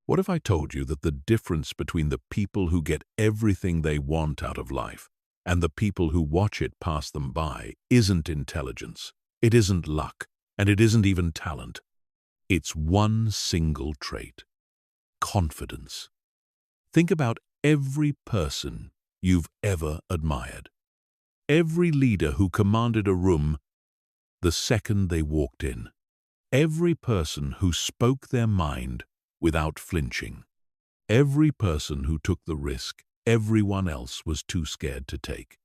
What if I told you that the difference between the people who get everything they want out of life and the people who watch it pass them by isn't intelligence, it isn't luck, and it isn't even talent. It's one single trait: confidence. Think about every person you've ever admired. Every leader who commanded a room the second they walked in. Every person who spoke their mind without flinching. Every person who took the risk everyone else was too scared to take.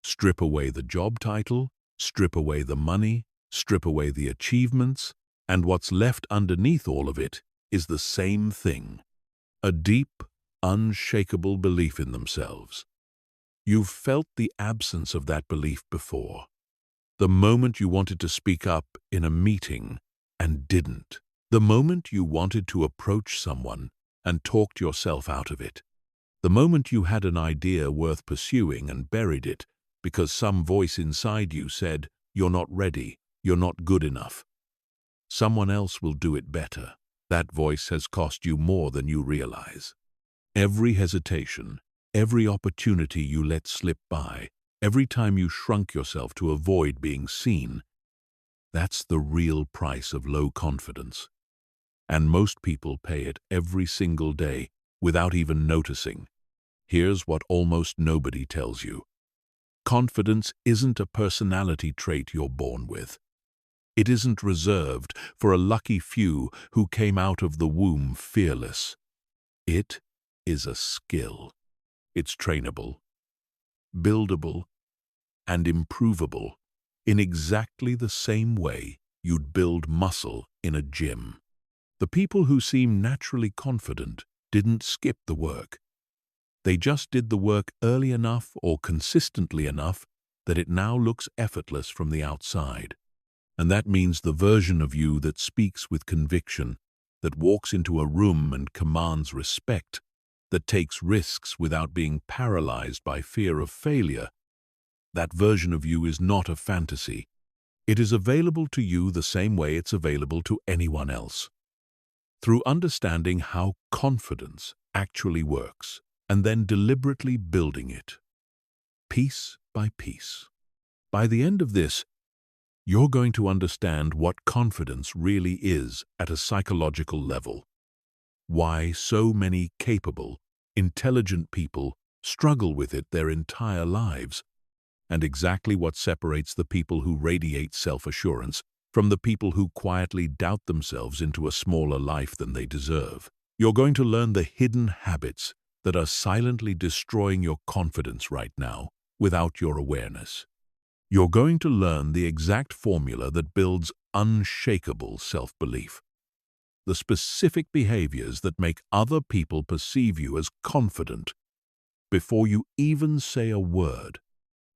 Strip away the job title, strip away the money, strip away the achievements, and what's left underneath all of it is the same thing: a deep, unshakable belief in themselves. You've felt the absence of that belief before. The moment you wanted to speak up in a meeting and didn't. The moment you wanted to approach someone and talked yourself out of it. The moment you had an idea worth pursuing and buried it because some voice inside you said, "You're not ready, you're not good enough. Someone else will do it better." That voice has cost you more than you realize. Every hesitation, every opportunity you let slip by, every time you shrunk yourself to avoid being seen, that's the real price of low confidence. And most people pay it every single day without even noticing. Here's what almost nobody tells you. Confidence isn't a personality trait you're born with. It isn't reserved for a lucky few who came out of the womb fearless. It is a skill. It's trainable, buildable, and improvable in exactly the same way you'd build muscle in a gym. The people who seem naturally confident didn't skip the work. They just did the work early enough or consistently enough that it now looks effortless from the outside. And that means the version of you that speaks with conviction, that walks into a room and commands respect, that takes risks without being paralyzed by fear of failure, that version of you is not a fantasy. It is available to you the same way it's available to anyone else. Through understanding how confidence actually works, and then deliberately building it, piece by piece. By the end of this, you're going to understand what confidence really is at a psychological level, why so many capable, intelligent people struggle with it their entire lives, and exactly what separates the people who radiate self-assurance from the people who quietly doubt themselves into a smaller life than they deserve. You're going to learn the hidden habits that are silently destroying your confidence right now without your awareness. You're going to learn the exact formula that builds unshakable self-belief, the specific behaviors that make other people perceive you as confident before you even say a word,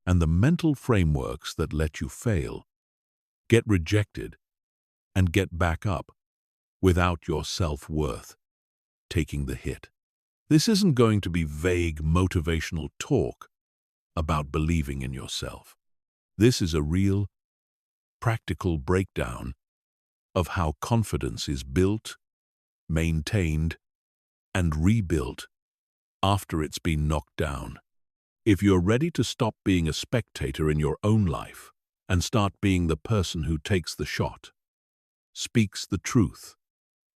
and the mental frameworks that let you fail, get rejected, and get back up without your self-worth taking the hit. This isn't going to be vague motivational talk about believing in yourself. This is a real, practical breakdown of how confidence is built, maintained, and rebuilt after it's been knocked down. If you're ready to stop being a spectator in your own life and start being the person who takes the shot, speaks the truth,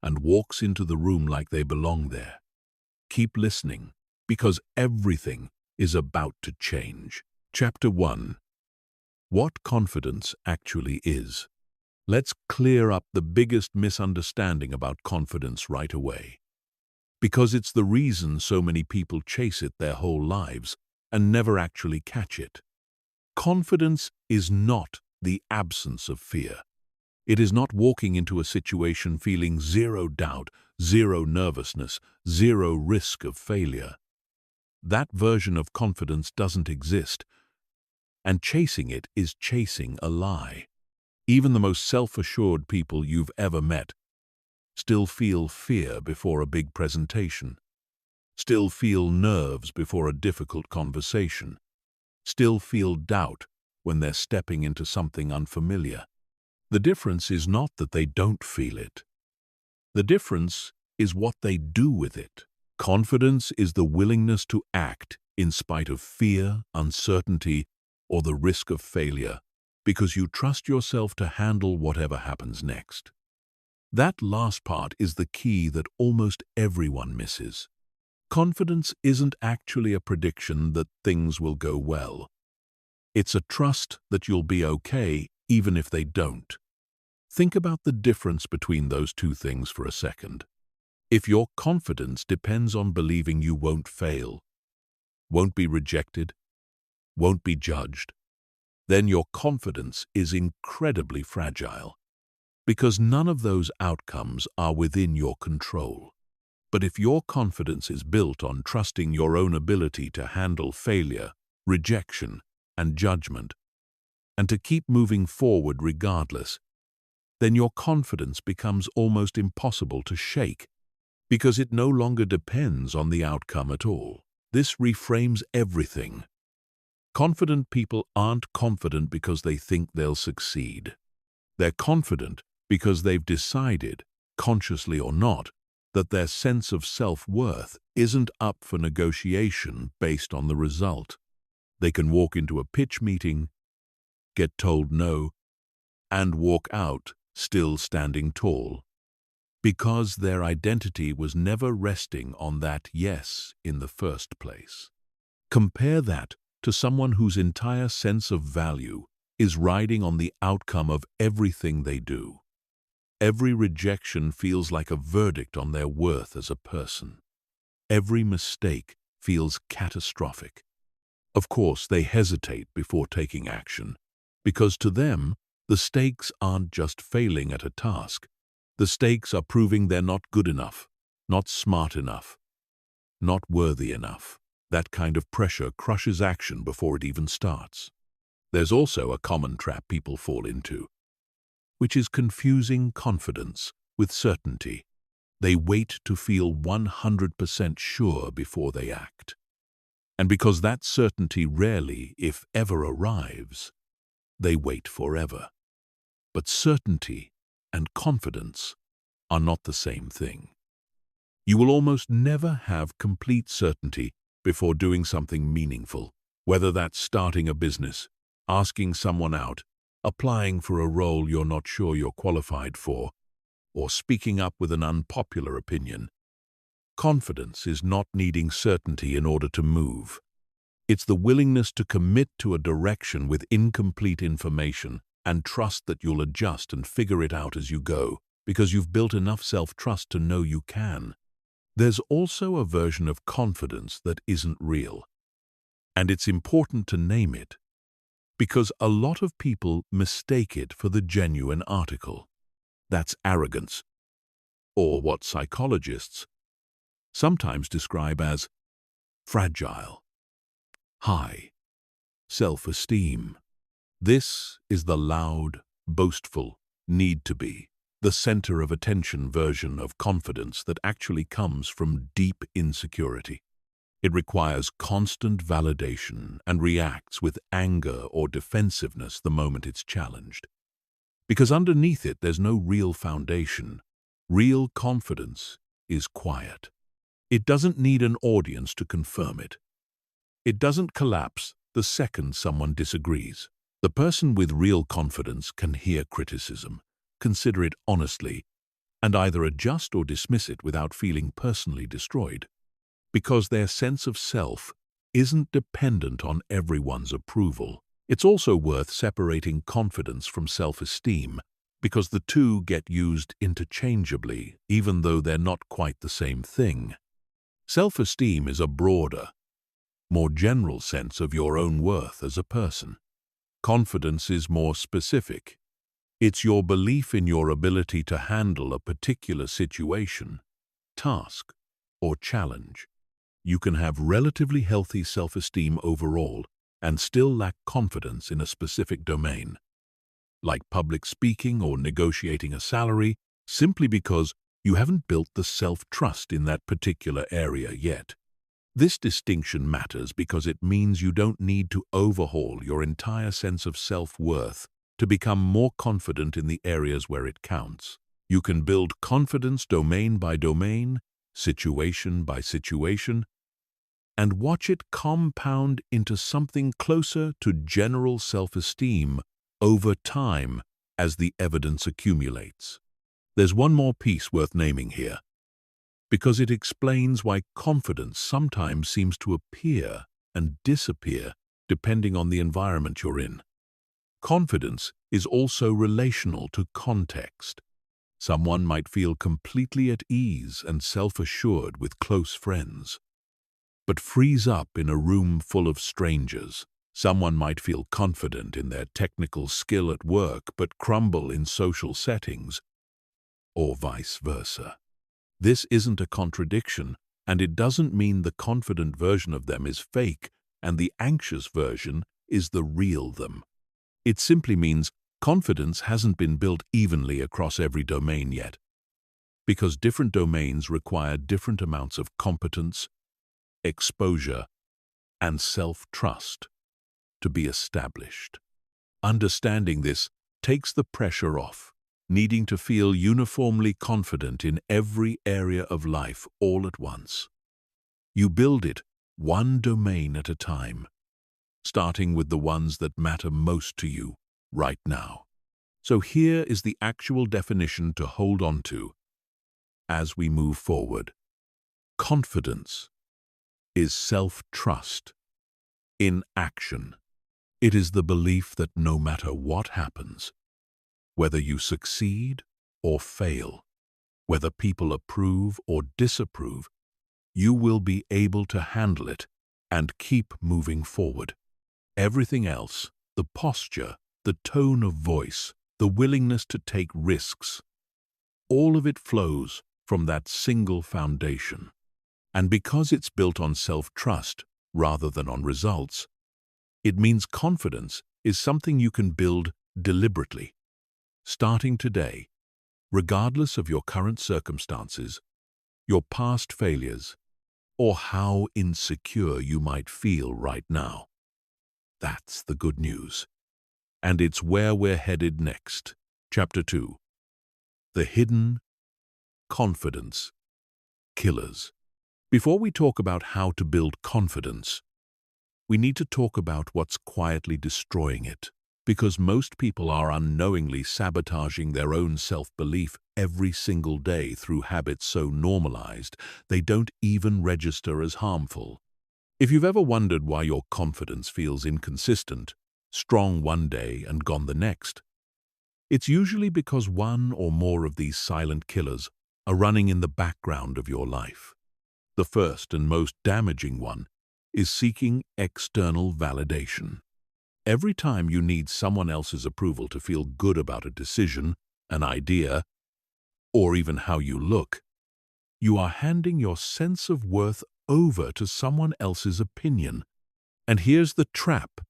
and walks into the room like they belong there, keep listening, because everything is about to change. Chapter 1. What confidence actually is. Let's clear up the biggest misunderstanding about confidence right away, because it's the reason so many people chase it their whole lives and never actually catch it. Confidence is not the absence of fear. It is not walking into a situation feeling zero doubt, zero nervousness, zero risk of failure. That version of confidence doesn't exist, and chasing it is chasing a lie. Even the most self-assured people you've ever met still feel fear before a big presentation, still feel nerves before a difficult conversation, still feel doubt when they're stepping into something unfamiliar. The difference is not that they don't feel it. The difference is what they do with it. Confidence is the willingness to act in spite of fear, uncertainty, or the risk of failure, because you trust yourself to handle whatever happens next. That last part is the key that almost everyone misses. Confidence isn't actually a prediction that things will go well. It's a trust that you'll be okay even if they don't. Think about the difference between those two things for a second. If your confidence depends on believing you won't fail, won't be rejected, won't be judged, then your confidence is incredibly fragile, because none of those outcomes are within your control. But if your confidence is built on trusting your own ability to handle failure, rejection, and judgment, and to keep moving forward regardless, then your confidence becomes almost impossible to shake, because it no longer depends on the outcome at all. This reframes everything. Confident people aren't confident because they think they'll succeed. They're confident because they've decided, consciously or not, that their sense of self-worth isn't up for negotiation based on the result. They can walk into a pitch meeting, get told no, and walk out still standing tall, because their identity was never resting on that yes in the first place. Compare that to someone whose entire sense of value is riding on the outcome of everything they do. Every rejection feels like a verdict on their worth as a person. Every mistake feels catastrophic. Of course, they hesitate before taking action, because to them, the stakes aren't just failing at a task. The stakes are proving they're not good enough, not smart enough, not worthy enough. That kind of pressure crushes action before it even starts. There's also a common trap people fall into, which is confusing confidence with certainty. They wait to feel 100% sure before they act. And because that certainty rarely, if ever, arrives, they wait forever. But certainty and confidence are not the same thing. You will almost never have complete certainty before doing something meaningful, whether that's starting a business, asking someone out, applying for a role you're not sure you're qualified for, or speaking up with an unpopular opinion. Confidence is not needing certainty in order to move. It's the willingness to commit to a direction with incomplete information and trust that you'll adjust and figure it out as you go, because you've built enough self-trust to know you can. There's also a version of confidence that isn't real. And it's important to name it, because a lot of people mistake it for the genuine article. That's arrogance, or what psychologists sometimes describe as fragile, high self-esteem. This is the loud, boastful, need-to-be, the center of attention version of confidence that actually comes from deep insecurity. It requires constant validation and reacts with anger or defensiveness the moment it's challenged. Because underneath it, there's no real foundation. Real confidence is quiet. It doesn't need an audience to confirm it. It doesn't collapse the second someone disagrees. The person with real confidence can hear criticism, consider it honestly, and either adjust or dismiss it without feeling personally destroyed, because their sense of self isn't dependent on everyone's approval. It's also worth separating confidence from self-esteem, because the two get used interchangeably, even though they're not quite the same thing. Self-esteem is a broader, more general sense of your own worth as a person. Confidence is more specific. It's your belief in your ability to handle a particular situation, task, or challenge. You can have relatively healthy self-esteem overall and still lack confidence in a specific domain, like public speaking or negotiating a salary, simply because you haven't built the self-trust in that particular area yet. This distinction matters because it means you don't need to overhaul your entire sense of self-worth to become more confident in the areas where it counts. You can build confidence domain by domain, situation by situation, and watch it compound into something closer to general self-esteem over time as the evidence accumulates. There's one more piece worth naming here, because it explains why confidence sometimes seems to appear and disappear depending on the environment you're in. Confidence is also relational to context. Someone might feel completely at ease and self-assured with close friends, but freeze up in a room full of strangers. Someone might feel confident in their technical skill at work but crumble in social settings, or vice versa. This isn't a contradiction, and it doesn't mean the confident version of them is fake and the anxious version is the real them. It simply means confidence hasn't been built evenly across every domain yet, because different domains require different amounts of competence, exposure, and self-trust to be established. Understanding this takes the pressure off, needing to feel uniformly confident in every area of life all at once. You build it one domain at a time, starting with the ones that matter most to you right now. So here is the actual definition to hold on to as we move forward. Confidence is self-trust in action. It is the belief that no matter what happens, whether you succeed or fail, whether people approve or disapprove, you will be able to handle it and keep moving forward. Everything else, the posture, the tone of voice, the willingness to take risks, all of it flows from that single foundation. And because it's built on self-trust rather than on results, it means confidence is something you can build deliberately, starting today, regardless of your current circumstances, your past failures, or how insecure you might feel right now. That's the good news. And it's where we're headed next. Chapter 2. The Hidden Confidence Killers. Before we talk about how to build confidence, we need to talk about what's quietly destroying it, because most people are unknowingly sabotaging their own self-belief every single day through habits so normalized they don't even register as harmful. If you've ever wondered why your confidence feels inconsistent, strong one day and gone the next, it's usually because one or more of these silent killers are running in the background of your life. The first and most damaging one is seeking external validation. Every time you need someone else's approval to feel good about a decision, an idea, or even how you look, you are handing your sense of worth over to someone else's opinion. And here's the trap.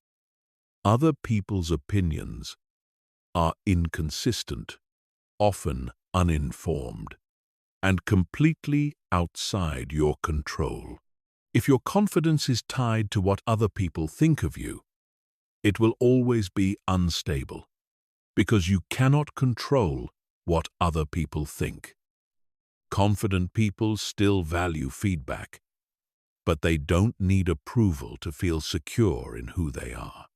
Other people's opinions are inconsistent, often uninformed, and completely outside your control. If your confidence is tied to what other people think of you, it will always be unstable, because you cannot control what other people think. Confident people still value feedback, but they don't need approval to feel secure in who they are.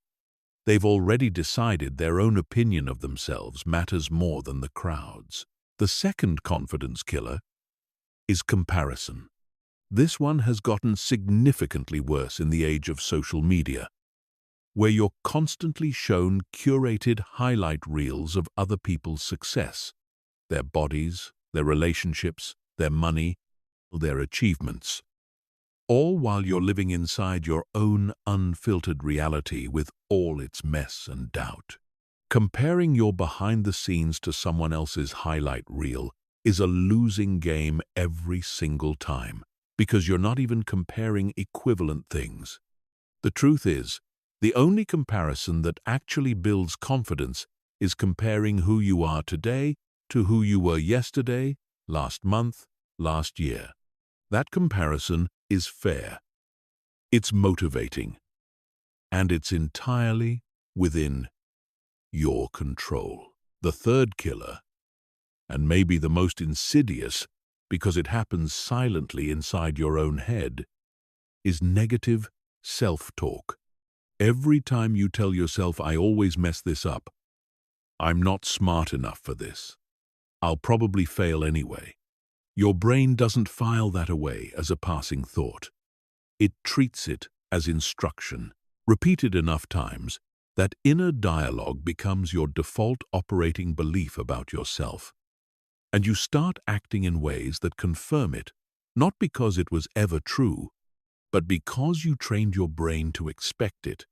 They've already decided their own opinion of themselves matters more than the crowd's. The second confidence killer is comparison. This one has gotten significantly worse in the age of social media, where you're constantly shown curated highlight reels of other people's success, their bodies, their relationships, their money, their achievements, all while you're living inside your own unfiltered reality with all its mess and doubt. Comparing your behind the scenes to someone else's highlight reel is a losing game every single time, because you're not even comparing equivalent things. The truth is, the only comparison that actually builds confidence is comparing who you are today to who you were yesterday, last month, last year. That comparison is fair, it's motivating, and it's entirely within your control. The third killer and maybe the most insidious because it happens silently inside your own head, is negative self-talk. Every time you tell yourself, "I always mess this up," "I'm not smart enough for this," "I'll probably fail anyway," your brain doesn't file that away as a passing thought. It treats it as instruction. Repeated enough times, that inner dialogue becomes your default operating belief about yourself. And you start acting in ways that confirm it, not because it was ever true, but because you trained your brain to expect it.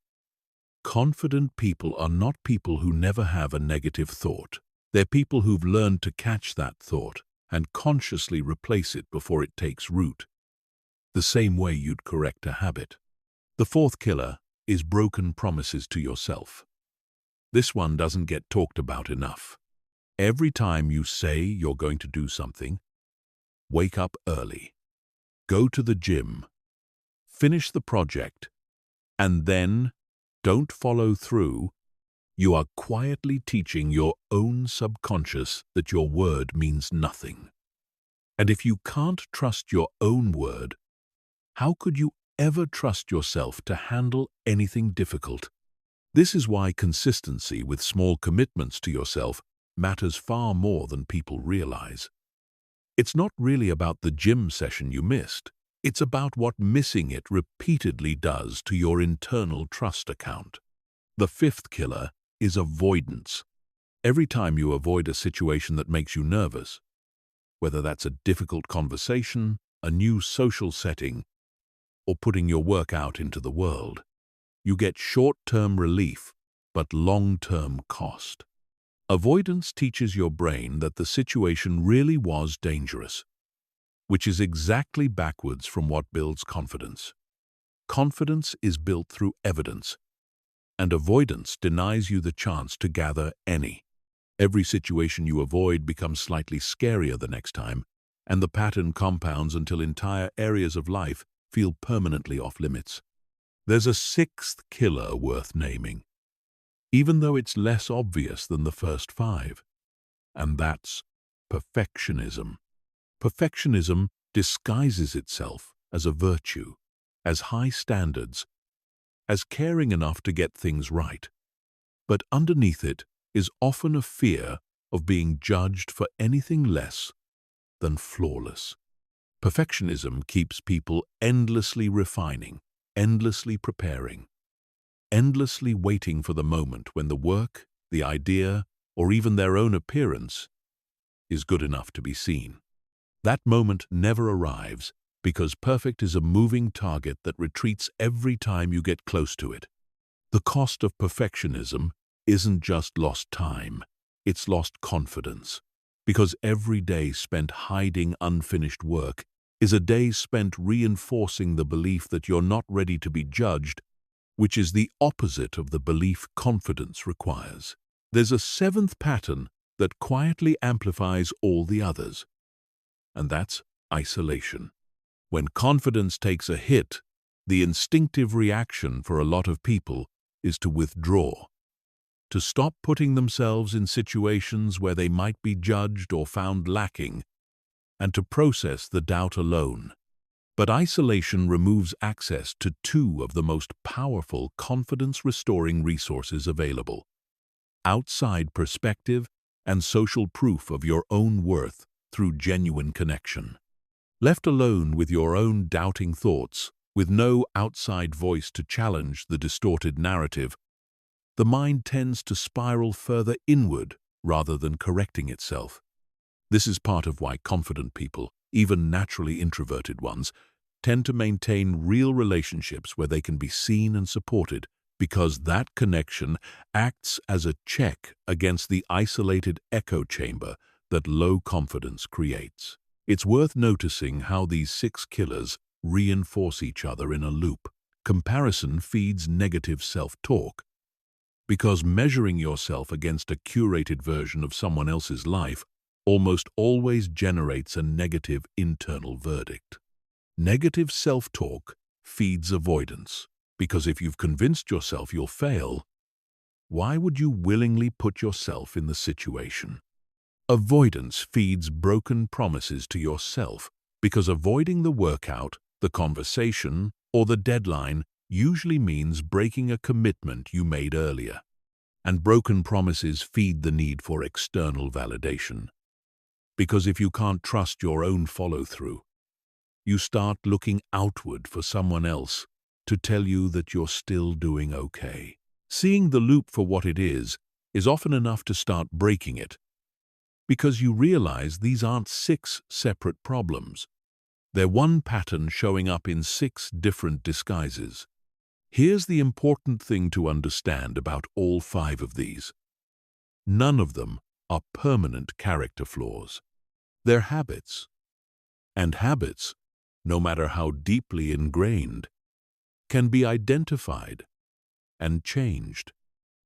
Confident people are not people who never have a negative thought. They're people who've learned to catch that thought and consciously replace it before it takes root, the same way you'd correct a habit. The fourth killer is broken promises to yourself. This one doesn't get talked about enough. Every time you say you're going to do something, wake up early, go to the gym, finish the project, and then don't follow through, you are quietly teaching your own subconscious that your word means nothing. And if you can't trust your own word, how could you ever trust yourself to handle anything difficult? This is why consistency with small commitments to yourself matters far more than people realize. It's not really about the gym session you missed. It's about what missing it repeatedly does to your internal trust account. The fifth killer is avoidance. Every time you avoid a situation that makes you nervous, whether that's a difficult conversation, a new social setting, or putting your work out into the world, you get short-term relief, but long-term cost. Avoidance teaches your brain that the situation really was dangerous, which is exactly backwards from what builds confidence. Confidence is built through evidence, and avoidance denies you the chance to gather any. Every situation you avoid becomes slightly scarier the next time, and the pattern compounds until entire areas of life feel permanently off-limits. There's a sixth killer worth naming, even though it's less obvious than the first five, and that's perfectionism. Perfectionism disguises itself as a virtue, as high standards, as caring enough to get things right. But underneath it is often a fear of being judged for anything less than flawless. Perfectionism keeps people endlessly refining, endlessly preparing, endlessly waiting for the moment when the work, the idea, or even their own appearance is good enough to be seen. That moment never arrives because perfect is a moving target that retreats every time you get close to it. The cost of perfectionism isn't just lost time, it's lost confidence. Because every day spent hiding unfinished work is a day spent reinforcing the belief that you're not ready to be judged, which is the opposite of the belief confidence requires. There's a seventh pattern that quietly amplifies all the others, and that's isolation. When confidence takes a hit, the instinctive reaction for a lot of people is to withdraw, to stop putting themselves in situations where they might be judged or found lacking, and to process the doubt alone. But isolation removes access to two of the most powerful confidence-restoring resources available: outside perspective and social proof of your own worth through genuine connection. Left alone with your own doubting thoughts, with no outside voice to challenge the distorted narrative, the mind tends to spiral further inward rather than correcting itself. This is part of why confident people, even naturally introverted ones, tend to maintain real relationships where they can be seen and supported, because that connection acts as a check against the isolated echo chamber that low confidence creates. It's worth noticing how these six killers reinforce each other in a loop. Comparison feeds negative self-talk, because measuring yourself against a curated version of someone else's life almost always generates a negative internal verdict. Negative self-talk feeds avoidance, because if you've convinced yourself you'll fail, why would you willingly put yourself in the situation? Avoidance feeds broken promises to yourself because avoiding the workout, the conversation, or the deadline usually means breaking a commitment you made earlier. And broken promises feed the need for external validation. Because if you can't trust your own follow-through, you start looking outward for someone else to tell you that you're still doing okay. Seeing the loop for what it is often enough to start breaking it, because you realize these aren't 6 separate problems. They're one pattern showing up in 6 different disguises. Here's the important thing to understand about all 5 of these. None of them are permanent character flaws. They're habits. And habits, no matter how deeply ingrained, can be identified and changed.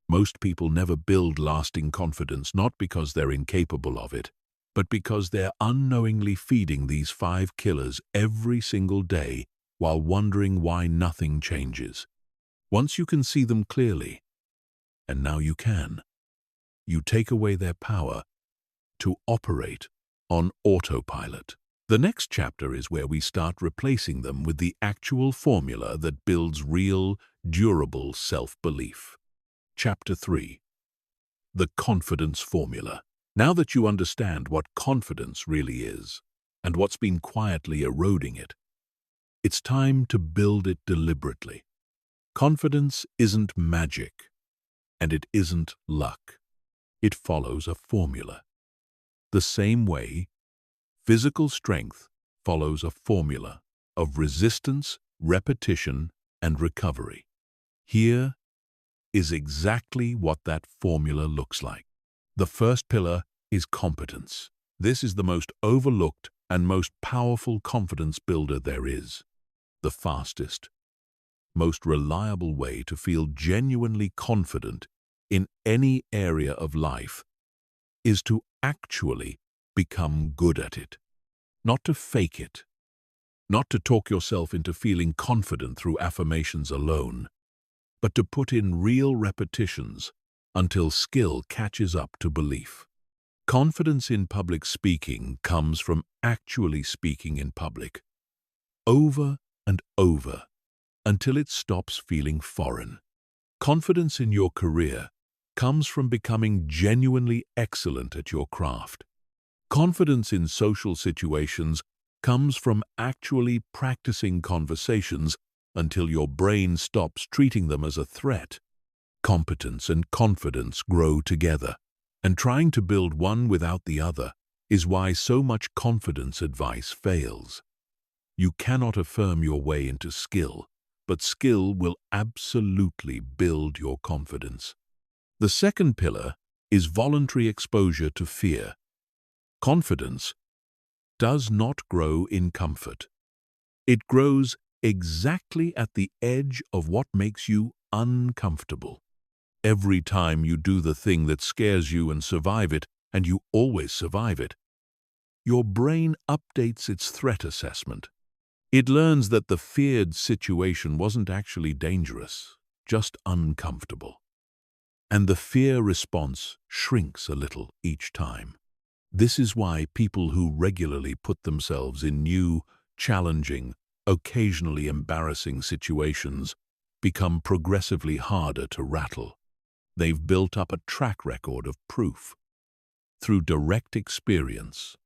Most people never build lasting confidence not because they're incapable of it, but because they're unknowingly feeding these 5 killers every single day while wondering why nothing changes. Once you can see them clearly, and now you can, you take away their power to operate on autopilot. The next chapter is where we start replacing them with the actual formula that builds real, durable self-belief. Chapter 3. The Confidence Formula. Now that you understand what confidence really is, and what's been quietly eroding it, it's time to build it deliberately. Confidence isn't magic, and it isn't luck. It follows a formula. The same way physical strength follows a formula of resistance, repetition, and recovery. Here is exactly what that formula looks like. The first pillar is competence. This is the most overlooked and most powerful confidence builder there is. The fastest, most reliable way to feel genuinely confident in any area of life is to actually become good at it. Not to fake it. Not to talk yourself into feeling confident through affirmations alone, but to put in real repetitions until skill catches up to belief. Confidence in public speaking comes from actually speaking in public, over and over, until it stops feeling foreign. Confidence in your career comes from becoming genuinely excellent at your craft. Confidence in social situations comes from actually practicing conversations until your brain stops treating them as a threat. Competence and confidence grow together, and trying to build one without the other is why so much confidence advice fails. You cannot affirm your way into skill, but skill will absolutely build your confidence. The second pillar is voluntary exposure to fear. Confidence does not grow in comfort. It grows exactly at the edge of what makes you uncomfortable. Every time you do the thing that scares you and survive it, and you always survive it, your brain updates its threat assessment. It learns that the feared situation wasn't actually dangerous, just uncomfortable. And the fear response shrinks a little each time. This is why people who regularly put themselves in new, challenging, occasionally embarrassing situations become progressively harder to rattle. They've built up a track record of proof, through direct experience,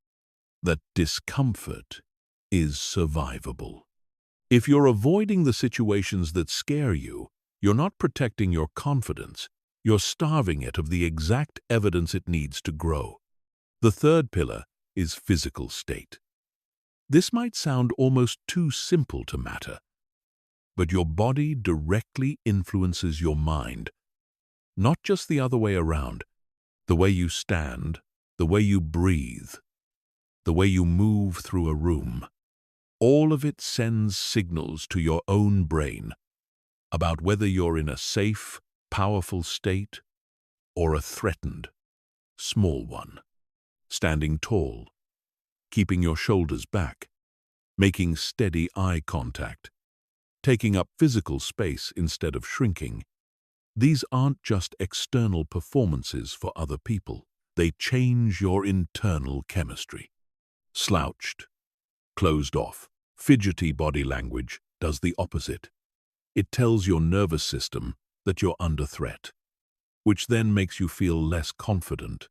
that discomfort is survivable. If you're avoiding the situations that scare you, you're not protecting your confidence, you're starving it of the exact evidence it needs to grow. The third pillar is physical state. This might sound almost too simple to matter, but your body directly influences your mind, not just the other way around. The way you stand, the way you breathe, the way you move through a room. All of it sends signals to your own brain about whether you're in a safe, powerful state or a threatened, small one. Standing tall, keeping your shoulders back, making steady eye contact, taking up physical space instead of shrinking. These aren't just external performances for other people. They change your internal chemistry. Slouched, closed off, fidgety body language does the opposite. It tells your nervous system that you're under threat, which then makes you feel less confident,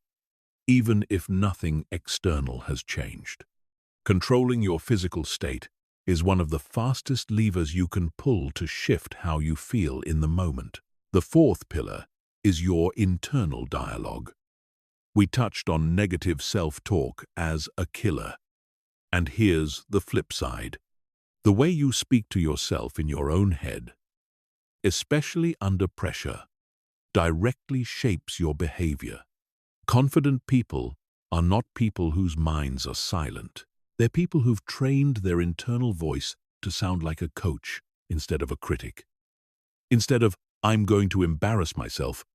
even if nothing external has changed. Controlling your physical state is one of the fastest levers you can pull to shift how you feel in the moment. The fourth pillar is your internal dialogue. We touched on negative self-talk as a killer. And here's the flip side. The way you speak to yourself in your own head, especially under pressure, directly shapes your behavior. Confident people are not people whose minds are silent. They're people who've trained their internal voice to sound like a coach instead of a critic. Instead of, "I'm going to embarrass myself,"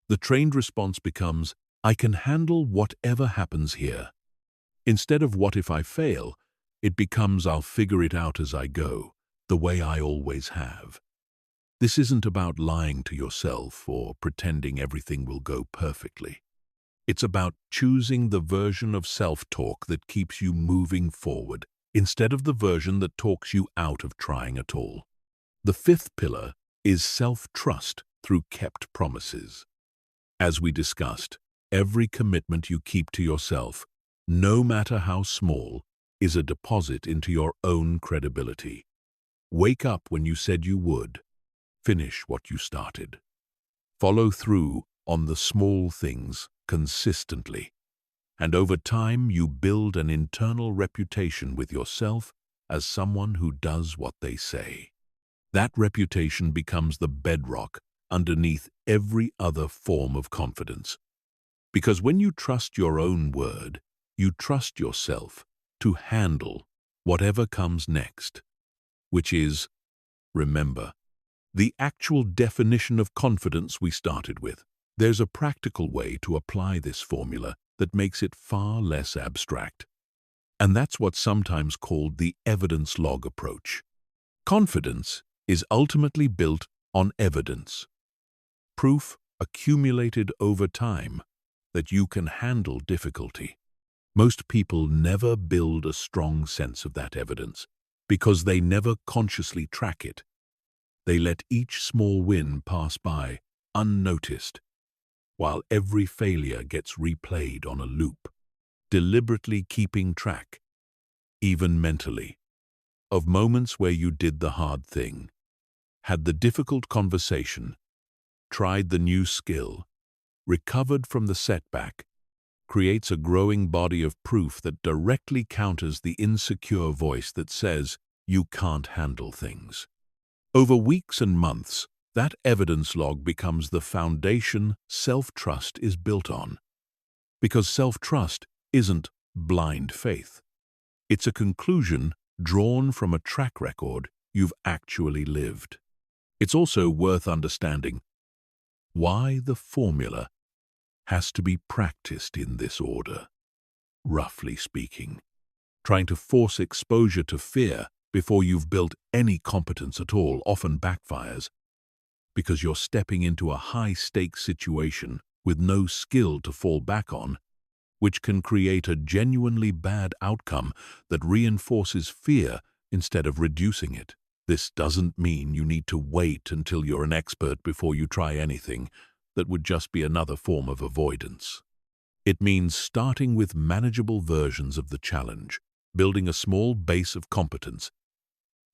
the trained response becomes, "I can handle whatever happens here." Instead of, "What if I fail?" it becomes, "I'll figure it out as I go, the way I always have." This isn't about lying to yourself or pretending everything will go perfectly. It's about choosing the version of self-talk that keeps you moving forward, instead of the version that talks you out of trying at all. The fifth pillar is self-trust through kept promises. As we discussed, every commitment you keep to yourself, no matter how small, is a deposit into your own credibility. Wake up when you said you would. Finish what you started. Follow through on the small things consistently. And over time, you build an internal reputation with yourself as someone who does what they say. That reputation becomes the bedrock underneath every other form of confidence. Because when you trust your own word, you trust yourself to handle whatever comes next, which is, remember, the actual definition of confidence we started with. There's a practical way to apply this formula that makes it far less abstract. And that's what's sometimes called the evidence log approach. Confidence is ultimately built on evidence. Proof accumulated over time that you can handle difficulty. Most people never build a strong sense of that evidence because they never consciously track it. They let each small win pass by unnoticed, while every failure gets replayed on a loop, deliberately keeping track, even mentally, of moments where you did the hard thing, had the difficult conversation, tried the new skill, recovered from the setback, creates a growing body of proof that directly counters the insecure voice that says you can't handle things. Over weeks and months, that evidence log becomes the foundation self-trust is built on. Because self-trust isn't blind faith. It's a conclusion drawn from a track record you've actually lived. It's also worth understanding why the formula has to be practiced in this order. Roughly speaking, trying to force exposure to fear before you've built any competence at all often backfires, because you're stepping into a high-stakes situation with no skill to fall back on, which can create a genuinely bad outcome that reinforces fear instead of reducing it. This doesn't mean you need to wait until you're an expert before you try anything. That would just be another form of avoidance. It means starting with manageable versions of the challenge, building a small base of competence,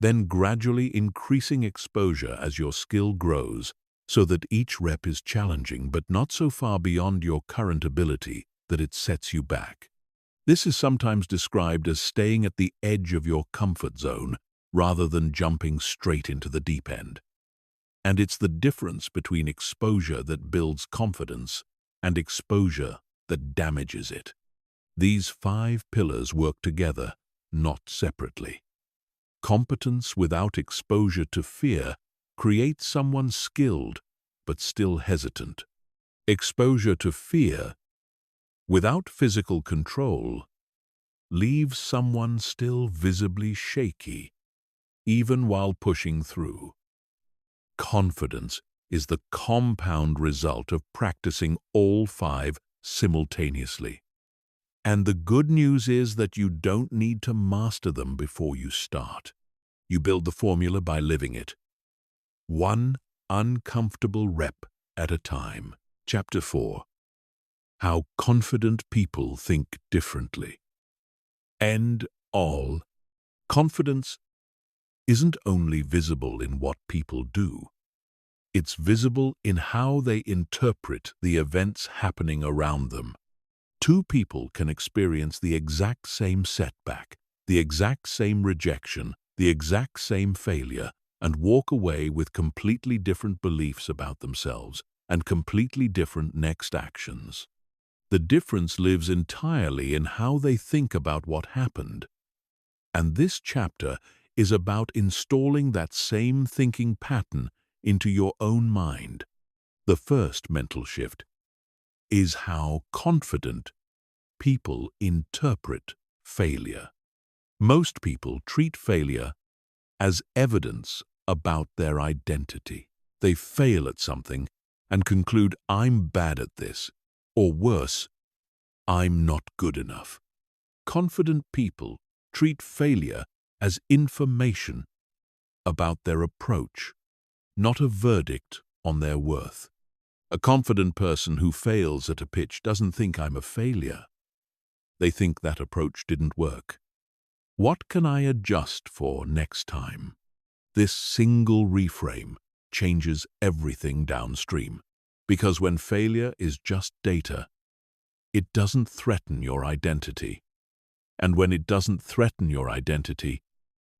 then gradually increasing exposure as your skill grows so that each rep is challenging but not so far beyond your current ability that it sets you back. This is sometimes described as staying at the edge of your comfort zone rather than jumping straight into the deep end. And it's the difference between exposure that builds confidence and exposure that damages it. These 5 pillars work together, not separately. Competence without exposure to fear creates someone skilled but still hesitant. Exposure to fear without physical control leaves someone still visibly shaky, even while pushing through. Confidence is the compound result of practicing all 5 simultaneously. And the good news is that you don't need to master them before you start. You build the formula by living it. One uncomfortable rep at a time. Chapter 4. How confident people think differently. And all, confidence isn't only visible in what people do. It's visible in how they interpret the events happening around them. Two people can experience the exact same setback, the exact same rejection, the exact same failure, and walk away with completely different beliefs about themselves and completely different next actions. The difference lives entirely in how they think about what happened. And this chapter is about installing that same thinking pattern into your own mind. The first mental shift is how confident people interpret failure. Most people treat failure as evidence about their identity. They fail at something and conclude, I'm bad at this, or worse, I'm not good enough. Confident people treat failure as information about their approach, not a verdict on their worth. A confident person who fails at a pitch doesn't think I'm a failure. They think that approach didn't work. What can I adjust for next time? This single reframe changes everything downstream, because when failure is just data, it doesn't threaten your identity. And when it doesn't threaten your identity,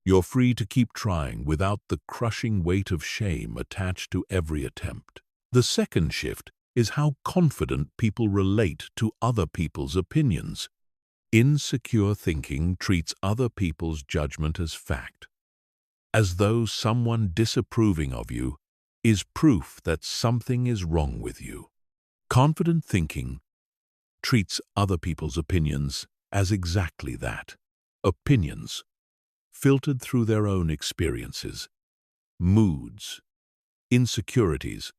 you're free to keep trying without the crushing weight of shame attached to every attempt. The second shift is how confident people relate to other people's opinions. Insecure thinking treats other people's judgment as fact, as though someone disapproving of you is proof that something is wrong with you. Confident thinking treats other people's opinions as exactly that, opinions, filtered through their own experiences, moods, insecurities,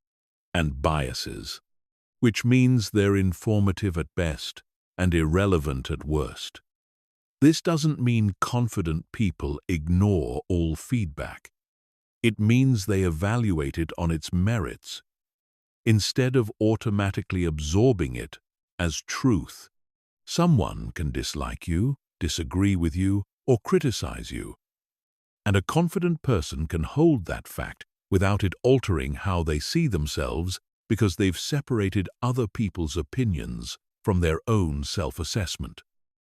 and biases, which means they're informative at best and irrelevant at worst. This doesn't mean confident people ignore all feedback. It means they evaluate it on its merits, instead of automatically absorbing it as truth. Someone can dislike you, disagree with you, or criticize you, and a confident person can hold that fact without it altering how they see themselves, because they've separated other people's opinions from their own self-assessment.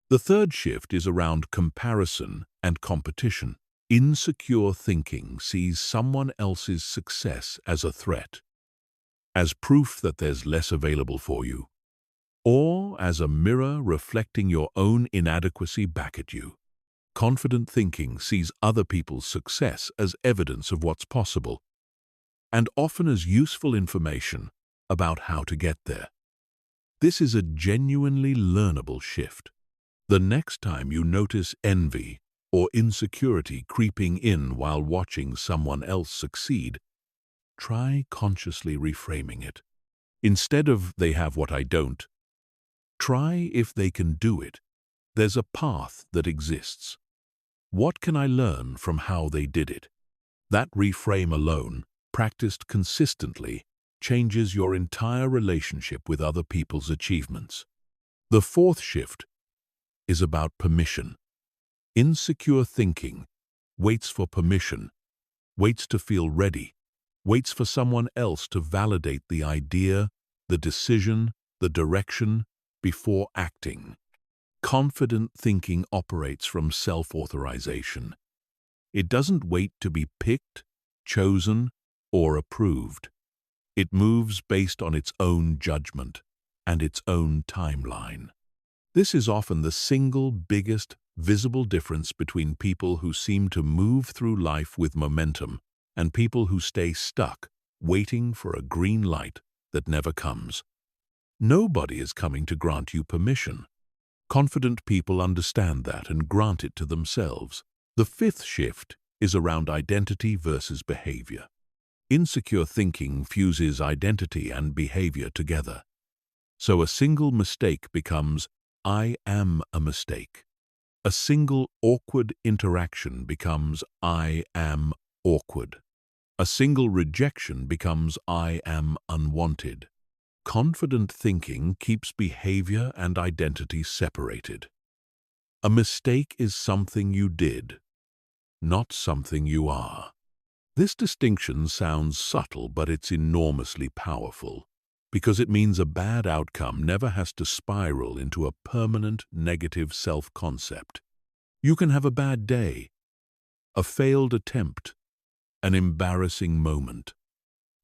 The third shift is around comparison and competition. Insecure thinking sees someone else's success as a threat, as proof that there's less available for you, or as a mirror reflecting your own inadequacy back at you. Confident thinking sees other people's success as evidence of what's possible, and often as useful information about how to get there. This is a genuinely learnable shift. The next time you notice envy or insecurity creeping in while watching someone else succeed, try consciously reframing it. Instead of "they have what I don't," try "if they can do it, there's a path that exists. What can I learn from how they did it?" That reframe alone, practiced consistently, changes your entire relationship with other people's achievements. The fourth shift is about permission. Insecure thinking waits for permission, waits to feel ready, waits for someone else to validate the idea, the decision, the direction, before acting. Confident thinking operates from self-authorization. It doesn't wait to be picked, chosen, or approved. It moves based on its own judgment and its own timeline. This is often the single biggest visible difference between people who seem to move through life with momentum and people who stay stuck, waiting for a green light that never comes. Nobody is coming to grant you permission. Confident people understand that and grant it to themselves. The fifth shift is around identity versus behavior. Insecure thinking fuses identity and behavior together. So a single mistake becomes, I am a mistake. A single awkward interaction becomes, I am awkward. A single rejection becomes, I am unwanted. Confident thinking keeps behavior and identity separated. A mistake is something you did, not something you are. This distinction sounds subtle, but it's enormously powerful, because it means a bad outcome never has to spiral into a permanent negative self-concept. You can have a bad day, a failed attempt, an embarrassing moment,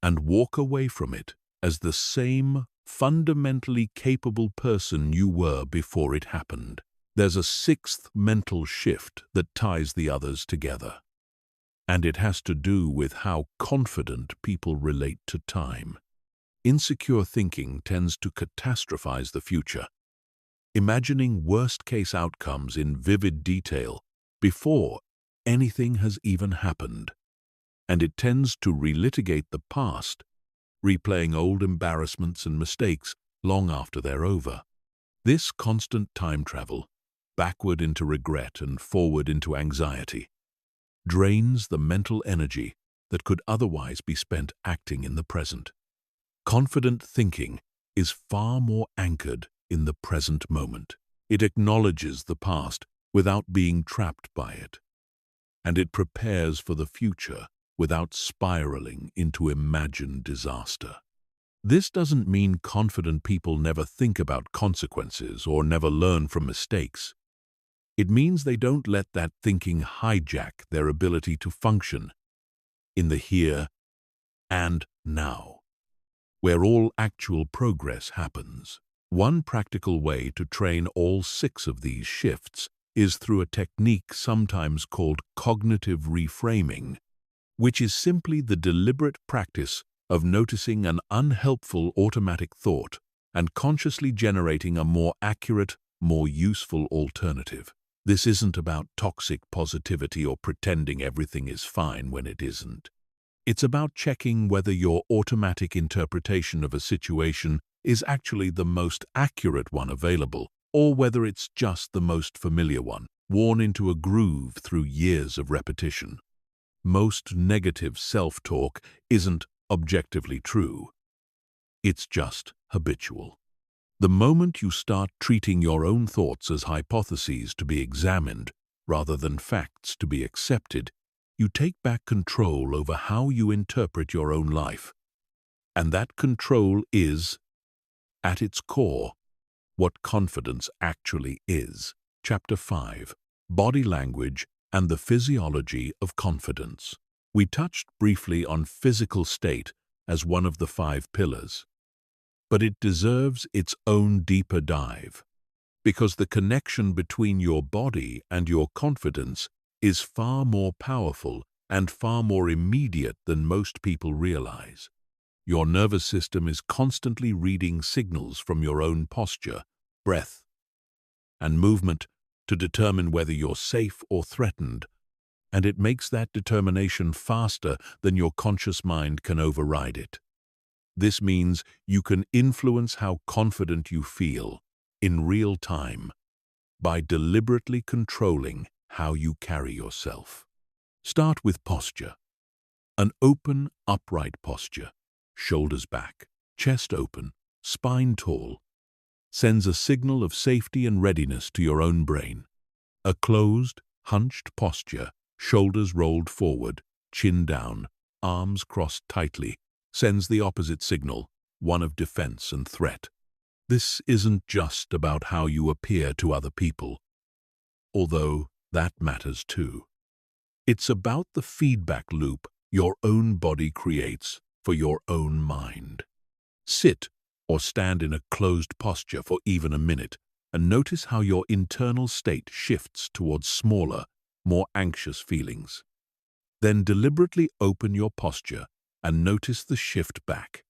and walk away from it as the same fundamentally capable person you were before it happened. There's a sixth mental shift that ties the others together, and it has to do with how confident people relate to time. Insecure thinking tends to catastrophize the future, imagining worst-case outcomes in vivid detail before anything has even happened. And it tends to relitigate the past, replaying old embarrassments and mistakes long after they're over. This constant time travel, backward into regret and forward into anxiety, drains the mental energy that could otherwise be spent acting in the present. Confident thinking is far more anchored in the present moment. It acknowledges the past without being trapped by it, and it prepares for the future without spiraling into imagined disaster. This doesn't mean confident people never think about consequences or never learn from mistakes. It means they don't let that thinking hijack their ability to function in the here and now, where all actual progress happens. One practical way to train all six of these shifts is through a technique sometimes called cognitive reframing, which is simply the deliberate practice of noticing an unhelpful automatic thought and consciously generating a more accurate, more useful alternative. This isn't about toxic positivity or pretending everything is fine when it isn't. It's about checking whether your automatic interpretation of a situation is actually the most accurate one available, or whether it's just the most familiar one, worn into a groove through years of repetition. Most negative self-talk isn't objectively true. It's just habitual. The moment you start treating your own thoughts as hypotheses to be examined rather than facts to be accepted, you take back control over how you interpret your own life. And that control is, at its core, what confidence actually is. Chapter 5: Body Language and the Physiology of Confidence. We touched briefly on physical state as one of the 5 pillars, but it deserves its own deeper dive, because the connection between your body and your confidence is far more powerful and far more immediate than most people realize. Your nervous system is constantly reading signals from your own posture, breath, and movement to determine whether you're safe or threatened, and it makes that determination faster than your conscious mind can override it. This means you can influence how confident you feel in real time by deliberately controlling how you carry yourself. Start with posture. An open, upright posture, shoulders back, chest open, spine tall, sends a signal of safety and readiness to your own brain. A closed, hunched posture, shoulders rolled forward, chin down, arms crossed tightly, sends the opposite signal, one of defense and threat. This isn't just about how you appear to other people, although that matters too. It's about the feedback loop your own body creates for your own mind. Sit or stand in a closed posture for even a minute and notice how your internal state shifts towards smaller, more anxious feelings. Then deliberately open your posture and notice the shift back.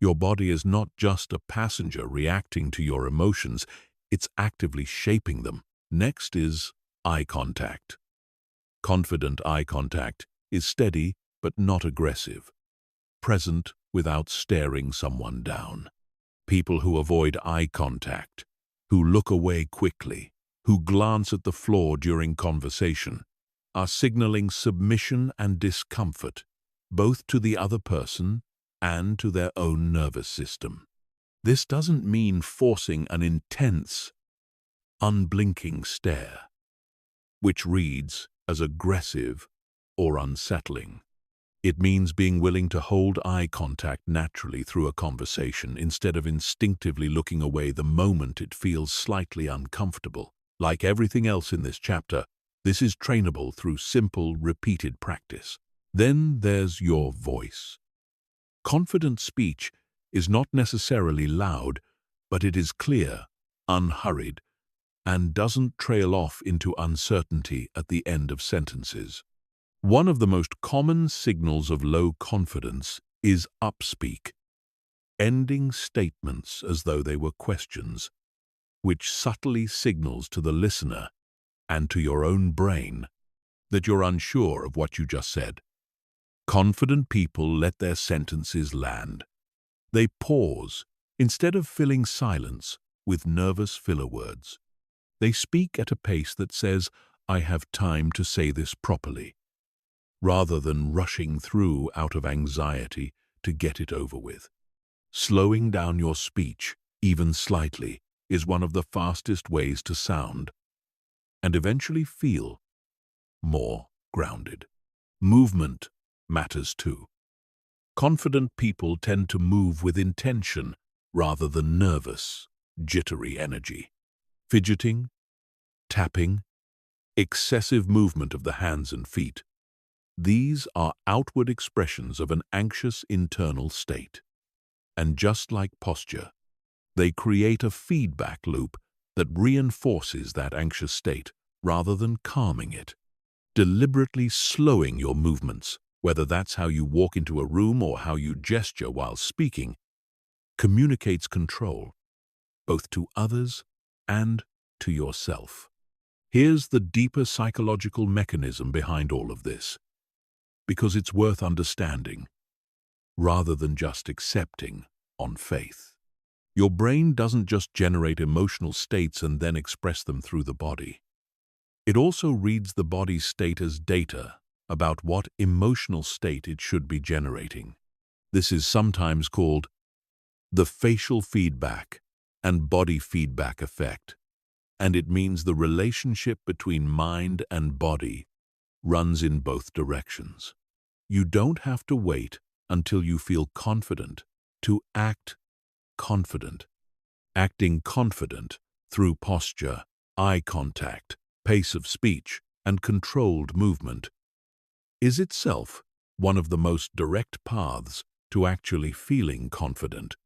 Your body is not just a passenger reacting to your emotions, it's actively shaping them. Next is eye contact. Confident eye contact is steady but not aggressive, present without staring someone down. People who avoid eye contact, who look away quickly, who glance at the floor during conversation, are signaling submission and discomfort, both to the other person and to their own nervous system. This doesn't mean forcing an intense, unblinking stare, which reads as aggressive or unsettling. It means being willing to hold eye contact naturally through a conversation instead of instinctively looking away the moment it feels slightly uncomfortable. Like everything else in this chapter, this is trainable through simple, repeated practice. Then there's your voice. Confident speech is not necessarily loud, but it is clear, unhurried, and doesn't trail off into uncertainty at the end of sentences. One of the most common signals of low confidence is upspeak, ending statements as though they were questions, which subtly signals to the listener and to your own brain that you're unsure of what you just said. Confident people let their sentences land. They pause instead of filling silence with nervous filler words. They speak at a pace that says, "I have time to say this properly," rather than rushing through out of anxiety to get it over with. Slowing down your speech, even slightly, is one of the fastest ways to sound and eventually feel more grounded. Movement matters too. Confident people tend to move with intention rather than nervous, jittery energy. Fidgeting, tapping, excessive movement of the hands and feet. These are outward expressions of an anxious internal state. And just like posture, they create a feedback loop that reinforces that anxious state rather than calming it. Deliberately slowing your movements, whether that's how you walk into a room or how you gesture while speaking, communicates control, both to others and to yourself. Here's the deeper psychological mechanism behind all of this, because it's worth understanding, rather than just accepting on faith. Your brain doesn't just generate emotional states and then express them through the body. It also reads the body's state as data about what emotional state it should be generating. This is sometimes called the facial feedback and body feedback effect, and it means the relationship between mind and body runs in both directions. You don't have to wait until you feel confident to act confident. Acting confident through posture, eye contact, pace of speech, and controlled movement is itself one of the most direct paths to actually feeling confident,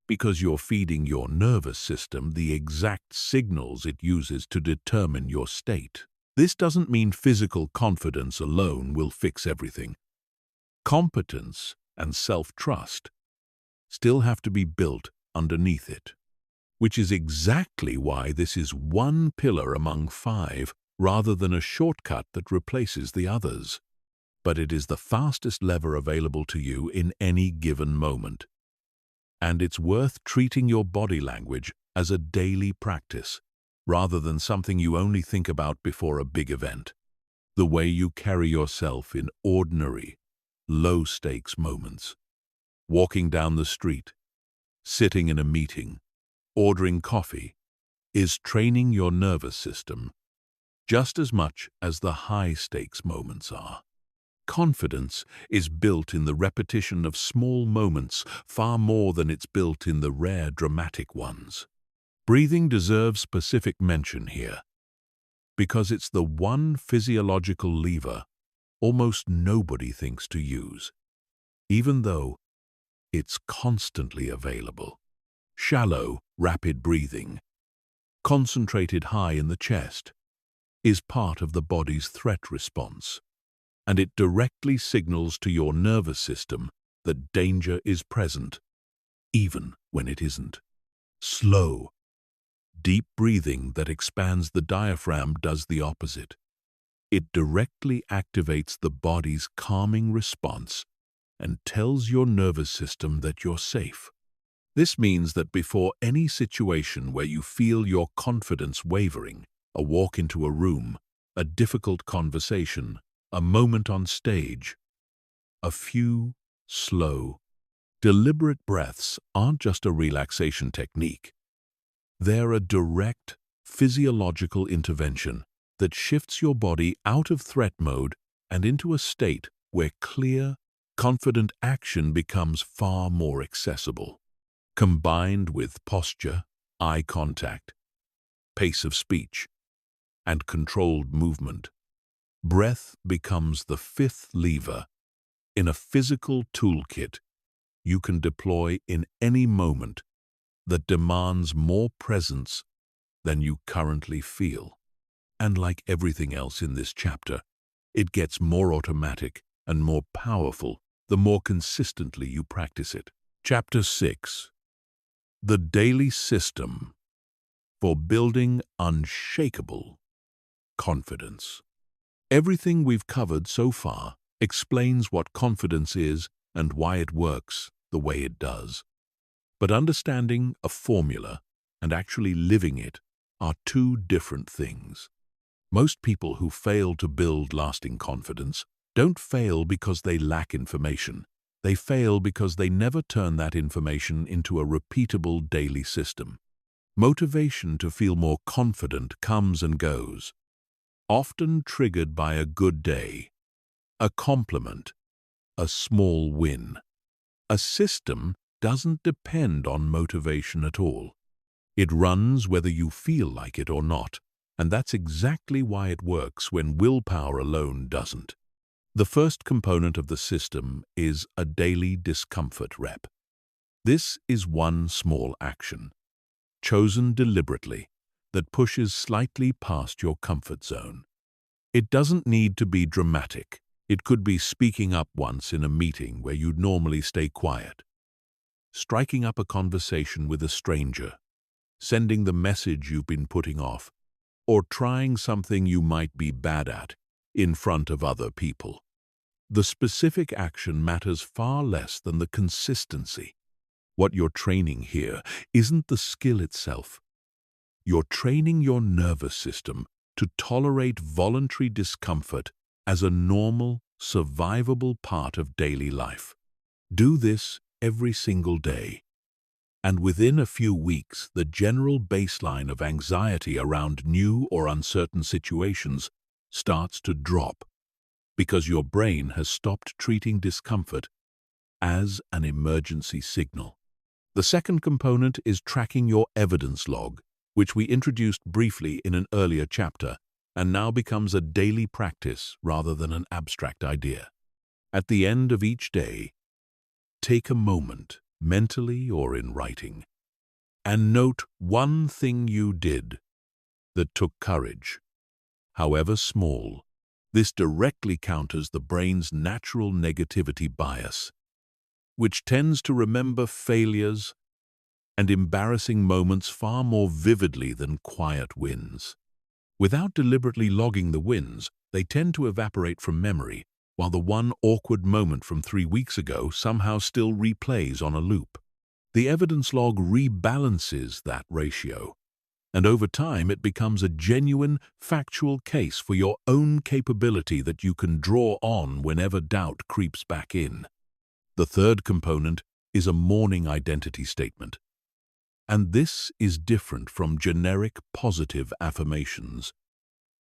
because you're feeding your nervous system the exact signals it uses to determine your state. This doesn't mean physical confidence alone will fix everything. Competence and self-trust still have to be built underneath it, which is exactly why this is one pillar among 5 rather than a shortcut that replaces the others. But it is the fastest lever available to you in any given moment. And it's worth treating your body language as a daily practice, rather than something you only think about before a big event. The way you carry yourself in ordinary, low-stakes moments. Walking down the street, sitting in a meeting, ordering coffee, is training your nervous system just as much as the high-stakes moments are. Confidence is built in the repetition of small moments far more than it's built in the rare dramatic ones. Breathing deserves specific mention here, because it's the one physiological lever almost nobody thinks to use, even though it's constantly available. Shallow, rapid breathing, concentrated high in the chest, is part of the body's threat response, and it directly signals to your nervous system that danger is present, even when it isn't. Slow, deep breathing that expands the diaphragm does the opposite. It directly activates the body's calming response and tells your nervous system that you're safe. This means that before any situation where you feel your confidence wavering, a walk into a room, a difficult conversation, a moment on stage, a few slow, deliberate breaths aren't just a relaxation technique. They're a direct, physiological intervention that shifts your body out of threat mode and into a state where clear, confident action becomes far more accessible. Combined with posture, eye contact, pace of speech, and controlled movement, breath becomes the fifth lever in a physical toolkit you can deploy in any moment that demands more presence than you currently feel. And like everything else in this chapter, it gets more automatic and more powerful the more consistently you practice it. Chapter 6. The Daily System for Building Unshakable Confidence. Everything we've covered so far explains what confidence is and why it works the way it does. But understanding a formula and actually living it are two different things. Most people who fail to build lasting confidence don't fail because they lack information. They fail because they never turn that information into a repeatable daily system. Motivation to feel more confident comes and goes, often triggered by a good day, a compliment, a small win. A system doesn't depend on motivation at all. It runs whether you feel like it or not, and that's exactly why it works when willpower alone doesn't. The first component of the system is a daily discomfort rep. This is one small action, chosen deliberately, that pushes slightly past your comfort zone. It doesn't need to be dramatic. It could be speaking up once in a meeting where you'd normally stay quiet, striking up a conversation with a stranger, sending the message you've been putting off, or trying something you might be bad at in front of other people. The specific action matters far less than the consistency. What you're training here isn't the skill itself. You're training your nervous system to tolerate voluntary discomfort as a normal, survivable part of daily life. Do this every single day, and within a few weeks, the general baseline of anxiety around new or uncertain situations starts to drop because your brain has stopped treating discomfort as an emergency signal. The second component is tracking your evidence log, which we introduced briefly in an earlier chapter and now becomes a daily practice rather than an abstract idea. At the end of each day, take a moment, mentally or in writing, and note one thing you did that took courage, however small. This directly counters the brain's natural negativity bias, which tends to remember failures and embarrassing moments far more vividly than quiet wins. Without deliberately logging the wins, they tend to evaporate from memory, while the one awkward moment from 3 weeks ago somehow still replays on a loop. The evidence log rebalances that ratio, and over time it becomes a genuine, factual case for your own capability that you can draw on whenever doubt creeps back in. The third component is a morning identity statement. And this is different from generic positive affirmations,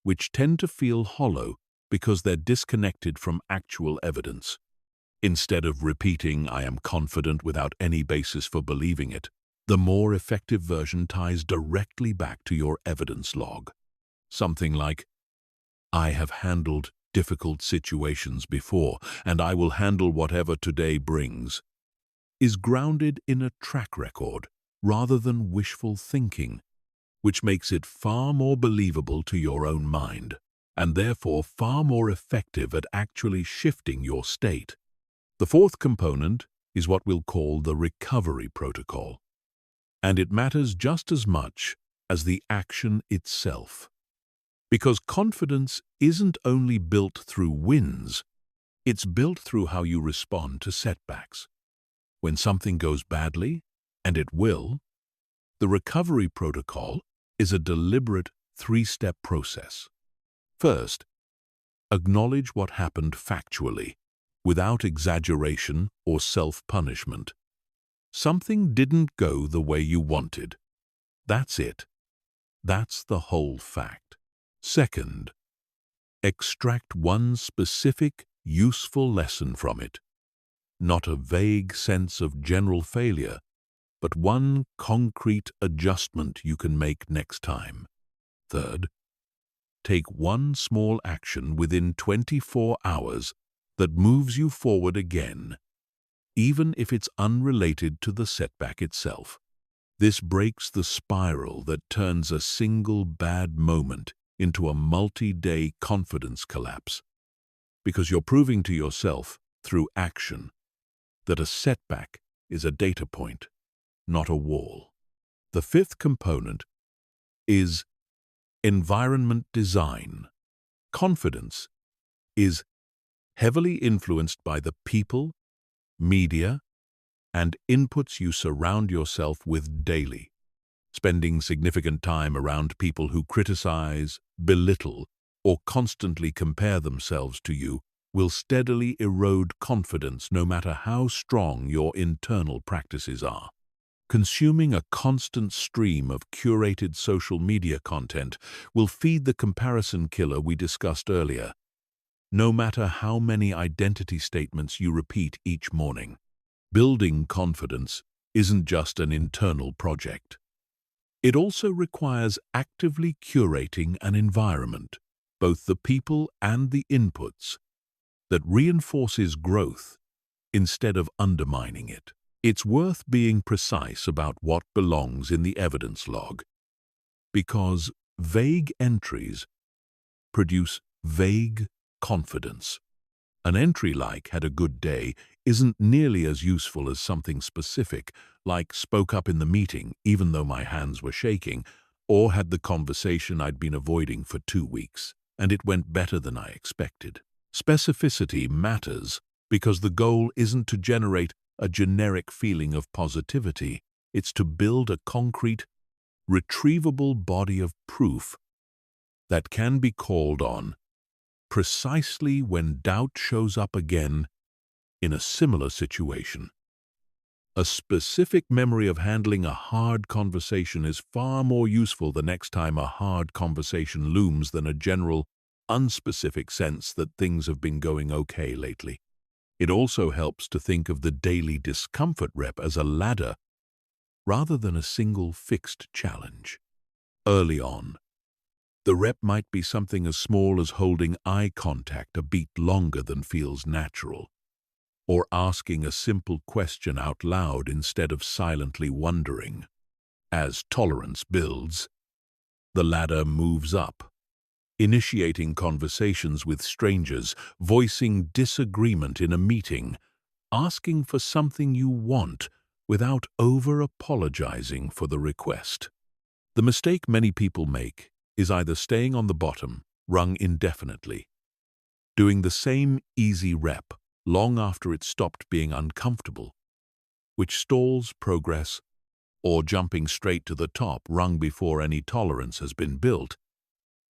which tend to feel hollow because they're disconnected from actual evidence. Instead of repeating, "I am confident," without any basis for believing it, the more effective version ties directly back to your evidence log. Something like, "I have handled difficult situations before, and I will handle whatever today brings," is grounded in a track record rather than wishful thinking, which makes it far more believable to your own mind, and therefore far more effective at actually shifting your state. The fourth component is what we'll call the recovery protocol, and it matters just as much as the action itself. Because confidence isn't only built through wins, it's built through how you respond to setbacks. When something goes badly, and it will, the recovery protocol is a deliberate three-step process. First, acknowledge what happened factually, without exaggeration or self-punishment. Something didn't go the way you wanted. That's it. That's the whole fact. Second, extract one specific, useful lesson from it. Not a vague sense of general failure, but one concrete adjustment you can make next time. Third, take one small action within 24 hours that moves you forward again, even if it's unrelated to the setback itself. This breaks the spiral that turns a single bad moment into a multi-day confidence collapse, because you're proving to yourself, through action, that a setback is a data point, not a wall. The fifth component is environment design. Confidence is heavily influenced by the people, media, and inputs you surround yourself with daily. Spending significant time around people who criticize, belittle, or constantly compare themselves to you will steadily erode confidence no matter how strong your internal practices are. Consuming a constant stream of curated social media content will feed the comparison killer we discussed earlier, no matter how many identity statements you repeat each morning. Building confidence isn't just an internal project. It also requires actively curating an environment, both the people and the inputs, that reinforces growth instead of undermining it. It's worth being precise about what belongs in the evidence log, because vague entries produce vague confidence. An entry like "had a good day" isn't nearly as useful as something specific, like "spoke up in the meeting even though my hands were shaking," or "had the conversation I'd been avoiding for 2 weeks, and it went better than I expected." Specificity matters because the goal isn't to generate a generic feeling of positivity. It's to build a concrete, retrievable body of proof that can be called on precisely when doubt shows up again in a similar situation. A specific memory of handling a hard conversation is far more useful the next time a hard conversation looms than a general, unspecific sense that things have been going okay lately. It also helps to think of the daily discomfort rep as a ladder rather than a single fixed challenge. Early on, the rep might be something as small as holding eye contact a beat longer than feels natural, or asking a simple question out loud instead of silently wondering. As tolerance builds, the ladder moves up, initiating conversations with strangers, voicing disagreement in a meeting, asking for something you want without over-apologizing for the request. The mistake many people make is either staying on the bottom, rung indefinitely, doing the same easy rep long after it stopped being uncomfortable, which stalls progress, or jumping straight to the top, rung before any tolerance has been built,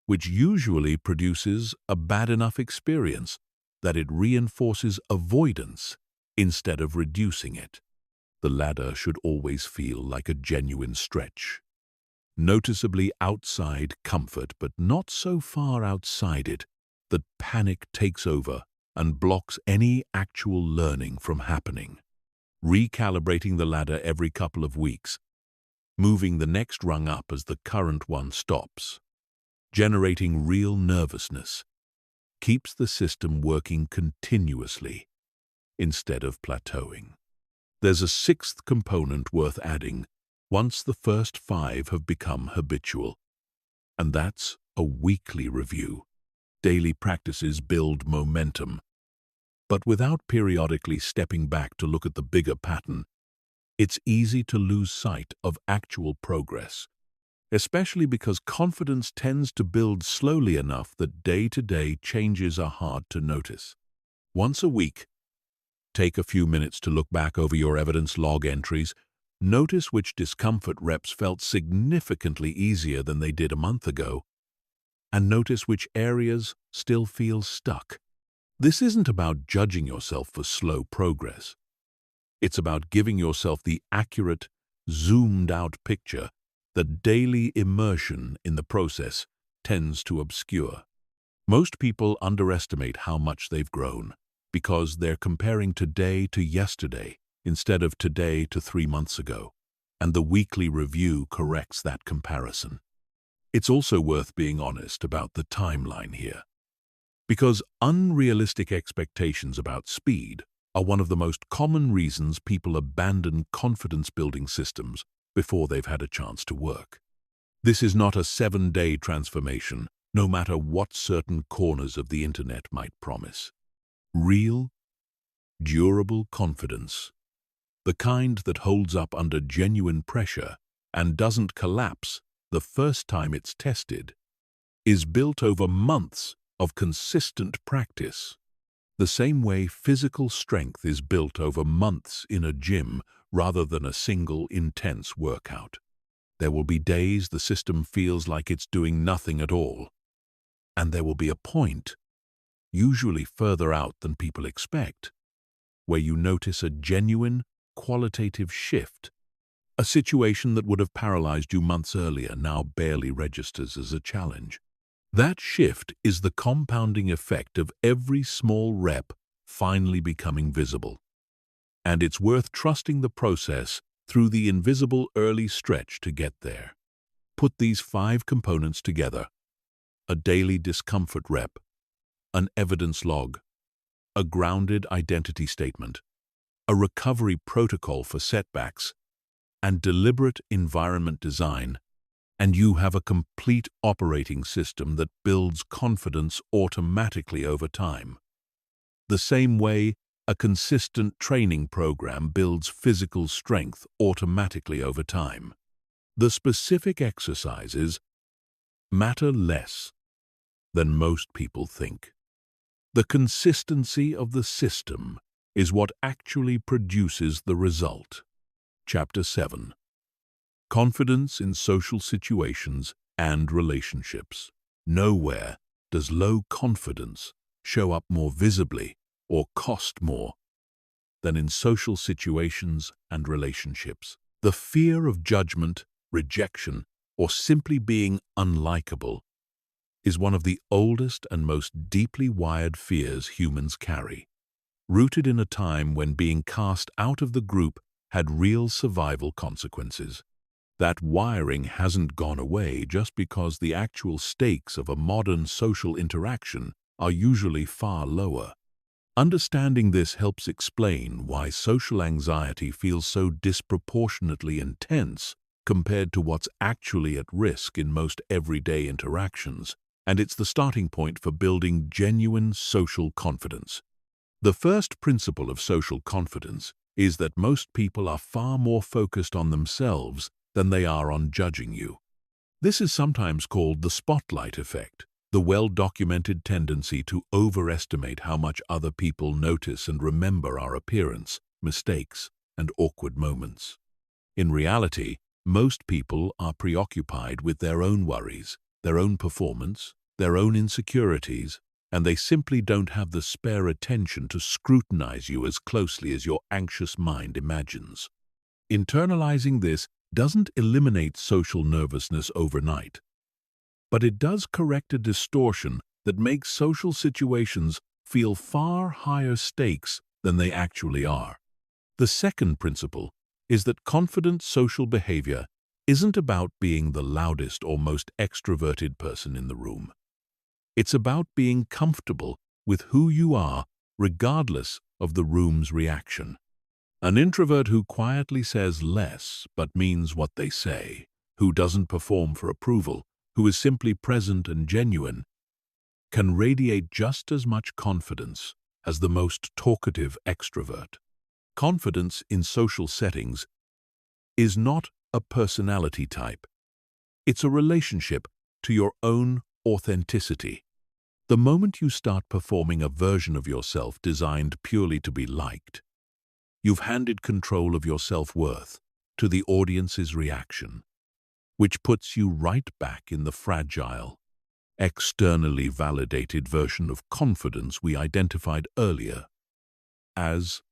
which usually produces a bad enough experience that it reinforces avoidance instead of reducing it. The ladder should always feel like a genuine stretch, noticeably outside comfort, but not so far outside it that panic takes over and blocks any actual learning from happening. Recalibrating the ladder every couple of weeks, moving the next rung up as the current one stops, generating real nervousness, keeps the system working continuously instead of plateauing. There's a sixth component worth adding once the first 5 have become habitual, and that's a weekly review. Daily practices build momentum, but without periodically stepping back to look at the bigger pattern, it's easy to lose sight of actual progress, especially because confidence tends to build slowly enough that day-to-day changes are hard to notice. Once a week, take a few minutes to look back over your evidence log entries, Notice which discomfort reps felt significantly easier than they did a month ago, and notice which areas still feel stuck. This isn't about judging yourself for slow progress. It's about giving yourself the accurate, zoomed-out picture that daily immersion in the process tends to obscure. Most people underestimate how much they've grown because they're comparing today to yesterday instead of today to 3 months ago, and the weekly review corrects that comparison. It's also worth being honest about the timeline here, because unrealistic expectations about speed are one of the most common reasons people abandon confidence-building systems before they've had a chance to work. This is not a 7-day transformation, no matter what certain corners of the internet might promise. Real, durable confidence, the kind that holds up under genuine pressure and doesn't collapse the first time it's tested, is built over months of consistent practice. The same way physical strength is built over months in a gym rather than a single intense workout. There will be days the system feels like it's doing nothing at all. And there will be a point, usually further out than people expect, where you notice a genuine, qualitative shift. A situation that would have paralyzed you months earlier now barely registers as a challenge. That shift is the compounding effect of every small rep finally becoming visible. And it's worth trusting the process through the invisible early stretch to get there. Put these 5 components together: a daily discomfort rep, an evidence log, a grounded identity statement, a recovery protocol for setbacks, and deliberate environment design, and you have a complete operating system that builds confidence automatically over time. The same way a consistent training program builds physical strength automatically over time. The specific exercises matter less than most people think. The consistency of the system is what actually produces the result. Chapter 7. Confidence in social situations and relationships. Nowhere does low confidence show up more visibly or cost more than in social situations and relationships. The fear of judgment, rejection, or simply being unlikable is one of the oldest and most deeply wired fears humans carry, rooted in a time when being cast out of the group had real survival consequences. That wiring hasn't gone away just because the actual stakes of a modern social interaction are usually far lower. Understanding this helps explain why social anxiety feels so disproportionately intense compared to what's actually at risk in most everyday interactions, and it's the starting point for building genuine social confidence. The first principle of social confidence is that most people are far more focused on themselves than they are on judging you. This is sometimes called the spotlight effect, the well-documented tendency to overestimate how much other people notice and remember our appearance, mistakes, and awkward moments. In reality, most people are preoccupied with their own worries, their own performance, their own insecurities, and they simply don't have the spare attention to scrutinize you as closely as your anxious mind imagines. Internalizing this doesn't eliminate social nervousness overnight, but it does correct a distortion that makes social situations feel far higher stakes than they actually are. The second principle is that confident social behavior isn't about being the loudest or most extroverted person in the room. It's about being comfortable with who you are, regardless of the room's reaction. An introvert who quietly says less but means what they say, who doesn't perform for approval, who is simply present and genuine, can radiate just as much confidence as the most talkative extrovert. Confidence in social settings is not a personality type. It's a relationship to your own authenticity. The moment you start performing a version of yourself designed purely to be liked, you've handed control of your self-worth to the audience's reaction, which puts you right back in the fragile, externally validated version of confidence we identified earlier as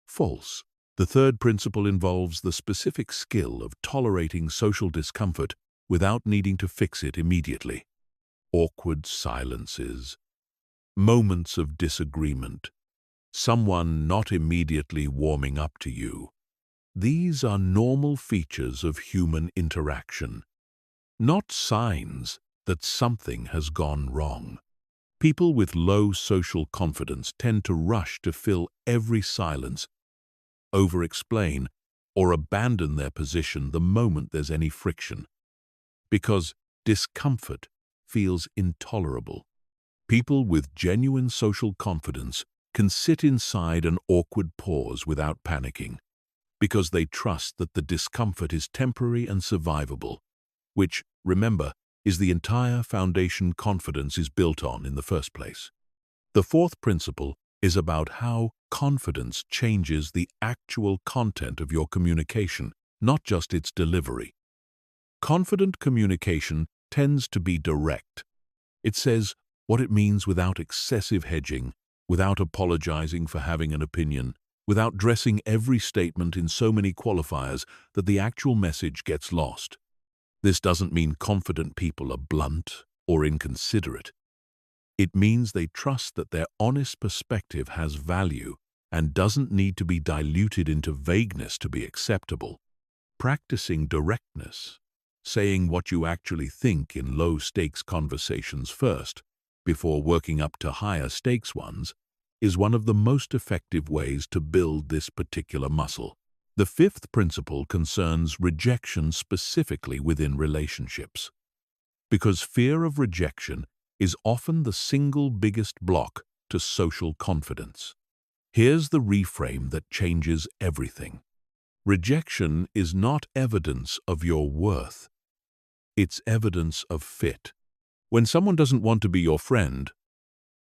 false. The third principle involves the specific skill of tolerating social discomfort without needing to fix it immediately. Awkward silences, moments of disagreement, someone not immediately warming up to you. These are normal features of human interaction, not signs that something has gone wrong. People with low social confidence tend to rush to fill every silence, over-explain, or abandon their position the moment there's any friction, because discomfort feels intolerable. People with genuine social confidence can sit inside an awkward pause without panicking, because they trust that the discomfort is temporary and survivable, which, remember, is the entire foundation confidence is built on in the first place. The fourth principle is about how confidence changes the actual content of your communication, not just its delivery. Confident communication tends to be direct. It says what it means without excessive hedging, without apologizing for having an opinion, without dressing every statement in so many qualifiers that the actual message gets lost. This doesn't mean confident people are blunt or inconsiderate. It means they trust that their honest perspective has value and doesn't need to be diluted into vagueness to be acceptable. Practicing directness, saying what you actually think in low-stakes conversations first, before working up to higher-stakes ones, is one of the most effective ways to build this particular muscle. The fifth principle concerns rejection specifically within relationships, because fear of rejection is often the single biggest block to social confidence. Here's the reframe that changes everything. Rejection is not evidence of your worth. It's evidence of fit. When someone doesn't want to be your friend,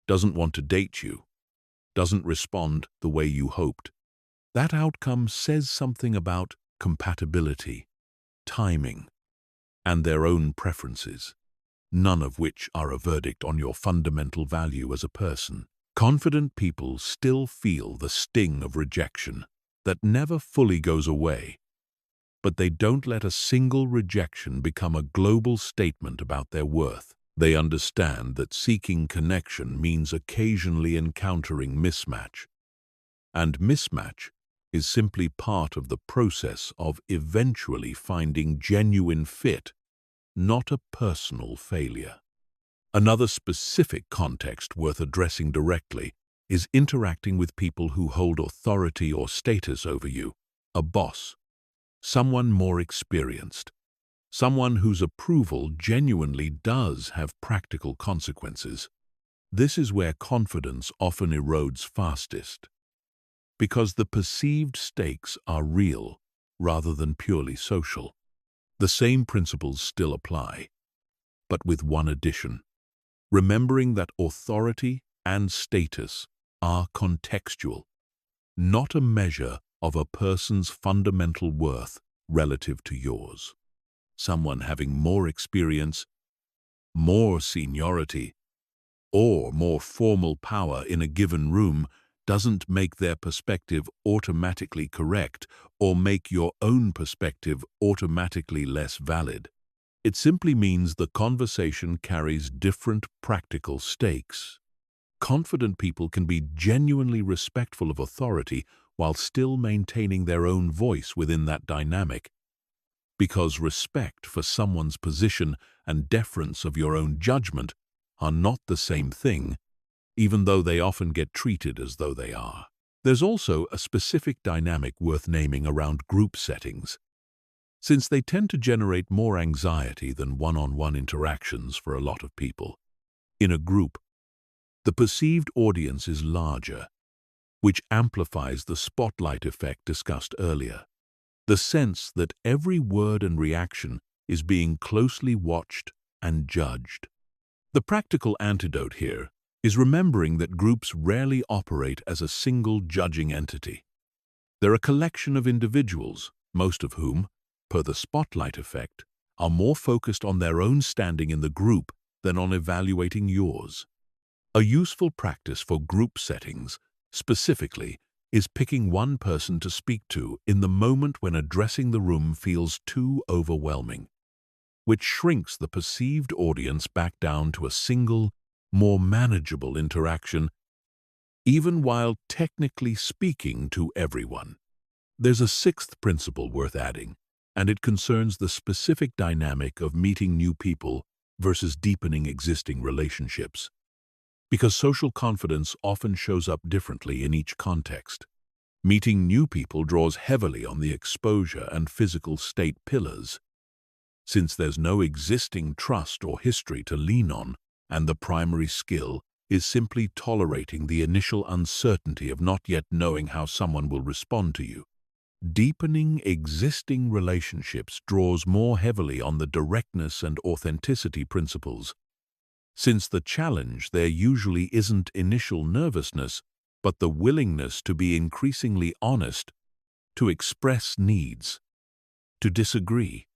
doesn't want to date you, doesn't respond the way you hoped, that outcome says something about compatibility, timing, and their own preferences, none of which are a verdict on your fundamental value as a person. Confident people still feel the sting of rejection that never fully goes away, but they don't let a single rejection become a global statement about their worth. They understand that seeking connection means occasionally encountering mismatch, and mismatch is simply part of the process of eventually finding genuine fit, not a personal failure. Another specific context worth addressing directly is interacting with people who hold authority or status over you, a boss, someone more experienced, someone whose approval genuinely does have practical consequences. This is where confidence often erodes fastest, because the perceived stakes are real rather than purely social. The same principles still apply, but with one addition: remembering that authority and status are contextual, not a measure of a person's fundamental worth relative to yours. Someone having more experience, more seniority, or more formal power in a given room doesn't make their perspective automatically correct or make your own perspective automatically less valid. It simply means the conversation carries different practical stakes. Confident people can be genuinely respectful of authority while still maintaining their own voice within that dynamic, because respect for someone's position and deference of your own judgment are not the same thing, even though they often get treated as though they are. There's also a specific dynamic worth naming around group settings, since they tend to generate more anxiety than one-on-one interactions for a lot of people. In a group, the perceived audience is larger, which amplifies the spotlight effect discussed earlier. The sense that every word and reaction is being closely watched and judged. The practical antidote here is remembering that groups rarely operate as a single judging entity. They're a collection of individuals most of whom, per the spotlight effect, are more focused on their own standing in the group than on evaluating yours. A useful practice for group settings, specifically, is picking one person to speak to in the moment when addressing the room feels too overwhelming, which shrinks the perceived audience back down to a single, more manageable interaction, even while technically speaking to everyone. There's a sixth principle worth adding, and it concerns the specific dynamic of meeting new people versus deepening existing relationships. Because social confidence often shows up differently in each context. Meeting new people draws heavily on the exposure and physical state pillars. Since there's no existing trust or history to lean on, and the primary skill is simply tolerating the initial uncertainty of not yet knowing how someone will respond to you. Deepening existing relationships draws more heavily on the directness and authenticity principles. Since the challenge there usually isn't initial nervousness, but the willingness to be increasingly honest, to express needs, to disagree,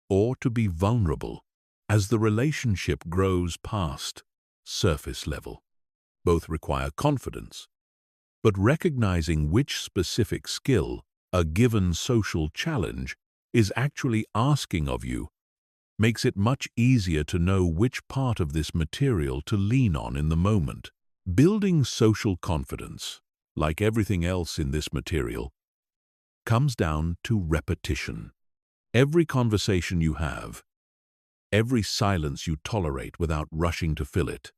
or to be vulnerable as the relationship grows past surface level. Both require confidence, but recognizing which specific skill a given social challenge is actually asking of you makes it much easier to know which part of this material to lean on in the moment. Building social confidence, like everything else in this material, comes down to repetition. Every conversation you have, every silence you tolerate without rushing to fill it,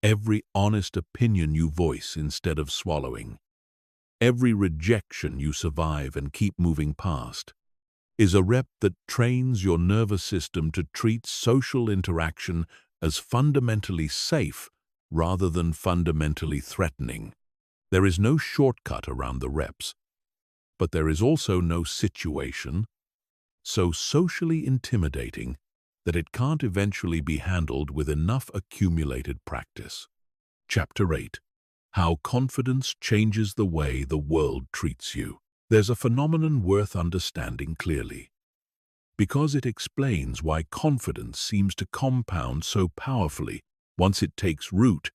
every honest opinion you voice instead of swallowing, every rejection you survive and keep moving past, is a rep that trains your nervous system to treat social interaction as fundamentally safe rather than fundamentally threatening. There is no shortcut around the reps, but there is also no situation so socially intimidating that it can't eventually be handled with enough accumulated practice. Chapter 8. How confidence changes the way the world treats you. There's a phenomenon worth understanding clearly, because it explains why confidence seems to compound so powerfully once it takes root,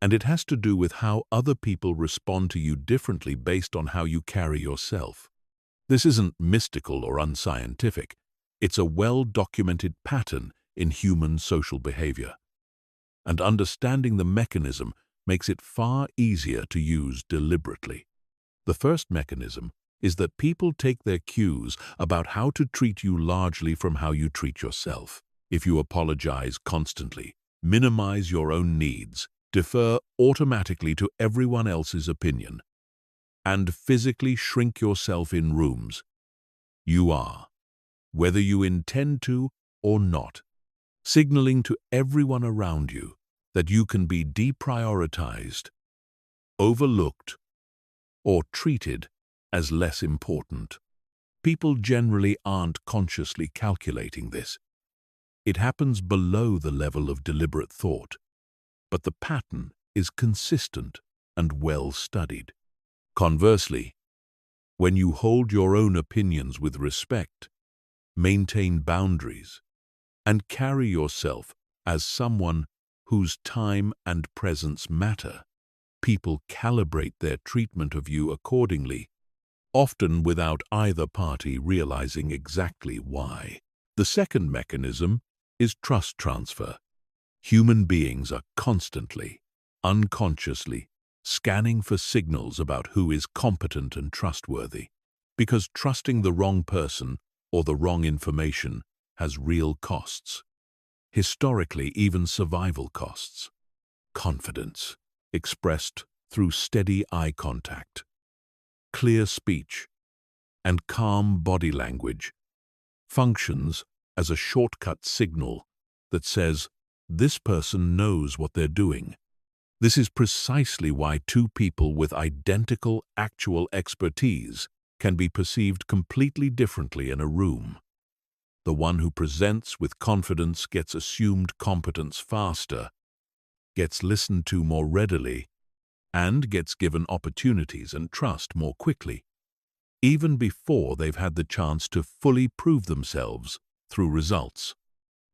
and it has to do with how other people respond to you differently based on how you carry yourself. This isn't mystical or unscientific. It's a well-documented pattern in human social behavior. And understanding the mechanism makes it far easier to use deliberately. The first mechanism is that people take their cues about how to treat you largely from how you treat yourself. If you apologize constantly, minimize your own needs, defer automatically to everyone else's opinion, and physically shrink yourself in rooms, you are, whether you intend to or not, signaling to everyone around you that you can be deprioritized, overlooked, or treated as less important. People generally aren't consciously calculating this. It happens below the level of deliberate thought, but the pattern is consistent and well studied. Conversely, when you hold your own opinions with respect, maintain boundaries, and carry yourself as someone whose time and presence matter, people calibrate their treatment of you accordingly, often without either party realizing exactly why. The second mechanism is trust transfer. Human beings are constantly, unconsciously, scanning for signals about who is competent and trustworthy, because trusting the wrong person or the wrong information has real costs. Historically, even survival costs. Confidence, expressed through steady eye contact, clear speech, and calm body language, functions as a shortcut signal that says, this person knows what they're doing. This is precisely why two people with identical actual expertise can be perceived completely differently in a room. The one who presents with confidence gets assumed competence faster, gets listened to more readily, and gets given opportunities and trust more quickly. even before they've had the chance to fully prove themselves through results.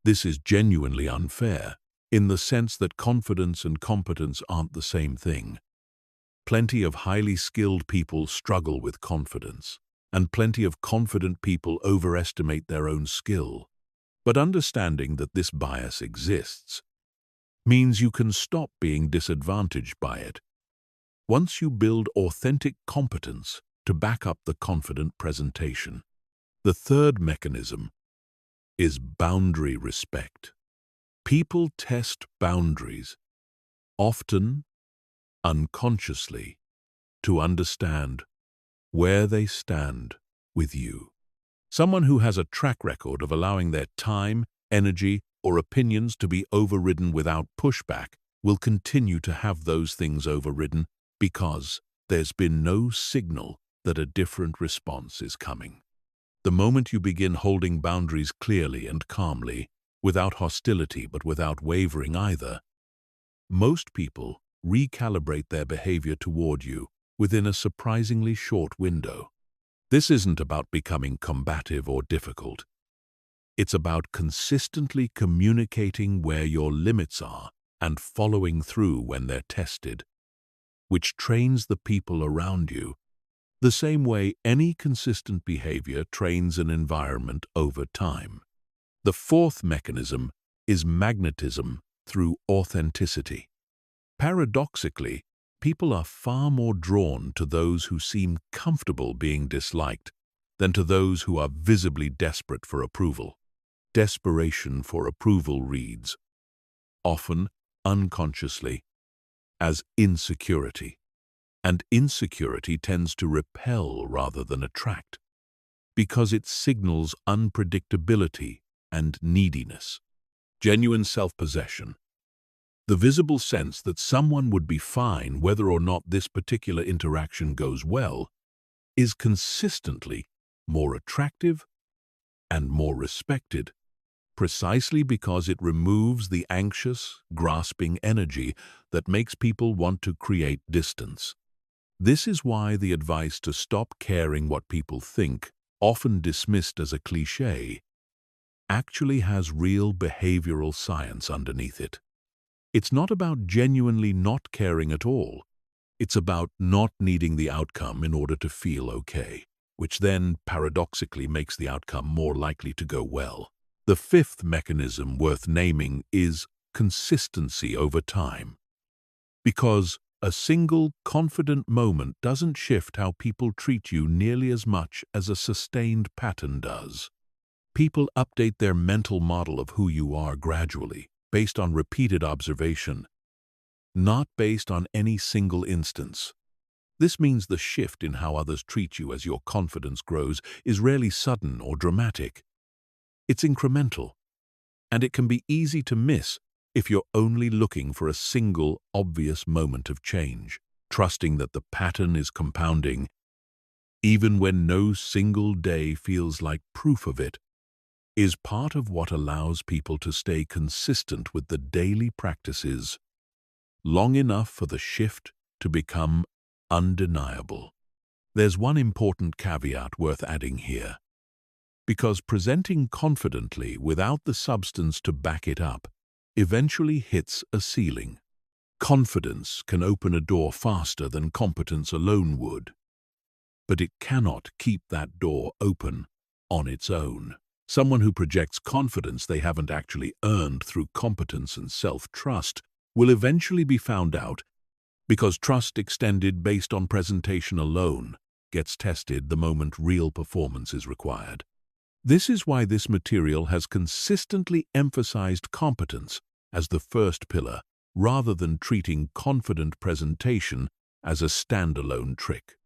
This is genuinely unfair, in the sense that confidence and competence aren't the same thing. Plenty of highly skilled people struggle with confidence, and plenty of confident people overestimate their own skill. But understanding that this bias exists means you can stop being disadvantaged by it. Once you build authentic competence to back up the confident presentation. The third mechanism is boundary respect. People test boundaries, often unconsciously, to understand where they stand with you. Someone who has a track record of allowing their time, energy, or opinions to be overridden without pushback will continue to have those things overridden because there's been no signal that a different response is coming. The moment you begin holding boundaries clearly and calmly, without hostility but without wavering either, most people recalibrate their behavior toward you within a surprisingly short window. This isn't about becoming combative or difficult. It's about consistently communicating where your limits are and following through when they're tested, which trains the people around you the same way any consistent behavior trains an environment over time. The fourth mechanism is magnetism through authenticity. Paradoxically, people are far more drawn to those who seem comfortable being disliked than to those who are visibly desperate for approval. Desperation for approval reads, often unconsciously, as insecurity. And insecurity tends to repel rather than attract, because it signals unpredictability and neediness. Genuine self-possession, the visible sense that someone would be fine whether or not this particular interaction goes well, is consistently more attractive and more respected, precisely because it removes the anxious, grasping energy that makes people want to create distance. This is why the advice to stop caring what people think, often dismissed as a cliché, actually has real behavioral science underneath it. It's not about genuinely not caring at all. It's about not needing the outcome in order to feel okay, which then paradoxically makes the outcome more likely to go well. The fifth mechanism worth naming is consistency over time. Because a single confident moment doesn't shift how people treat you nearly as much as a sustained pattern does. People update their mental model of who you are gradually, based on repeated observation, not based on any single instance. This means the shift in how others treat you as your confidence grows is rarely sudden or dramatic. It's incremental, and it can be easy to miss if you're only looking for a single, obvious moment of change. Trusting that the pattern is compounding, even when no single day feels like proof of it, is part of what allows people to stay consistent with the daily practices long enough for the shift to become undeniable. There's one important caveat worth adding here, because presenting confidently without the substance to back it up eventually hits a ceiling. Confidence can open a door faster than competence alone would, but it cannot keep that door open on its own. Someone who projects confidence they haven't actually earned through competence and self-trust will eventually be found out, because trust extended based on presentation alone gets tested the moment real performance is required. This is why this material has consistently emphasized competence as the first pillar, rather than treating confident presentation as a standalone trick.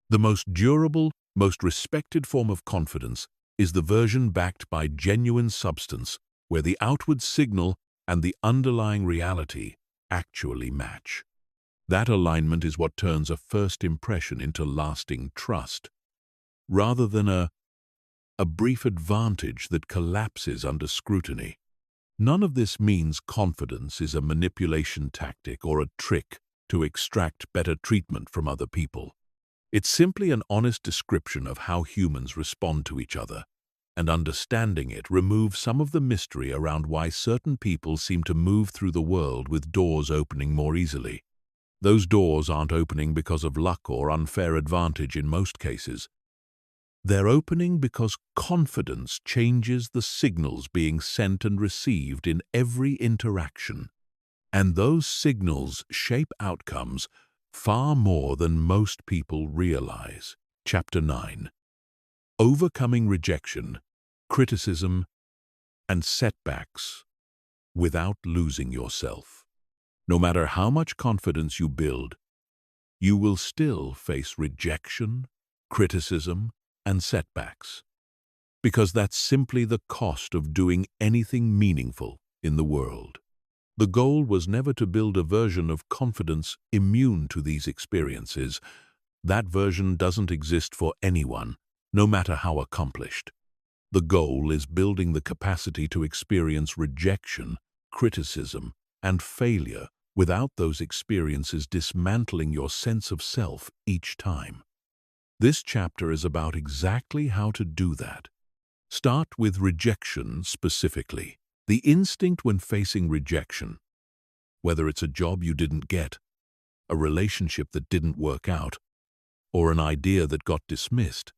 The most durable, most respected form of confidence is the version backed by genuine substance, where the outward signal and the underlying reality actually match. That alignment is what turns a first impression into lasting trust, rather than a brief advantage that collapses under scrutiny. None of this means confidence is a manipulation tactic or a trick to extract better treatment from other people. It's simply an honest description of how humans respond to each other, and understanding it removes some of the mystery around why certain people seem to move through the world with doors opening more easily. Those doors aren't opening because of luck or unfair advantage in most cases. They're opening because confidence changes the signals being sent and received in every interaction. And those signals shape outcomes far more than most people realize. Chapter 9. Overcoming rejection, criticism, and setbacks without losing yourself. No matter how much confidence you build, you will still face rejection, criticism, and setbacks. Because that's simply the cost of doing anything meaningful in the world. The goal was never to build a version of confidence immune to these experiences. That version doesn't exist for anyone, no matter how accomplished. The goal is building the capacity to experience rejection, criticism, and failure without those experiences dismantling your sense of self each time. This chapter is about exactly how to do that. Start with rejection specifically. The instinct when facing rejection, whether it's a job you didn't get, a relationship that didn't work out, or an idea that got dismissed,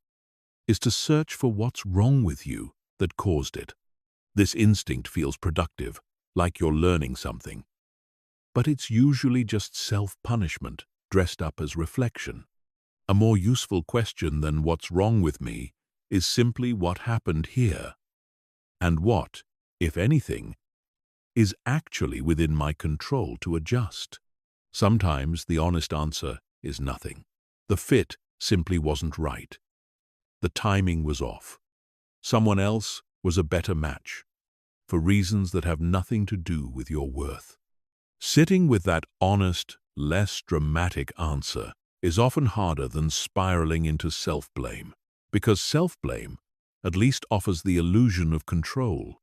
is to search for what's wrong with you that caused it. This instinct feels productive, like you're learning something. But it's usually just self-punishment dressed up as reflection. A more useful question than what's wrong with me is simply what happened here, and what, if anything, is actually within my control to adjust. Sometimes the honest answer is nothing. The fit simply wasn't right. The timing was off. Someone else was a better match, for reasons that have nothing to do with your worth. Sitting with that honest, less dramatic answer is often harder than spiraling into self-blame, because self-blame at least offers the illusion of control.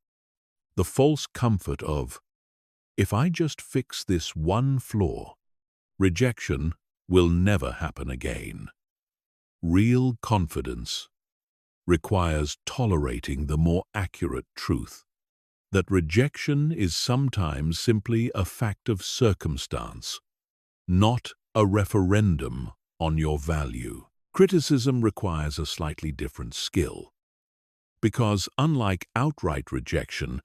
The false comfort of, if I just fix this one flaw, rejection will never happen again. Real confidence requires tolerating the more accurate truth that rejection is sometimes simply a fact of circumstance, not a referendum on your value. Criticism requires a slightly different skill, because unlike outright rejection,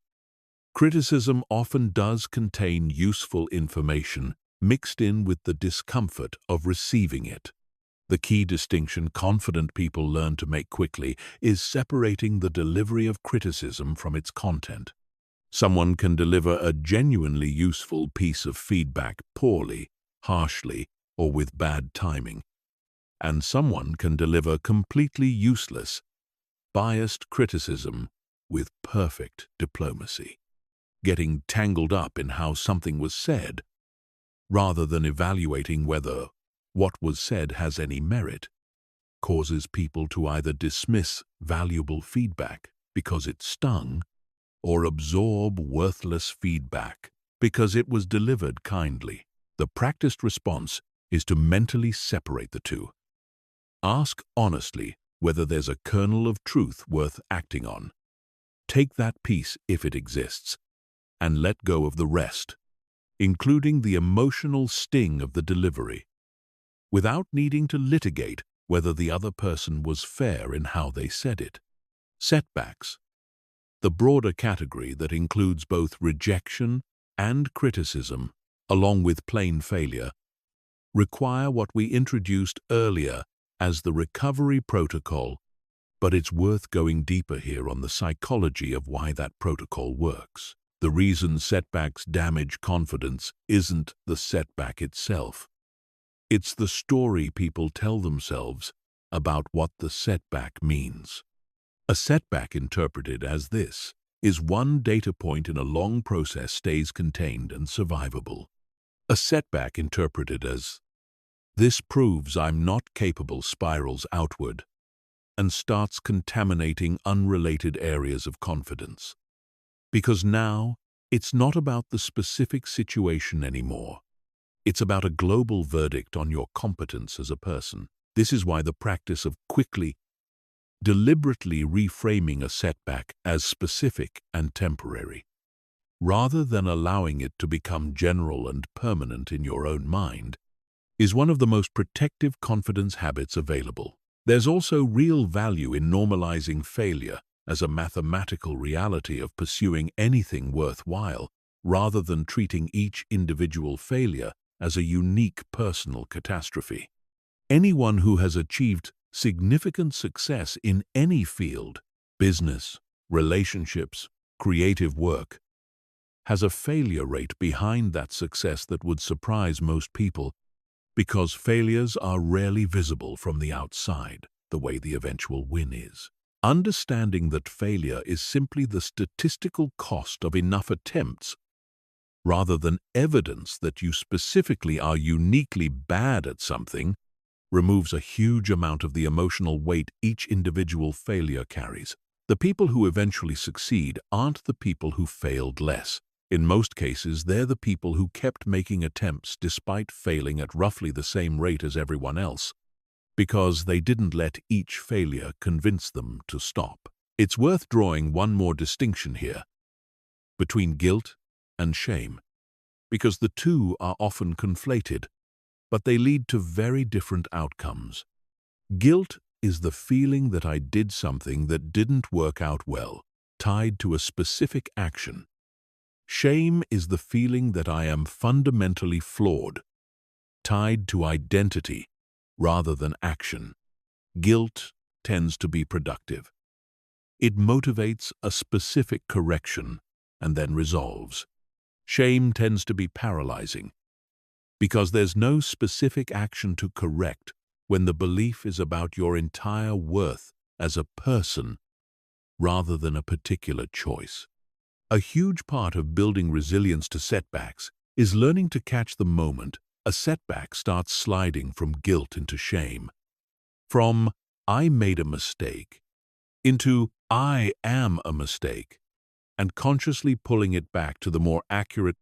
criticism often does contain useful information mixed in with the discomfort of receiving it. The key distinction confident people learn to make quickly is separating the delivery of criticism from its content. Someone can deliver a genuinely useful piece of feedback poorly, harshly, or with bad timing, and someone can deliver completely useless, biased criticism with perfect diplomacy. Getting tangled up in how something was said, rather than evaluating whether what was said has any merit, causes people to either dismiss valuable feedback because it stung, or absorb worthless feedback because it was delivered kindly. The practiced response is to mentally separate the two. Ask honestly whether there's a kernel of truth worth acting on. Take that piece if it exists, and let go of the rest, including the emotional sting of the delivery, without needing to litigate whether the other person was fair in how they said it. Setbacks, the broader category that includes both rejection and criticism, along with plain failure, require what we introduced earlier as the recovery protocol, but it's worth going deeper here on the psychology of why that protocol works. The reason setbacks damage confidence isn't the setback itself. It's the story people tell themselves about what the setback means. A setback interpreted as this is one data point in a long process stays contained and survivable. A setback interpreted as this proves I'm not capable spirals outward and starts contaminating unrelated areas of confidence. Because now it's not about the specific situation anymore. It's about a global verdict on your competence as a person. This is why the practice of deliberately reframing a setback as specific and temporary, rather than allowing it to become general and permanent in your own mind, is one of the most protective confidence habits available. There's also real value in normalizing failure as a mathematical reality of pursuing anything worthwhile, rather than treating each individual failure as a unique personal catastrophe. Anyone who has achieved significant success in any field, business, relationships, creative work, has a failure rate behind that success that would surprise most people, because failures are rarely visible from the outside the way the eventual win is. Understanding that failure is simply the statistical cost of enough attempts, rather than evidence that you specifically are uniquely bad at something, removes a huge amount of the emotional weight each individual failure carries. The people who eventually succeed aren't the people who failed less. In most cases, they're the people who kept making attempts despite failing at roughly the same rate as everyone else, because they didn't let each failure convince them to stop. It's worth drawing one more distinction here between guilt and shame, because the two are often conflated, but they lead to very different outcomes. Guilt is the feeling that I did something that didn't work out well, tied to a specific action. Shame is the feeling that I am fundamentally flawed, tied to identity rather than action. Guilt tends to be productive. It motivates a specific correction and then resolves. Shame tends to be paralyzing, because there's no specific action to correct when the belief is about your entire worth as a person rather than a particular choice. A huge part of building resilience to setbacks is learning to catch the moment a setback starts sliding from guilt into shame, from "I made a mistake" into "I am a mistake," and consciously pulling it back to the more accurate,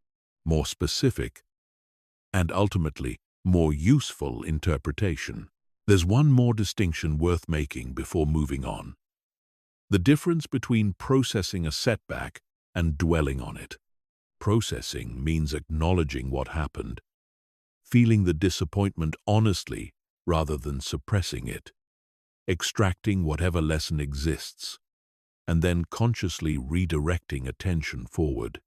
more specific, and ultimately more useful interpretation. There's one more distinction worth making before moving on: the difference between processing a setback and dwelling on it. Processing means acknowledging what happened, feeling the disappointment honestly rather than suppressing it, extracting whatever lesson exists, and then consciously redirecting attention forward.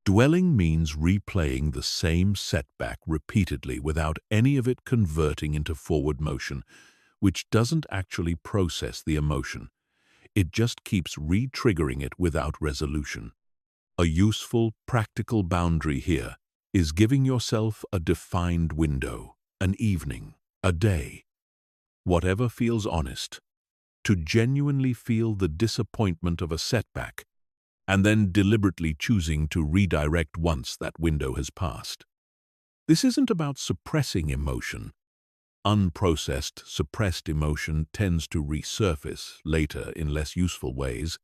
Dwelling means replaying the same setback repeatedly without any of it converting into forward motion, which doesn't actually process the emotion. It just keeps re-triggering it without resolution. A useful, practical boundary here is giving yourself a defined window, an evening, a day, whatever feels honest, to genuinely feel the disappointment of a setback, and then deliberately choosing to redirect once that window has passed. This isn't about suppressing emotion. Unprocessed, suppressed emotion tends to resurface later in less useful ways.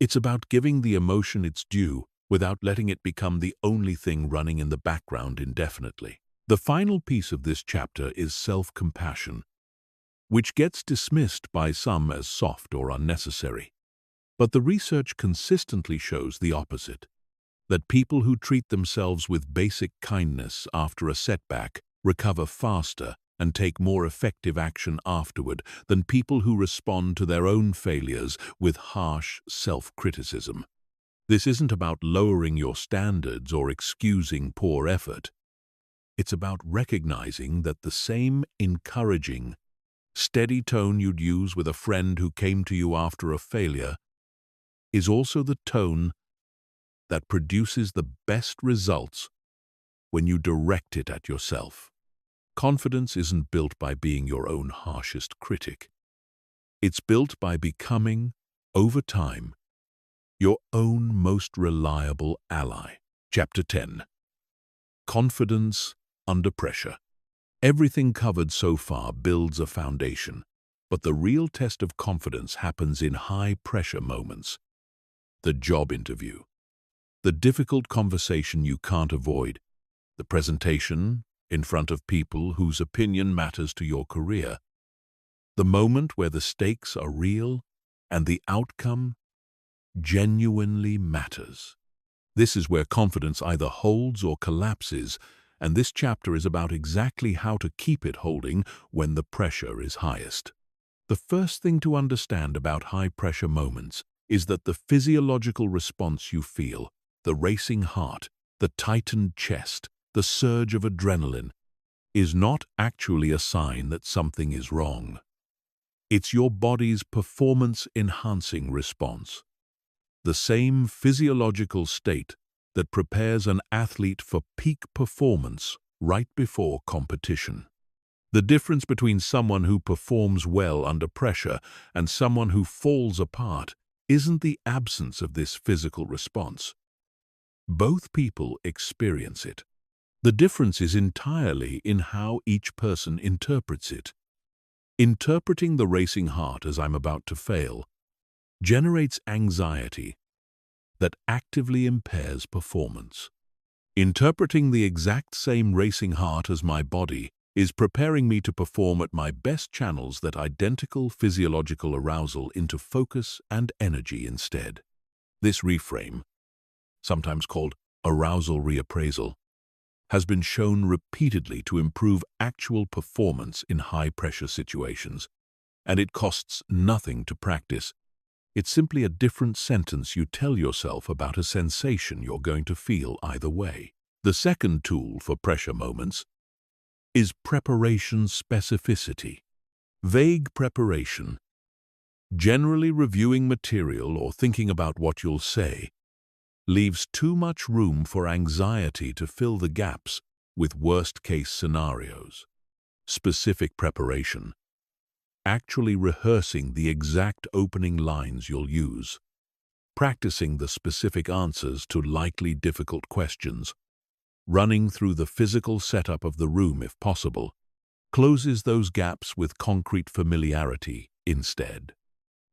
It's about giving the emotion its due without letting it become the only thing running in the background indefinitely. The final piece of this chapter is self-compassion, which gets dismissed by some as soft or unnecessary. But the research consistently shows the opposite, that people who treat themselves with basic kindness after a setback recover faster and take more effective action afterward than people who respond to their own failures with harsh self-criticism. This isn't about lowering your standards or excusing poor effort. It's about recognizing that the same encouraging, steady tone you'd use with a friend who came to you after a failure is also the tone that produces the best results when you direct it at yourself. Confidence isn't built by being your own harshest critic. It's built by becoming, over time, your own most reliable ally. Chapter 10. Confidence under pressure. Everything covered so far builds a foundation, but the real test of confidence happens in high-pressure moments. The job interview, the difficult conversation you can't avoid, the presentation in front of people whose opinion matters to your career. The moment where the stakes are real and the outcome genuinely matters. This is where confidence either holds or collapses, and this chapter is about exactly how to keep it holding when the pressure is highest. The first thing to understand about high-pressure moments is that the physiological response you feel, the racing heart, the tightened chest, the surge of adrenaline, is not actually a sign that something is wrong. It's your body's performance-enhancing response, the same physiological state that prepares an athlete for peak performance right before competition. The difference between someone who performs well under pressure and someone who falls apart isn't the absence of this physical response. Both people experience it. The difference is entirely in how each person interprets it. Interpreting the racing heart as I'm about to fail generates anxiety that actively impairs performance. Interpreting the exact same racing heart as my body is preparing me to perform at my best, channels that identical physiological arousal into focus and energy instead. This reframe, sometimes called arousal reappraisal, has been shown repeatedly to improve actual performance in high-pressure situations, and it costs nothing to practice. It's simply a different sentence you tell yourself about a sensation you're going to feel either way. The second tool for pressure moments is preparation specificity. Vague preparation, generally reviewing material or thinking about what you'll say, leaves too much room for anxiety to fill the gaps with worst-case scenarios. Specific preparation, actually rehearsing the exact opening lines you'll use, practicing the specific answers to likely difficult questions, running through the physical setup of the room if possible, closes those gaps with concrete familiarity instead.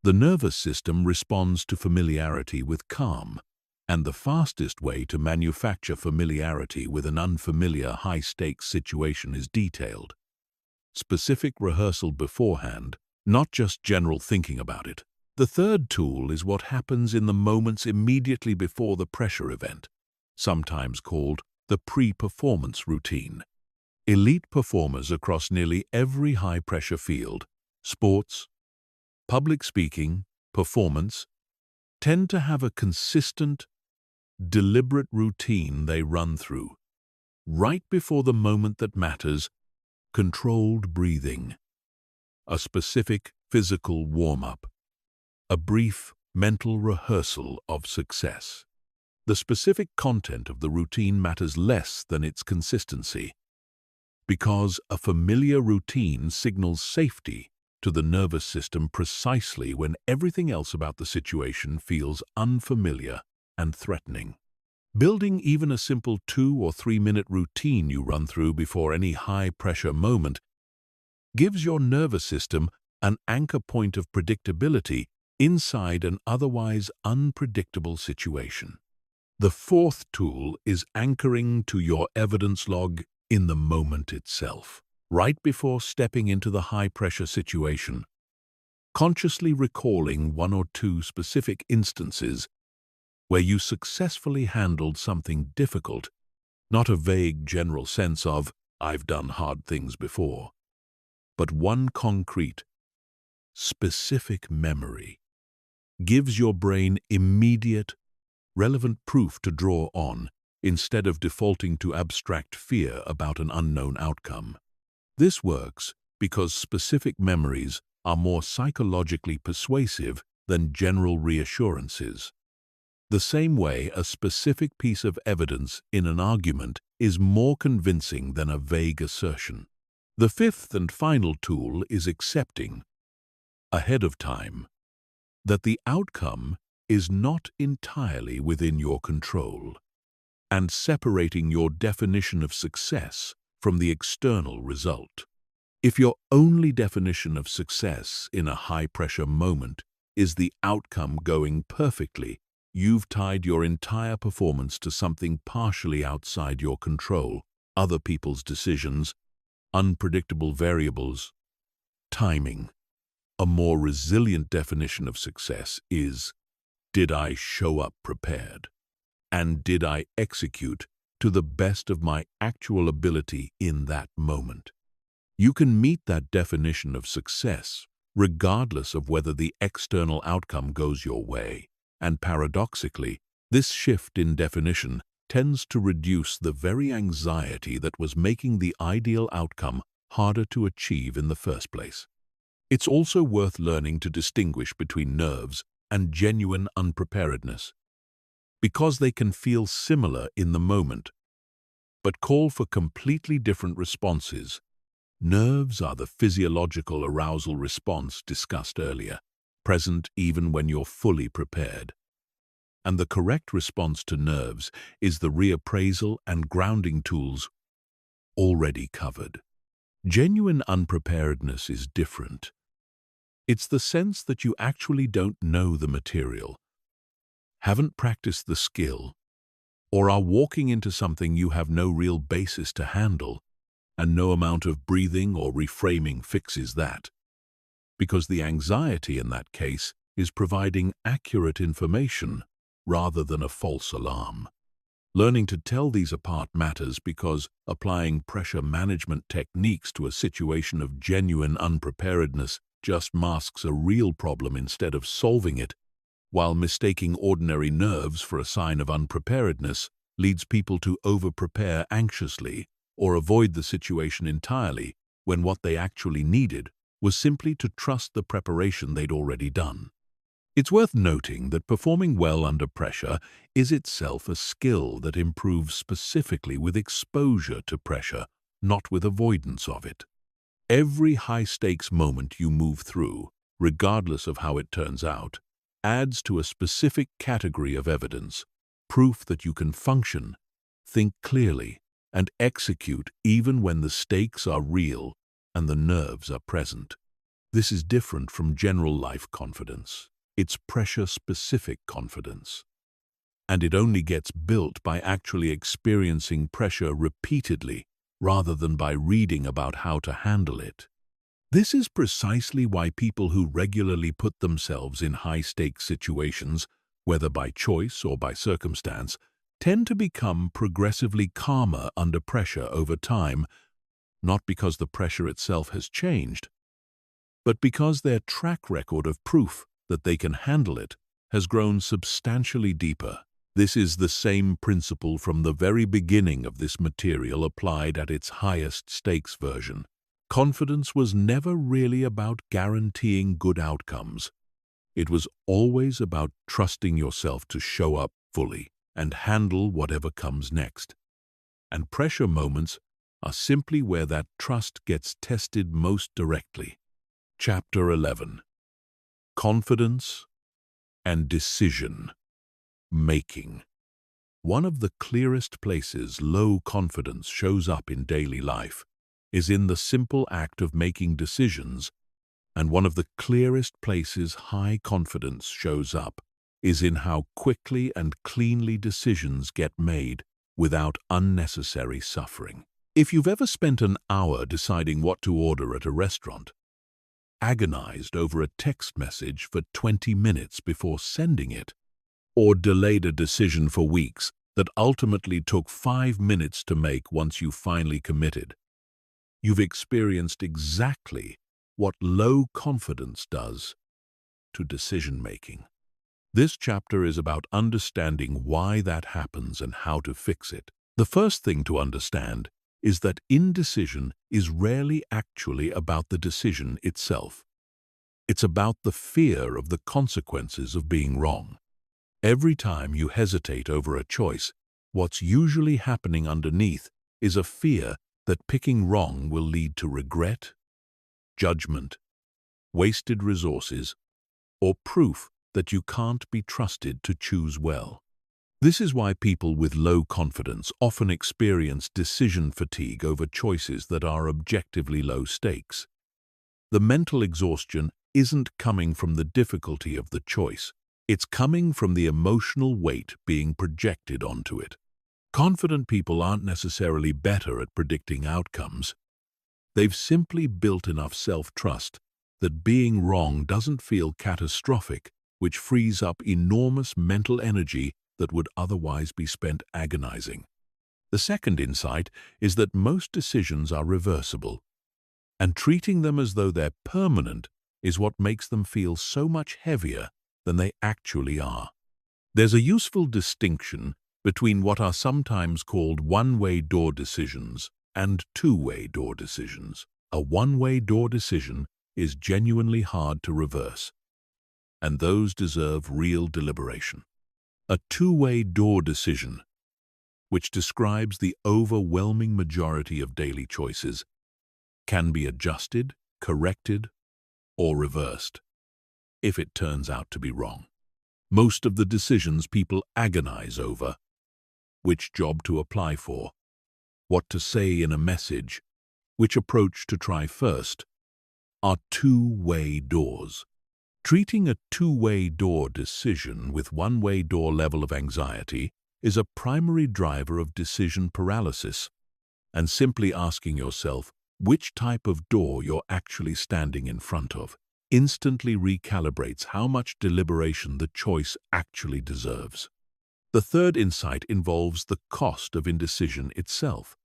The nervous system responds to familiarity with calm, and the fastest way to manufacture familiarity with an unfamiliar high-stakes situation is detailed, specific rehearsal beforehand, not just general thinking about it. The third tool is what happens in the moments immediately before the pressure event, sometimes called the pre-performance routine. Elite performers across nearly every high-pressure field, sports, public speaking, performance, tend to have a consistent, deliberate routine they run through. Right before the moment that matters, controlled breathing, a specific physical warm-up, a brief mental rehearsal of success. The specific content of the routine matters less than its consistency, because a familiar routine signals safety to the nervous system precisely when everything else about the situation feels unfamiliar and threatening. Building even a simple 2 or 3 minute routine you run through before any high-pressure moment gives your nervous system an anchor point of predictability inside an otherwise unpredictable situation. The fourth tool is anchoring to your evidence log in the moment itself. Right before stepping into the high-pressure situation, consciously recalling 1 or 2 specific instances where you successfully handled something difficult, not a vague general sense of, "I've done hard things before," but one concrete, specific memory, gives your brain immediate, relevant proof to draw on instead of defaulting to abstract fear about an unknown outcome. This works because specific memories are more psychologically persuasive than general reassurances. The same way a specific piece of evidence in an argument is more convincing than a vague assertion. The fifth and final tool is accepting, ahead of time, that the outcome is not entirely within your control, and separating your definition of success from the external result. If your only definition of success in a high-pressure moment is the outcome going perfectly, you've tied your entire performance to something partially outside your control, other people's decisions, unpredictable variables, timing. A more resilient definition of success is, did I show up prepared? And did I execute to the best of my actual ability in that moment? You can meet that definition of success regardless of whether the external outcome goes your way. And paradoxically, this shift in definition tends to reduce the very anxiety that was making the ideal outcome harder to achieve in the first place. It's also worth learning to distinguish between nerves and genuine unpreparedness, because they can feel similar in the moment, but call for completely different responses. Nerves are the physiological arousal response discussed earlier, present even when you're fully prepared. And the correct response to nerves is the reappraisal and grounding tools already covered. Genuine unpreparedness is different. It's the sense that you actually don't know the material, haven't practiced the skill, or are walking into something you have no real basis to handle, and no amount of breathing or reframing fixes that. Because the anxiety in that case is providing accurate information rather than a false alarm. Learning to tell these apart matters because applying pressure management techniques to a situation of genuine unpreparedness just masks a real problem instead of solving it, while mistaking ordinary nerves for a sign of unpreparedness leads people to over-prepare anxiously or avoid the situation entirely when what they actually needed was simply to trust the preparation they'd already done. It's worth noting that performing well under pressure is itself a skill that improves specifically with exposure to pressure, not with avoidance of it. Every high-stakes moment you move through, regardless of how it turns out, adds to a specific category of evidence, proof that you can function, think clearly, and execute even when the stakes are real and the nerves are present. This is different from general life confidence. It's pressure-specific confidence. And it only gets built by actually experiencing pressure repeatedly rather than by reading about how to handle it. This is precisely why people who regularly put themselves in high-stakes situations, whether by choice or by circumstance, tend to become progressively calmer under pressure over time, not because the pressure itself has changed, but because their track record of proof that they can handle it has grown substantially deeper. This is the same principle from the very beginning of this material applied at its highest stakes version. Confidence was never really about guaranteeing good outcomes. It was always about trusting yourself to show up fully and handle whatever comes next. And pressure moments are simply where that trust gets tested most directly. Chapter 11. Confidence and Decision Making. One of the clearest places low confidence shows up in daily life is in the simple act of making decisions, and one of the clearest places high confidence shows up is in how quickly and cleanly decisions get made without unnecessary suffering. If you've ever spent an hour deciding what to order at a restaurant, agonized over a text message for 20 minutes before sending it, or delayed a decision for weeks that ultimately took 5 minutes to make once you finally committed, you've experienced exactly what low confidence does to decision-making. This chapter is about understanding why that happens and how to fix it. The first thing to understand is that indecision is rarely actually about the decision itself. It's about the fear of the consequences of being wrong. Every time you hesitate over a choice, what's usually happening underneath is a fear that picking wrong will lead to regret, judgment, wasted resources, or proof that you can't be trusted to choose well. This is why people with low confidence often experience decision fatigue over choices that are objectively low stakes. The mental exhaustion isn't coming from the difficulty of the choice. It's coming from the emotional weight being projected onto it. Confident people aren't necessarily better at predicting outcomes. They've simply built enough self-trust that being wrong doesn't feel catastrophic, which frees up enormous mental energy that would otherwise be spent agonizing. The second insight is that most decisions are reversible, and treating them as though they're permanent is what makes them feel so much heavier than they actually are. There's a useful distinction between what are sometimes called one-way door decisions and two-way door decisions. A one-way door decision is genuinely hard to reverse, and those deserve real deliberation. A two-way door decision, which describes the overwhelming majority of daily choices, can be adjusted, corrected, or reversed if it turns out to be wrong. Most of the decisions people agonize over, which job to apply for, what to say in a message, which approach to try first, are two-way doors. Treating a two-way door decision with one-way door level of anxiety is a primary driver of decision paralysis, and simply asking yourself which type of door you're actually standing in front of instantly recalibrates how much deliberation the choice actually deserves. The third insight involves the cost of indecision itself,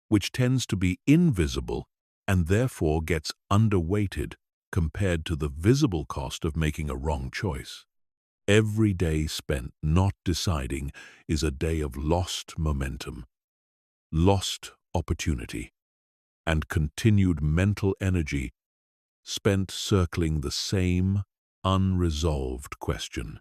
which tends to be invisible and therefore gets underweighted compared to the visible cost of making a wrong choice. Every day spent not deciding is a day of lost momentum, lost opportunity, and continued mental energy spent circling the same unresolved question.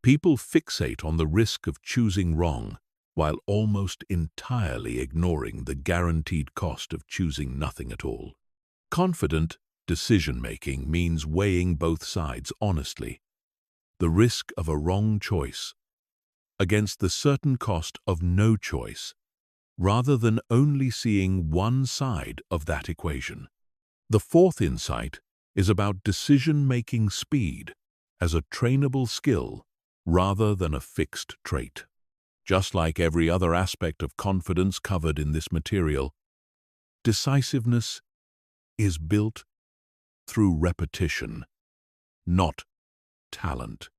People fixate on the risk of choosing wrong while almost entirely ignoring the guaranteed cost of choosing nothing at all. Confident decision-making means weighing both sides honestly, the risk of a wrong choice against the certain cost of no choice, rather than only seeing one side of that equation. The fourth insight is about decision-making speed as a trainable skill rather than a fixed trait. Just like every other aspect of confidence covered in this material, decisiveness is built through repetition, not talent.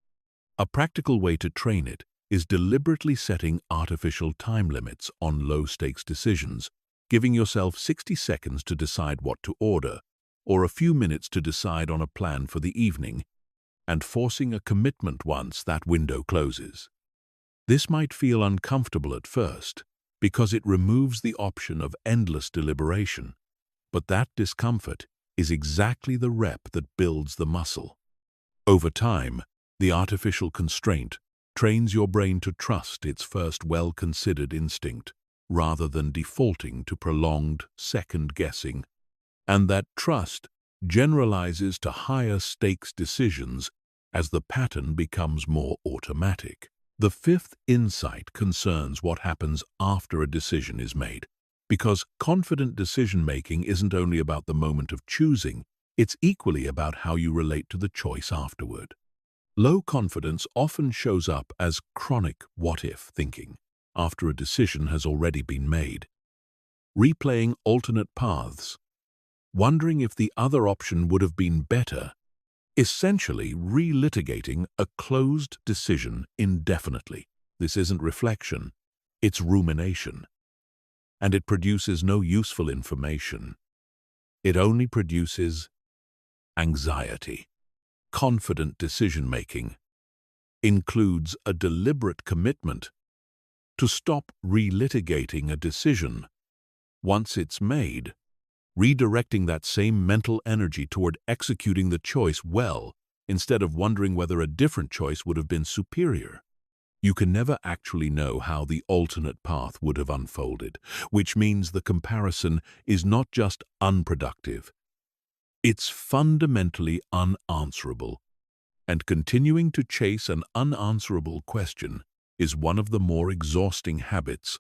A practical way to train it is deliberately setting artificial time limits on low-stakes decisions, giving yourself 60 seconds to decide what to order, or a few minutes to decide on a plan for the evening, and forcing a commitment once that window closes. This might feel uncomfortable at first, because it removes the option of endless deliberation, but that discomfort is exactly the rep that builds the muscle. Over time, the artificial constraint trains your brain to trust its first well-considered instinct, rather than defaulting to prolonged second-guessing, and that trust generalizes to higher-stakes decisions as the pattern becomes more automatic. The fifth insight concerns what happens after a decision is made, because confident decision-making isn't only about the moment of choosing, it's equally about how you relate to the choice afterward. Low confidence often shows up as chronic what-if thinking after a decision has already been made, replaying alternate paths, wondering if the other option would have been better, essentially relitigating a closed decision indefinitely. This isn't reflection, it's rumination, and it produces no useful information. It only produces anxiety. Confident decision-making includes a deliberate commitment to stop relitigating a decision once it's made, redirecting that same mental energy toward executing the choice well instead of wondering whether a different choice would have been superior. You can never actually know how the alternate path would have unfolded, which means the comparison is not just unproductive, it's fundamentally unanswerable, and continuing to chase an unanswerable question is one of the more exhausting habits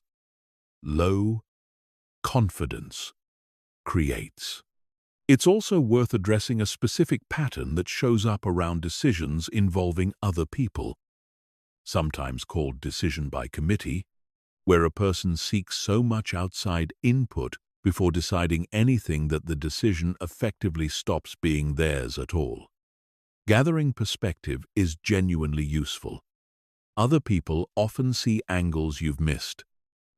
low confidence creates. It's also worth addressing a specific pattern that shows up around decisions involving other people, sometimes called decision by committee, where a person seeks so much outside input before deciding anything that the decision effectively stops being theirs at all. Gathering perspective is genuinely useful. Other people often see angles you've missed,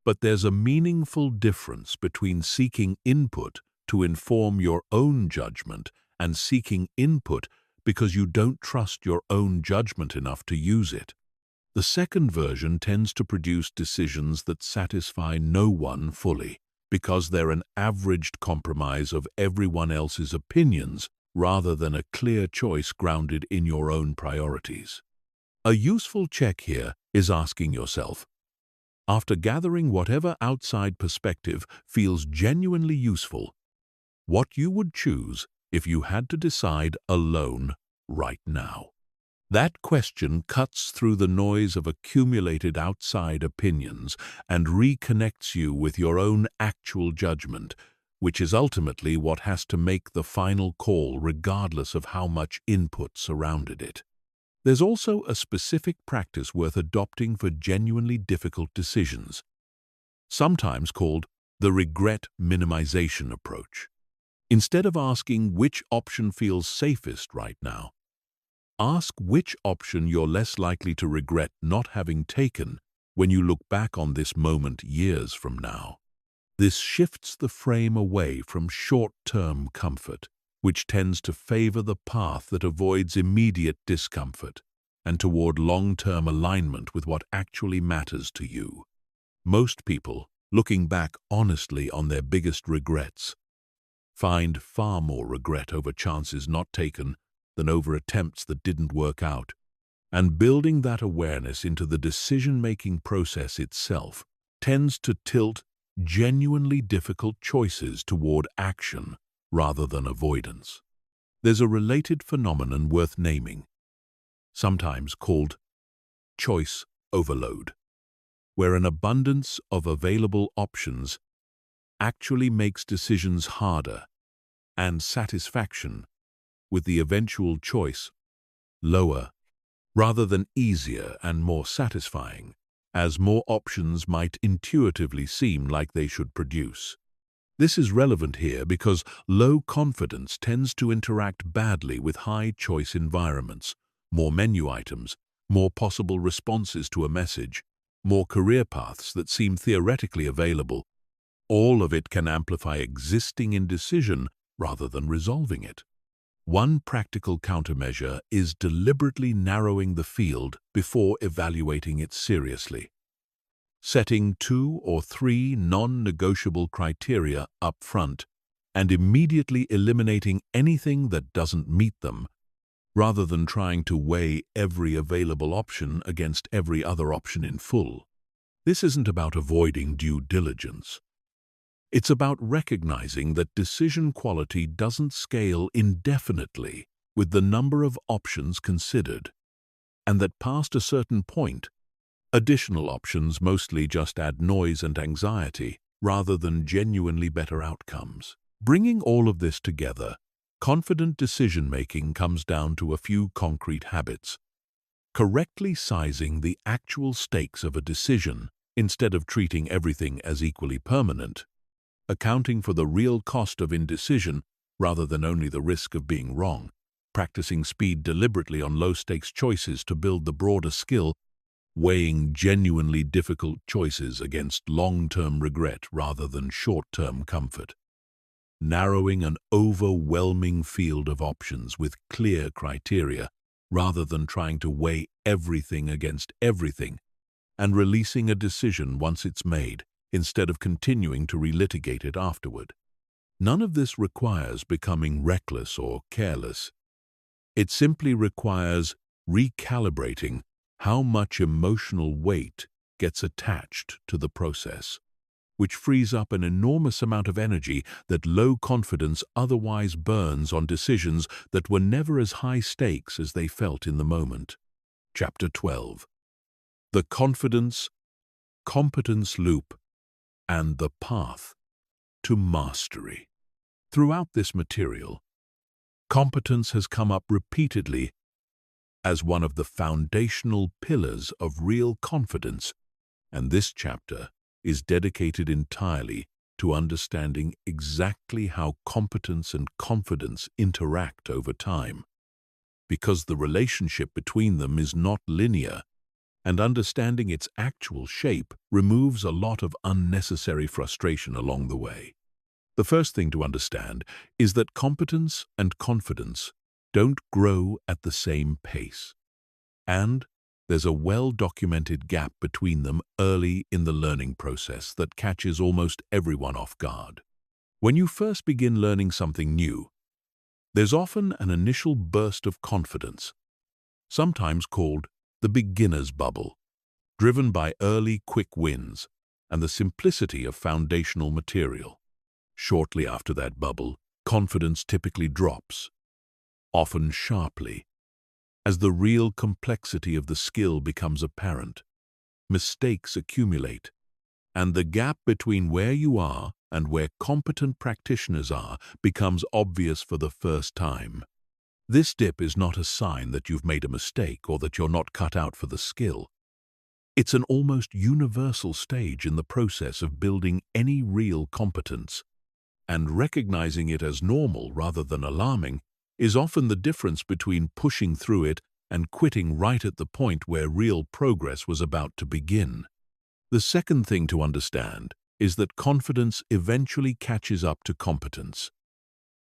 but there's a meaningful difference between seeking input to inform your own judgment and seeking input because you don't trust your own judgment enough to use it. The second version tends to produce decisions that satisfy no one fully, because they're an averaged compromise of everyone else's opinions rather than a clear choice grounded in your own priorities. A useful check here is asking yourself, after gathering whatever outside perspective feels genuinely useful, what you would choose if you had to decide alone right now. That question cuts through the noise of accumulated outside opinions and reconnects you with your own actual judgment, which is ultimately what has to make the final call regardless of how much input surrounded it. There's also a specific practice worth adopting for genuinely difficult decisions, sometimes called the regret minimization approach. Instead of asking which option feels safest right now, ask which option you're less likely to regret not having taken when you look back on this moment years from now. This shifts the frame away from short-term comfort, which tends to favor the path that avoids immediate discomfort, and toward long-term alignment with what actually matters to you. Most people, looking back honestly on their biggest regrets, find far more regret over chances not taken than over attempts that didn't work out. And building that awareness into the decision-making process itself tends to tilt genuinely difficult choices toward action rather than avoidance. There's a related phenomenon worth naming, sometimes called choice overload, where an abundance of available options actually makes decisions harder and satisfaction with the eventual choice lower rather than easier and more satisfying, as more options might intuitively seem like they should produce. This is relevant here because low confidence tends to interact badly with high-choice environments. More menu items, more possible responses to a message, more career paths that seem theoretically available. All of it can amplify existing indecision rather than resolving it. One practical countermeasure is deliberately narrowing the field before evaluating it seriously. Setting 2 or 3 non-negotiable criteria up front and immediately eliminating anything that doesn't meet them, rather than trying to weigh every available option against every other option in full. This isn't about avoiding due diligence. It's about recognizing that decision quality doesn't scale indefinitely with the number of options considered, and that past a certain point, additional options mostly just add noise and anxiety rather than genuinely better outcomes. Bringing all of this together, confident decision-making comes down to a few concrete habits. Correctly sizing the actual stakes of a decision instead of treating everything as equally permanent. Accounting for the real cost of indecision rather than only the risk of being wrong. Practicing speed deliberately on low-stakes choices to build the broader skill. Weighing genuinely difficult choices against long-term regret rather than short-term comfort. Narrowing an overwhelming field of options with clear criteria rather than trying to weigh everything against everything, and releasing a decision once it's made instead of continuing to relitigate it afterward. None of this requires becoming reckless or careless. It simply requires recalibrating how much emotional weight gets attached to the process, which frees up an enormous amount of energy that low confidence otherwise burns on decisions that were never as high stakes as they felt in the moment. Chapter 12. The Confidence-Competence Loop and the Path to Mastery. Throughout this material, competence has come up repeatedly as one of the foundational pillars of real confidence, and this chapter is dedicated entirely to understanding exactly how competence and confidence interact over time, because the relationship between them is not linear, and understanding its actual shape removes a lot of unnecessary frustration along the way. The first thing to understand is that competence and confidence don't grow at the same pace, and there's a well-documented gap between them early in the learning process that catches almost everyone off guard. When you first begin learning something new, there's often an initial burst of confidence, sometimes called the beginner's bubble, driven by early quick wins and the simplicity of foundational material. Shortly after that bubble, confidence typically drops, often sharply, as the real complexity of the skill becomes apparent. Mistakes accumulate, and the gap between where you are and where competent practitioners are becomes obvious for the first time. This dip is not a sign that you've made a mistake or that you're not cut out for the skill. It's an almost universal stage in the process of building any real competence, and recognizing it as normal rather than alarming is often the difference between pushing through it and quitting right at the point where real progress was about to begin. The second thing to understand is that confidence eventually catches up to competence,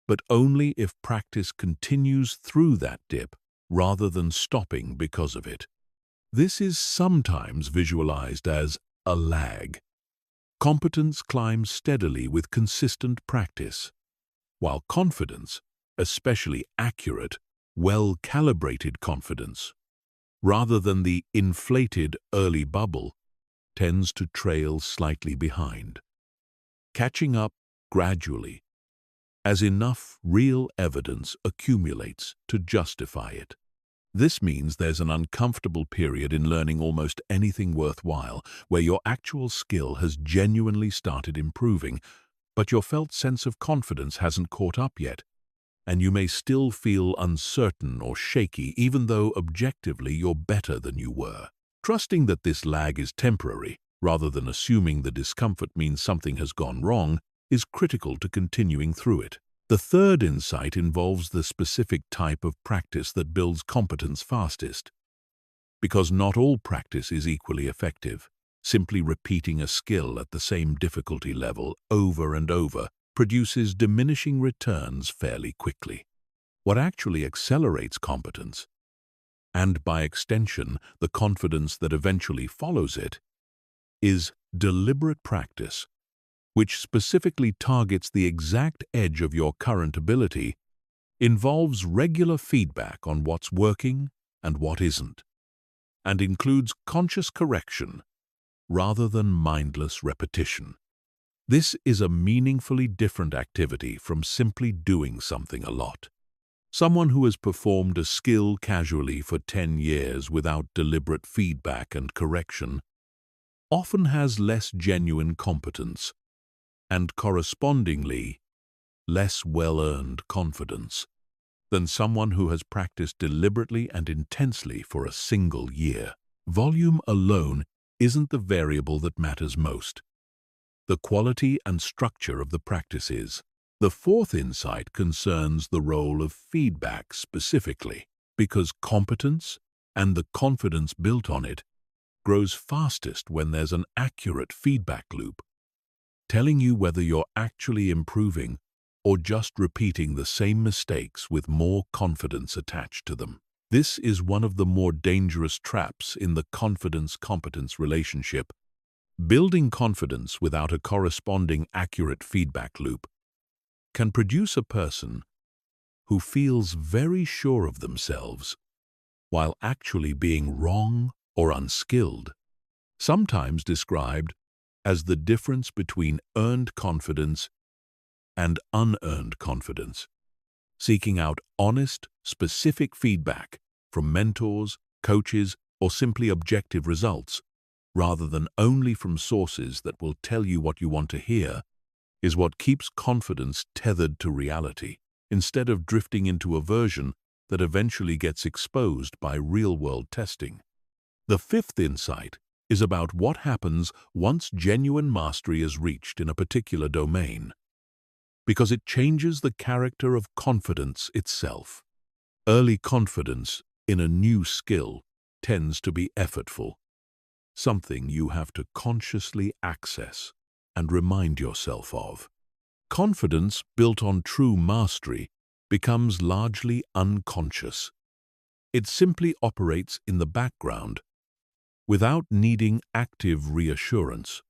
but only if practice continues through that dip rather than stopping because of it. This is sometimes visualized as a lag. Competence climbs steadily with consistent practice, while confidence, especially accurate, well-calibrated confidence, rather than the inflated early bubble, tends to trail slightly behind, catching up gradually as enough real evidence accumulates to justify it. This means there's an uncomfortable period in learning almost anything worthwhile where your actual skill has genuinely started improving, but your felt sense of confidence hasn't caught up yet, and you may still feel uncertain or shaky even though objectively you're better than you were. Trusting that this lag is temporary, rather than assuming the discomfort means something has gone wrong, is critical to continuing through it. The third insight involves the specific type of practice that builds competence fastest. Because not all practice is equally effective, simply repeating a skill at the same difficulty level over and over produces diminishing returns fairly quickly. What actually accelerates competence, and by extension the confidence that eventually follows it, is deliberate practice, which specifically targets the exact edge of your current ability, involves regular feedback on what's working and what isn't, and includes conscious correction rather than mindless repetition. This is a meaningfully different activity from simply doing something a lot. Someone who has performed a skill casually for 10 years without deliberate feedback and correction often has less genuine competence and correspondingly less well-earned confidence than someone who has practiced deliberately and intensely for a single year. Volume alone isn't the variable that matters most. The quality and structure of the practice is. The fourth insight concerns the role of feedback specifically, because competence and the confidence built on it grows fastest when there's an accurate feedback loop, telling you whether you're actually improving or just repeating the same mistakes with more confidence attached to them. This is one of the more dangerous traps in the confidence-competence relationship. Building confidence without a corresponding accurate feedback loop can produce a person who feels very sure of themselves while actually being wrong or unskilled, sometimes described as the difference between earned confidence and unearned confidence. Seeking out honest, specific feedback from mentors, coaches, or simply objective results, rather than only from sources that will tell you what you want to hear, is what keeps confidence tethered to reality, instead of drifting into a version that eventually gets exposed by real-world testing. The fifth insight is about what happens once genuine mastery is reached in a particular domain, because it changes the character of confidence itself. Early confidence in a new skill tends to be effortful, something you have to consciously access and remind yourself of. Confidence built on true mastery becomes largely unconscious. It simply operates in the background without needing active reassurance,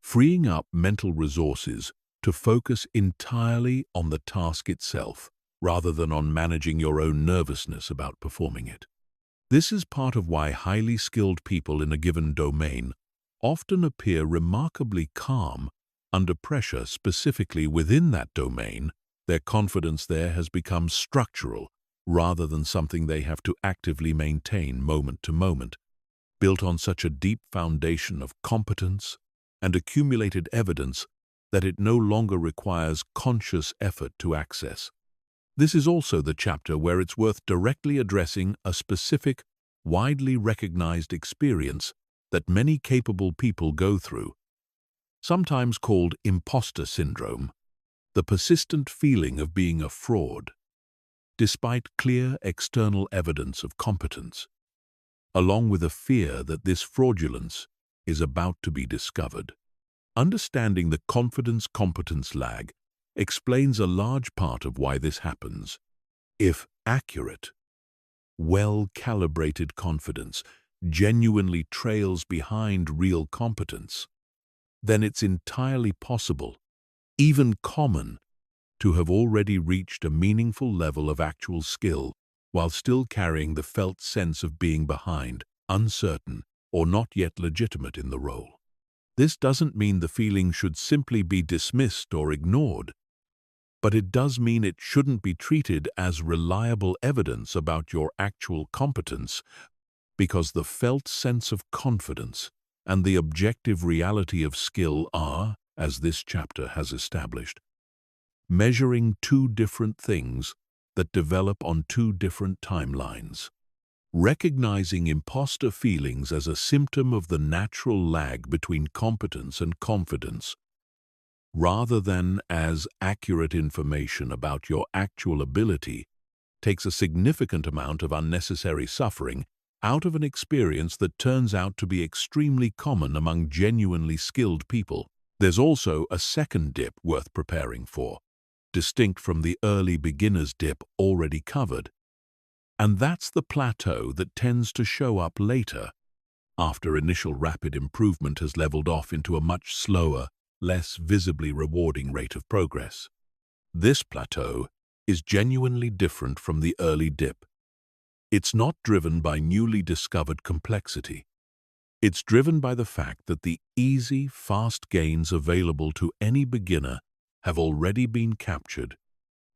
freeing up mental resources to focus entirely on the task itself rather than on managing your own nervousness about performing it. This is part of why highly skilled people in a given domain often appear remarkably calm under pressure. Specifically within that domain. Their confidence there has become structural rather than something they have to actively maintain moment to moment, built on such a deep foundation of competence and accumulated evidence that it no longer requires conscious effort to access. This is also the chapter where it's worth directly addressing a specific, widely recognized experience that many capable people go through, sometimes called imposter syndrome, the persistent feeling of being a fraud, despite clear external evidence of competence, along with a fear that this fraudulence is about to be discovered. Understanding the confidence-competence lag explains a large part of why this happens. If accurate, well-calibrated confidence genuinely trails behind real competence, then it's entirely possible, even common, to have already reached a meaningful level of actual skill while still carrying the felt sense of being behind, uncertain, or not yet legitimate in the role. This doesn't mean the feeling should simply be dismissed or ignored, but it does mean it shouldn't be treated as reliable evidence about your actual competence, because the felt sense of confidence and the objective reality of skill are, as this chapter has established, measuring two different things that develop on two different timelines. Recognizing imposter feelings as a symptom of the natural lag between competence and confidence, rather than as accurate information about your actual ability, takes a significant amount of unnecessary suffering out of an experience that turns out to be extremely common among genuinely skilled people. There's also a second dip worth preparing for, distinct from the early beginner's dip already covered, and that's the plateau that tends to show up later, after initial rapid improvement has leveled off into a much slower, less visibly rewarding rate of progress. This plateau is genuinely different from the early dip. It's not driven by newly discovered complexity. It's driven by the fact that the easy, fast gains available to any beginner have already been captured,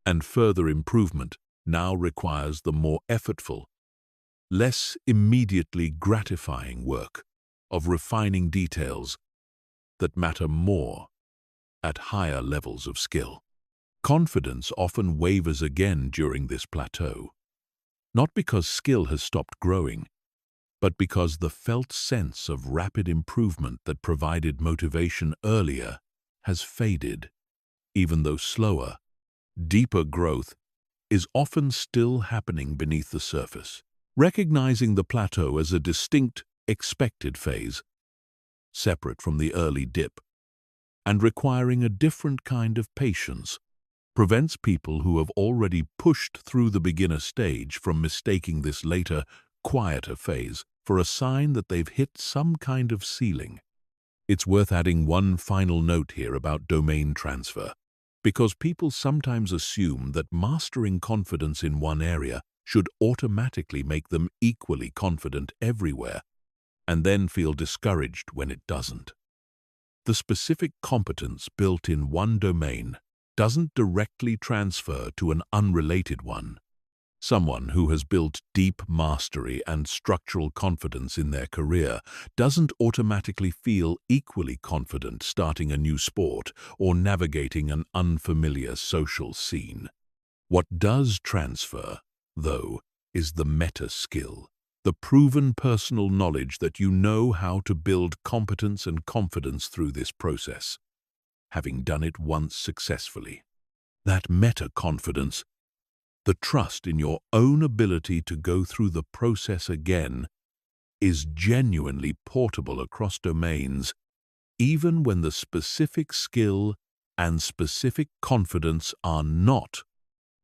and further improvement now requires the more effortful, less immediately gratifying work of refining details that matter more at higher levels of skill. Confidence often wavers again during this plateau, not because skill has stopped growing, but because the felt sense of rapid improvement that provided motivation earlier has faded, even though slower, deeper growth is often still happening beneath the surface. Recognizing the plateau as a distinct, expected phase, separate from the early dip, and requiring a different kind of patience, prevents people who have already pushed through the beginner stage from mistaking this later, quieter phase for a sign that they've hit some kind of ceiling. It's worth adding one final note here about domain transfer, because people sometimes assume that mastering confidence in one area should automatically make them equally confident everywhere, and then feel discouraged when it doesn't. The specific competence built in one domain doesn't directly transfer to an unrelated one. Someone who has built deep mastery and structural confidence in their career doesn't automatically feel equally confident starting a new sport or navigating an unfamiliar social scene. What does transfer, though, is the meta skill, the proven personal knowledge that you know how to build competence and confidence through this process, having done it once successfully. That meta-confidence, the trust in your own ability to go through the process again, is genuinely portable across domains, even when the specific skill and specific confidence are not.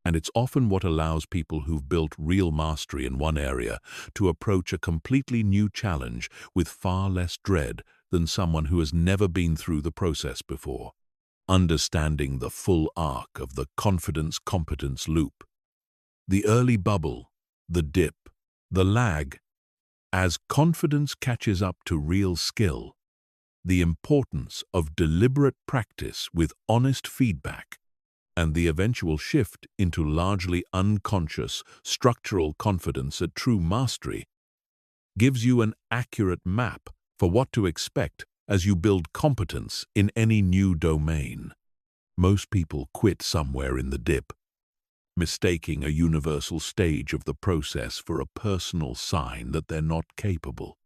And it's often what allows people who've built real mastery in one area to approach a completely new challenge with far less dread than someone who has never been through the process before. Understanding the full arc of the confidence-competence loop. The early bubble, the dip, the lag. As confidence catches up to real skill, the importance of deliberate practice with honest feedback, and the eventual shift into largely unconscious structural confidence at true mastery gives you an accurate map for what to expect as you build competence in any new domain. Most people quit somewhere in the dip, mistaking a universal stage of the process for a personal sign that they're not capable.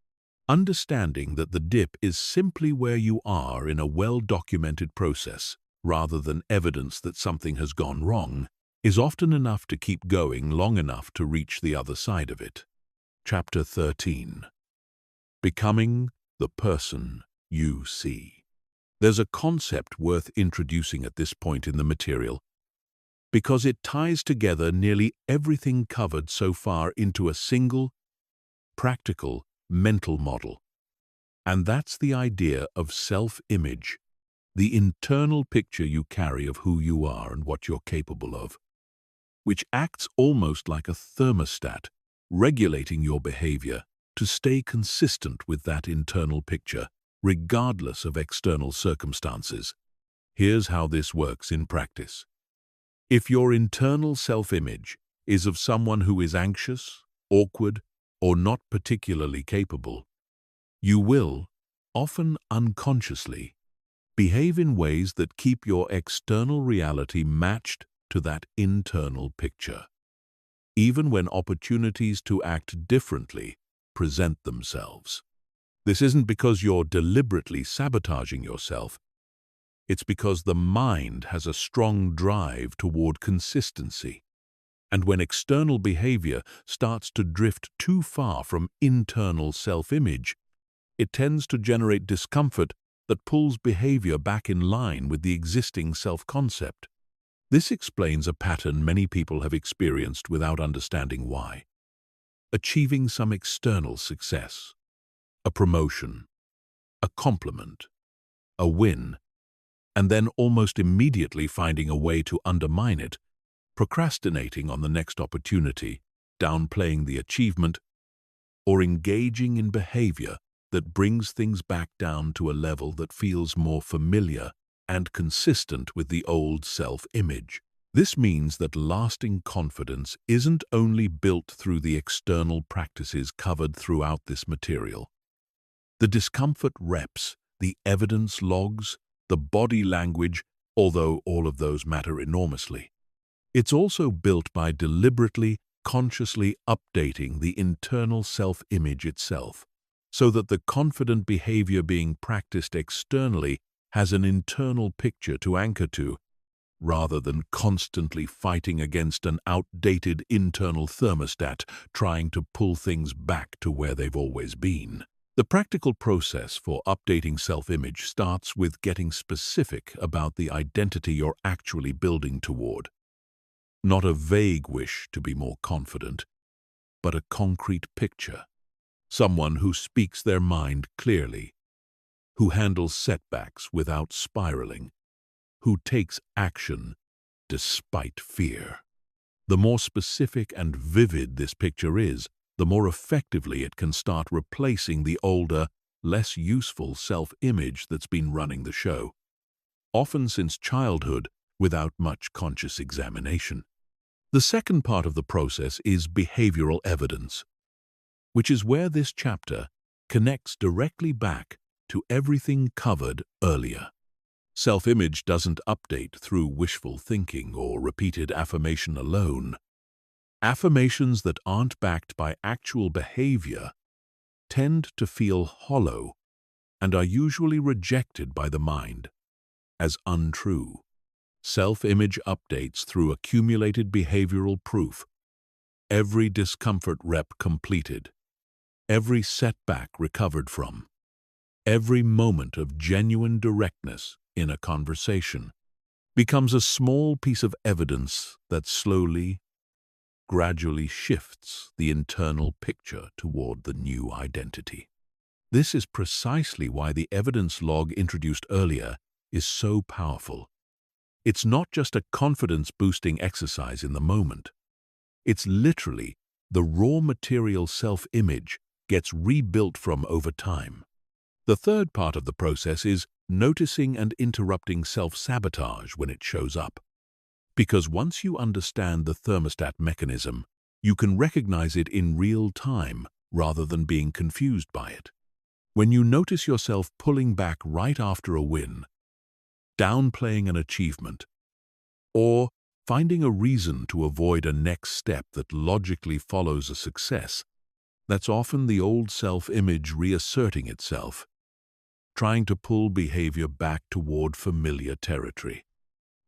Understanding that the dip is simply where you are in a well-documented process, rather than evidence that something has gone wrong, is often enough to keep going long enough to reach the other side of it. Chapter 13. Becoming the person you see. There's a concept worth introducing at this point in the material, because it ties together nearly everything covered so far into a single, practical, mental model. And that's the idea of self-image, the internal picture you carry of who you are and what you're capable of, which acts almost like a thermostat, regulating your behavior to stay consistent with that internal picture, regardless of external circumstances. Here's how this works in practice. If your internal self-image is of someone who is anxious, awkward, or not particularly capable, you will, often unconsciously, behave in ways that keep your external reality matched to that internal picture, even when opportunities to act differently present themselves. This isn't because you're deliberately sabotaging yourself. It's because the mind has a strong drive toward consistency. And when external behavior starts to drift too far from internal self-image, it tends to generate discomfort that pulls behavior back in line with the existing self-concept. This explains a pattern many people have experienced without understanding why. Achieving some external success, a promotion, a compliment, a win, and then almost immediately finding a way to undermine it, procrastinating on the next opportunity, downplaying the achievement, or engaging in behavior that brings things back down to a level that feels more familiar and consistent with the old self-image. This means that lasting confidence isn't only built through the external practices covered throughout this material. The discomfort reps, the evidence logs, the body language, although all of those matter enormously. It's also built by deliberately, consciously updating the internal self-image itself, so that the confident behavior being practiced externally has an internal picture to anchor to, rather than constantly fighting against an outdated internal thermostat trying to pull things back to where they've always been. The practical process for updating self-image starts with getting specific about the identity you're actually building toward. Not a vague wish to be more confident, but a concrete picture. Someone who speaks their mind clearly, who handles setbacks without spiraling, who takes action despite fear. The more specific and vivid this picture is, the more effectively it can start replacing the older, less useful self-image that's been running the show, often since childhood without much conscious examination. The second part of the process is behavioral evidence, which is where this chapter connects directly back to everything covered earlier. Self-image doesn't update through wishful thinking or repeated affirmation alone. Affirmations that aren't backed by actual behavior tend to feel hollow and are usually rejected by the mind as untrue. Self-image updates through accumulated behavioral proof. Every discomfort rep completed, every setback recovered from, every moment of genuine directness in a conversation becomes a small piece of evidence that slowly, gradually shifts the internal picture toward the new identity. This is precisely why the evidence log introduced earlier is so powerful. It's not just a confidence-boosting exercise in the moment. It's literally the raw material self-image gets rebuilt from over time. The third part of the process is noticing and interrupting self-sabotage when it shows up. Because once you understand the thermostat mechanism, you can recognize it in real time rather than being confused by it. When you notice yourself pulling back right after a win, downplaying an achievement, or finding a reason to avoid a next step that logically follows a success, that's often the old self-image reasserting itself, trying to pull behavior back toward familiar territory.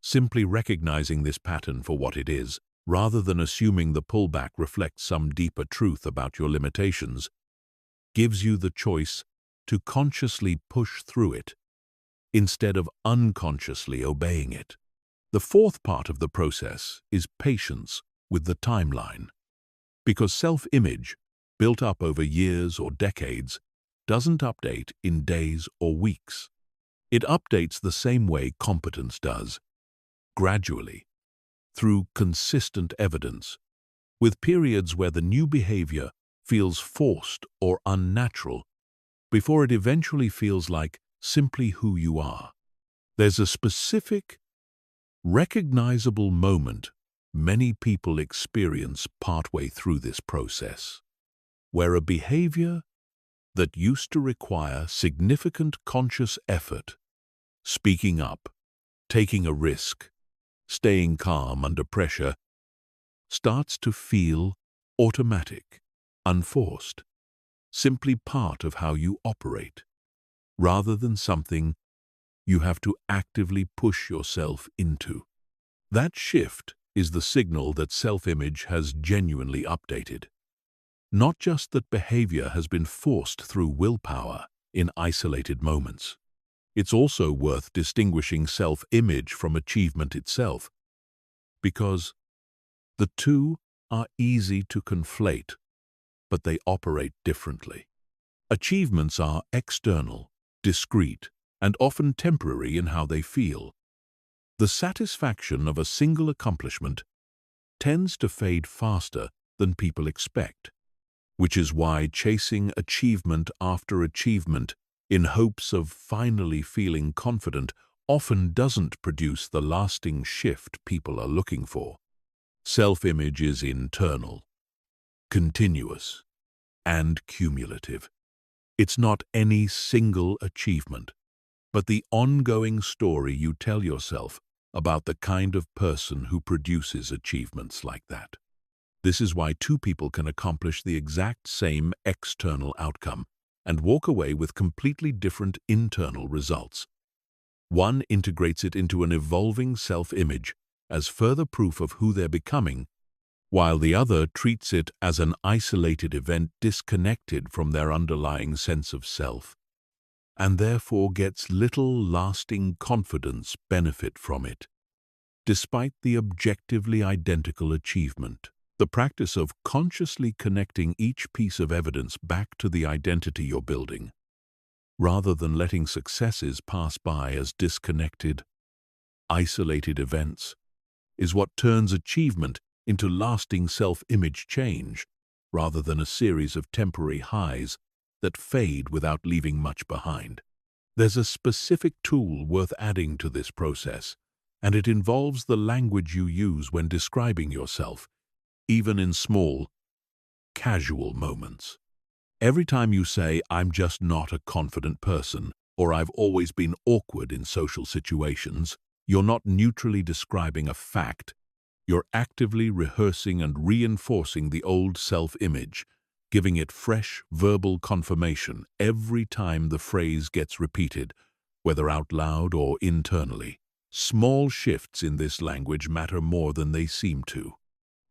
Simply recognizing this pattern for what it is, rather than assuming the pullback reflects some deeper truth about your limitations, gives you the choice to consciously push through it, instead of unconsciously obeying it. The fourth part of the process is patience with the timeline. Because self-image, built up over years or decades, doesn't update in days or weeks. It updates the same way competence does, gradually, through consistent evidence, with periods where the new behavior feels forced or unnatural, before it eventually feels like simply who you are. There's a specific, recognizable moment many people experience partway through this process, where a behavior that used to require significant conscious effort, speaking up, taking a risk, staying calm under pressure, starts to feel automatic, unforced, simply part of how you operate, rather than something you have to actively push yourself into. That shift is the signal that self-image has genuinely updated. Not just that behavior has been forced through willpower in isolated moments. It's also worth distinguishing self-image from achievement itself, because the two are easy to conflate, but they operate differently. Achievements are external, discrete, and often temporary in how they feel. The satisfaction of a single accomplishment tends to fade faster than people expect, which is why chasing achievement after achievement in hopes of finally feeling confident often doesn't produce the lasting shift people are looking for. Self-image is internal, continuous, and cumulative. It's not any single achievement, but the ongoing story you tell yourself about the kind of person who produces achievements like that. This is why two people can accomplish the exact same external outcome and walk away with completely different internal results. One integrates it into an evolving self-image as further proof of who they're becoming, while the other treats it as an isolated event disconnected from their underlying sense of self, and therefore gets little lasting confidence benefit from it, despite the objectively identical achievement. The practice of consciously connecting each piece of evidence back to the identity you're building, rather than letting successes pass by as disconnected, isolated events, is what turns achievement into lasting self-image change, rather than a series of temporary highs that fade without leaving much behind. There's a specific tool worth adding to this process, and it involves the language you use when describing yourself, even in small, casual moments. Every time you say, "I'm just not a confident person," or "I've always been awkward in social situations," you're not neutrally describing a fact, You're actively rehearsing and reinforcing the old self-image, giving it fresh verbal confirmation every time the phrase gets repeated, whether out loud or internally. Small shifts in this language matter more than they seem to.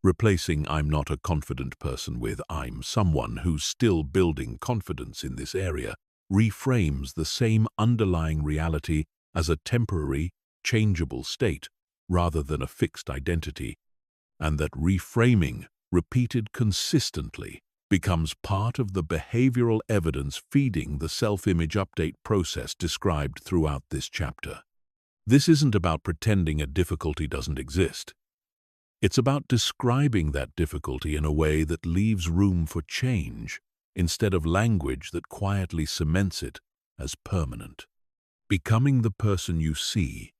Replacing "I'm not a confident person" with "I'm someone who's still building confidence in this area" reframes the same underlying reality as a temporary, changeable state rather than a fixed identity, and that reframing, repeated consistently, becomes part of the behavioral evidence feeding the self-image update process described throughout this chapter. This isn't about pretending a difficulty doesn't exist. It's about describing that difficulty in a way that leaves room for change, instead of language that quietly cements it as permanent. Becoming the person you see,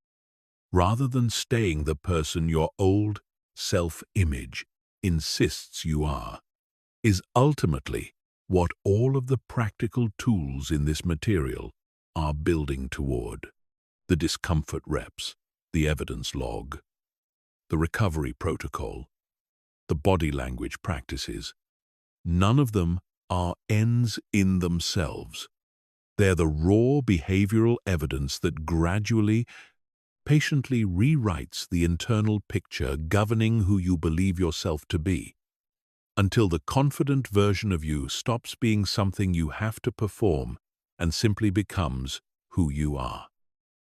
rather than staying the person your old self-image insists you are, is ultimately what all of the practical tools in this material are building toward. The discomfort reps, the evidence log, the recovery protocol, the body language practices. None of them are ends in themselves. They're the raw behavioral evidence that gradually, patiently rewrites the internal picture governing who you believe yourself to be, until the confident version of you stops being something you have to perform and simply becomes who you are.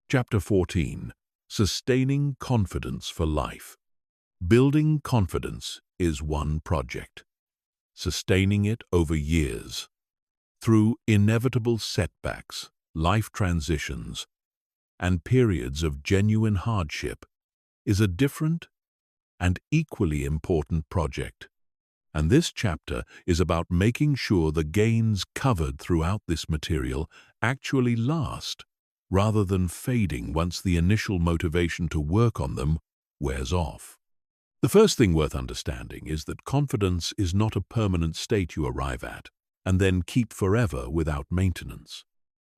Chapter 14. Sustaining Confidence for Life. Building confidence is one project. Sustaining it over years, through inevitable setbacks, life transitions, and periods of genuine hardship, is a different and equally important project. And this chapter is about making sure the gains covered throughout this material actually last, rather than fading once the initial motivation to work on them wears off. The first thing worth understanding is that confidence is not a permanent state you arrive at and then keep forever without maintenance.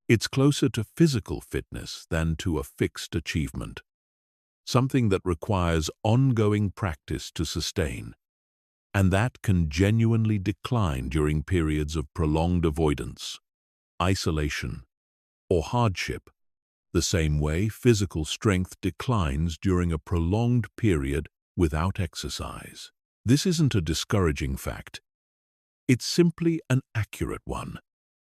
It's closer to physical fitness than to a fixed achievement, something that requires ongoing practice to sustain, and that can genuinely decline during periods of prolonged avoidance, isolation, or hardship, the same way physical strength declines during a prolonged period without exercise. This isn't a discouraging fact. It's simply an accurate one,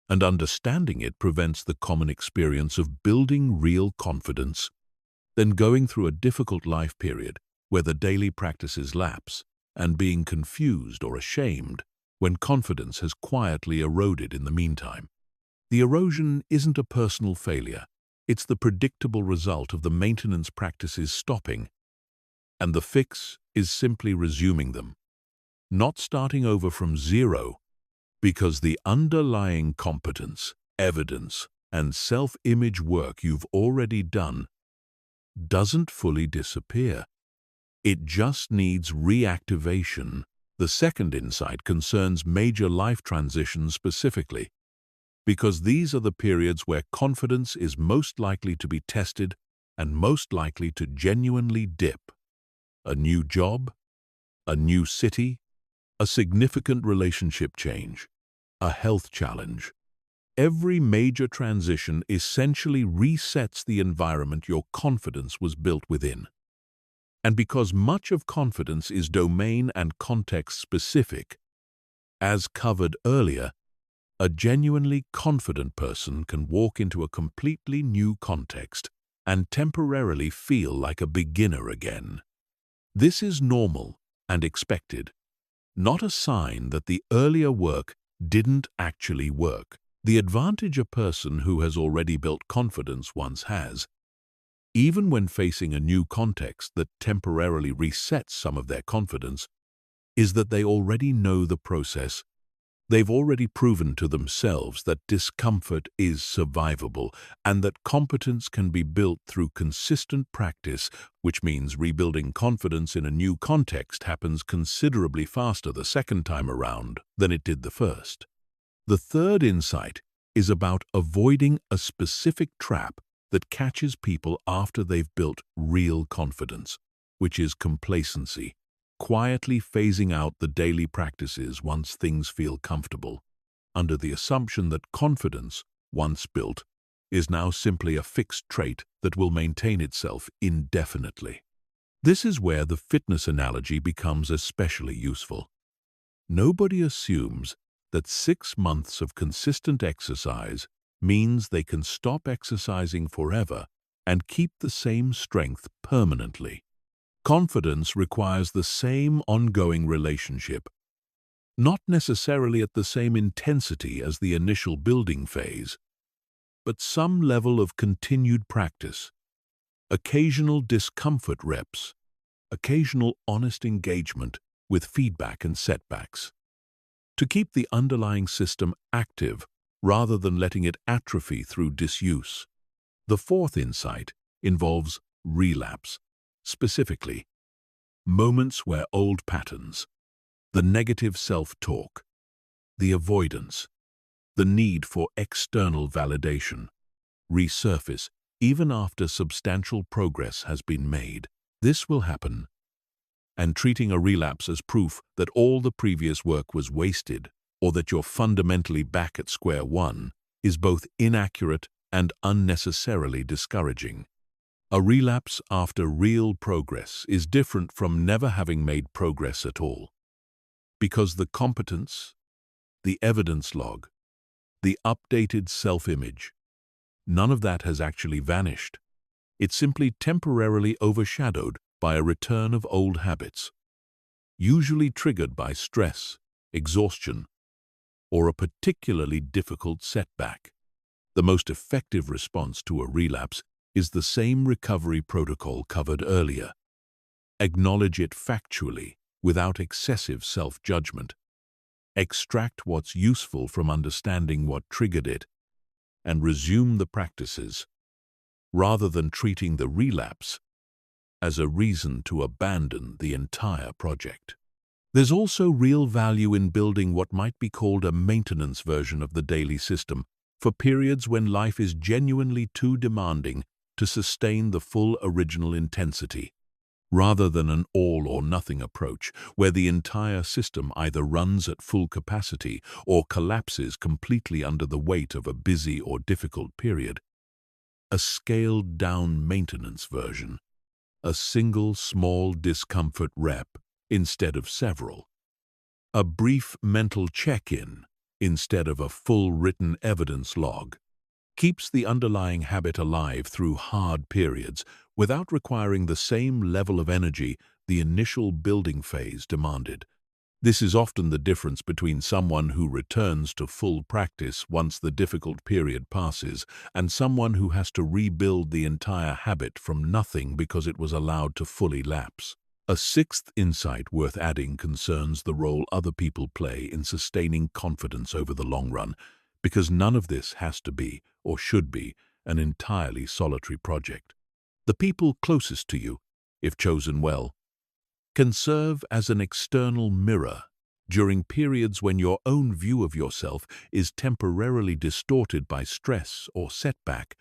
and understanding it prevents the common experience of building real confidence, then going through a difficult life period where the daily practices lapse, and being confused or ashamed when confidence has quietly eroded in the meantime. The erosion isn't a personal failure. It's the predictable result of the maintenance practices stopping, and the fix is simply resuming them, not starting over from zero, because the underlying competence, evidence, and self-image work you've already done doesn't fully disappear. It just needs reactivation. The second insight concerns major life transitions specifically, because these are the periods where confidence is most likely to be tested and most likely to genuinely dip. A new job, a new city, a significant relationship change, a health challenge. Every major transition essentially resets the environment your confidence was built within. And because much of confidence is domain and context specific, as covered earlier, a genuinely confident person can walk into a completely new context and temporarily feel like a beginner again. This is normal and expected, not a sign that the earlier work didn't actually work. The advantage a person who has already built confidence once has, even when facing a new context that temporarily resets some of their confidence, is that they already know the process. They've already proven to themselves that discomfort is survivable and that competence can be built through consistent practice, which means rebuilding confidence in a new context happens considerably faster the second time around than it did the first. The third insight is about avoiding a specific trap that catches people after they've built real confidence, which is complacency, quietly phasing out the daily practices once things feel comfortable, under the assumption that confidence, once built, is now simply a fixed trait that will maintain itself indefinitely. This is where the fitness analogy becomes especially useful. Nobody assumes that 6 months of consistent exercise means they can stop exercising forever and keep the same strength permanently. Confidence requires the same ongoing relationship, not necessarily at the same intensity as the initial building phase, but some level of continued practice, occasional discomfort reps, occasional honest engagement with feedback and setbacks, to keep the underlying system active rather than letting it atrophy through disuse. The fourth insight involves relapse, specifically moments where old patterns, the negative self-talk, the avoidance, the need for external validation, resurface even after substantial progress has been made. This will happen, and treating a relapse as proof that all the previous work was wasted or that you're fundamentally back at square one is both inaccurate and unnecessarily discouraging. A relapse after real progress is different from never having made progress at all, because the competence, the evidence log, the updated self-image, none of that has actually vanished. It's simply temporarily overshadowed by a return of old habits, usually triggered by stress, exhaustion, or a particularly difficult setback. The most effective response to a relapse is the same recovery protocol covered earlier. Acknowledge it factually, without excessive self-judgment. Extract what's useful from understanding what triggered it, and resume the practices, rather than treating the relapse as a reason to abandon the entire project. There's also real value in building what might be called a maintenance version of the daily system for periods when life is genuinely too demanding to sustain the full original intensity, rather than an all-or-nothing approach where the entire system either runs at full capacity or collapses completely under the weight of a busy or difficult period. A scaled-down maintenance version, a single small discomfort rep instead of several, a brief mental check-in instead of a full written evidence log, keeps the underlying habit alive through hard periods without requiring the same level of energy the initial building phase demanded. This is often the difference between someone who returns to full practice once the difficult period passes and someone who has to rebuild the entire habit from nothing because it was allowed to fully lapse. A sixth insight worth adding concerns the role other people play in sustaining confidence over the long run, because none of this has to be, or should be, an entirely solitary project. The people closest to you, if chosen well, can serve as an external mirror during periods when your own view of yourself is temporarily distorted by stress or setback,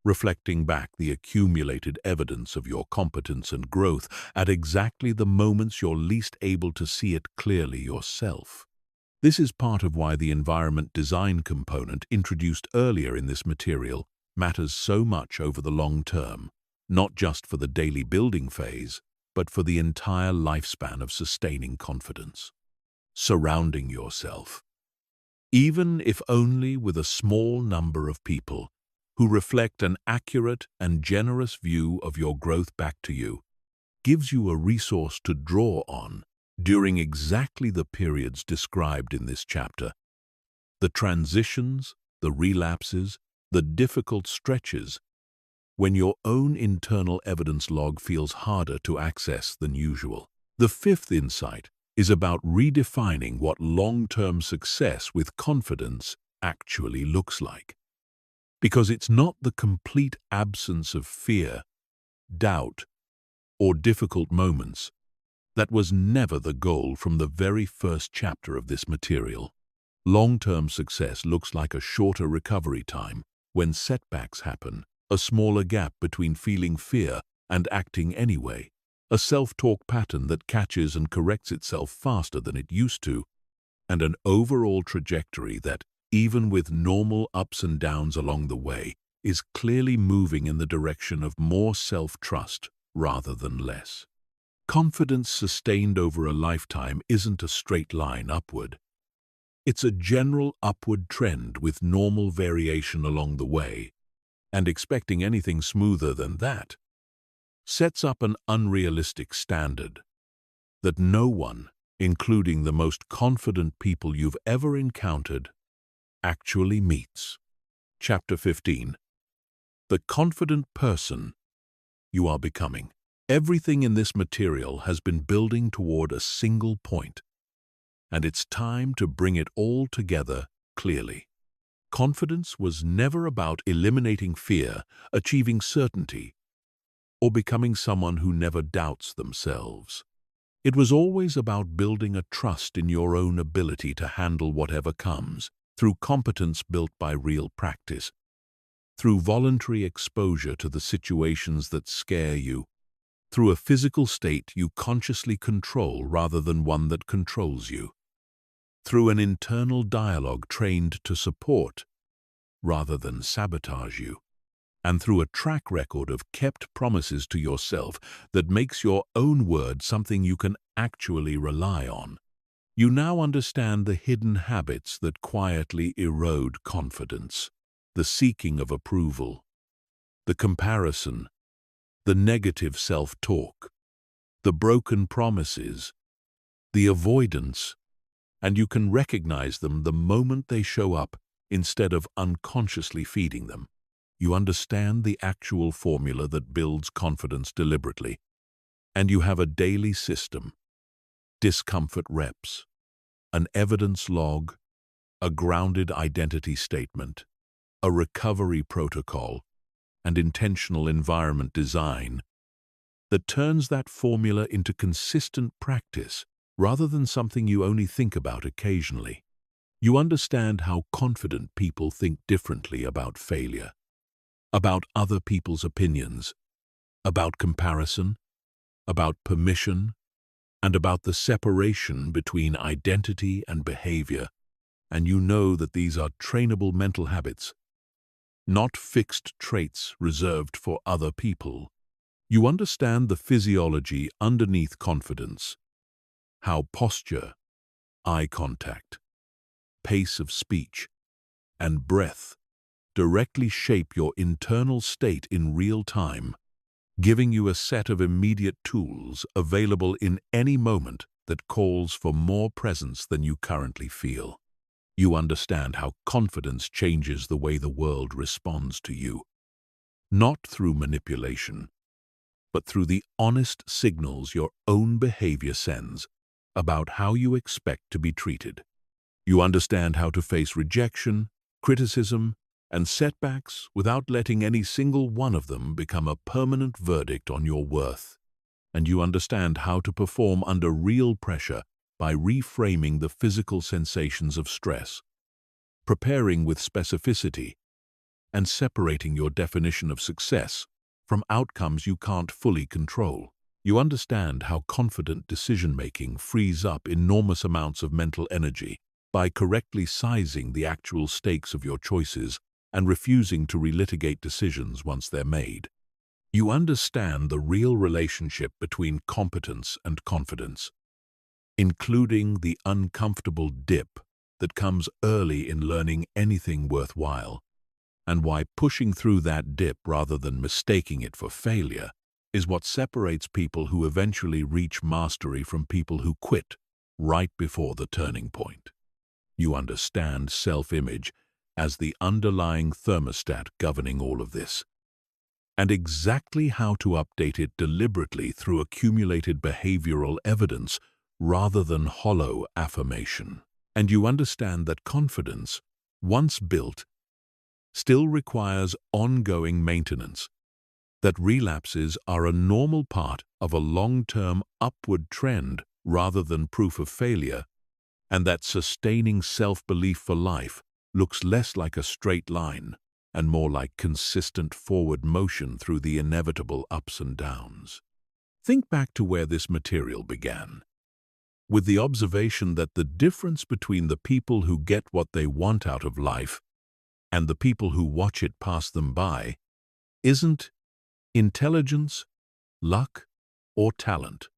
reflecting back the accumulated evidence of your competence and growth at exactly the moments you're least able to see it clearly yourself. This is part of why the environment design component introduced earlier in this material matters so much over the long term, not just for the daily building phase, but for the entire lifespan of sustaining confidence. Surrounding yourself, even if only with a small number of people who reflect an accurate and generous view of your growth back to you, gives you a resource to draw on during exactly the periods described in this chapter. The transitions, the relapses, the difficult stretches, when your own internal evidence log feels harder to access than usual. The fifth insight is about redefining what long-term success with confidence actually looks like. Because it's not the complete absence of fear, doubt, or difficult moments. That was never the goal from the very first chapter of this material. Long-term success looks like a shorter recovery time when setbacks happen, a smaller gap between feeling fear and acting anyway, a self-talk pattern that catches and corrects itself faster than it used to, and an overall trajectory that, even with normal ups and downs along the way, is clearly moving in the direction of more self-trust rather than less. Confidence sustained over a lifetime isn't a straight line upward. It's a general upward trend with normal variation along the way, and expecting anything smoother than that sets up an unrealistic standard that no one, including the most confident people you've ever encountered, actually meets. Chapter 15. The confident person you are becoming. Everything in this material has been building toward a single point, and it's time to bring it all together clearly. Confidence was never about eliminating fear, achieving certainty, or becoming someone who never doubts themselves. It was always about building a trust in your own ability to handle whatever comes, through competence built by real practice, through voluntary exposure to the situations that scare you, through a physical state you consciously control rather than one that controls you, through an internal dialogue trained to support rather than sabotage you, and through a track record of kept promises to yourself that makes your own word something you can actually rely on. You now understand the hidden habits that quietly erode confidence, the seeking of approval, the comparison, the negative self-talk, the broken promises, the avoidance, and you can recognize them the moment they show up instead of unconsciously feeding them. You understand the actual formula that builds confidence deliberately, and you have a daily system, discomfort reps, an evidence log, a grounded identity statement, a recovery protocol, and intentional environment design that turns that formula into consistent practice rather than something you only think about occasionally. You understand how confident people think differently about failure, about other people's opinions, about comparison, about permission, and about the separation between identity and behavior, and you know that these are trainable mental habits, not fixed traits reserved for other people. You understand the physiology underneath confidence, how posture, eye contact, pace of speech, and breath directly shape your internal state in real time, giving you a set of immediate tools available in any moment that calls for more presence than you currently feel. You understand how confidence changes the way the world responds to you, not through manipulation, but through the honest signals your own behavior sends about how you expect to be treated. You understand how to face rejection, criticism, and setbacks without letting any single one of them become a permanent verdict on your worth. And you understand how to perform under real pressure by reframing the physical sensations of stress, preparing with specificity, and separating your definition of success from outcomes you can't fully control. You understand how confident decision-making frees up enormous amounts of mental energy by correctly sizing the actual stakes of your choices and refusing to relitigate decisions once they're made. You understand the real relationship between competence and confidence, including the uncomfortable dip that comes early in learning anything worthwhile, and why pushing through that dip rather than mistaking it for failure is what separates people who eventually reach mastery from people who quit right before the turning point. You understand self-image as the underlying thermostat governing all of this, and exactly how to update it deliberately through accumulated behavioral evidence rather than hollow affirmation. And you understand that confidence, once built, still requires ongoing maintenance, that relapses are a normal part of a long-term upward trend rather than proof of failure, and that sustaining self-belief for life looks less like a straight line and more like consistent forward motion through the inevitable ups and downs. Think back to where this material began, with the observation that the difference between the people who get what they want out of life and the people who watch it pass them by isn't intelligence, luck, or talent.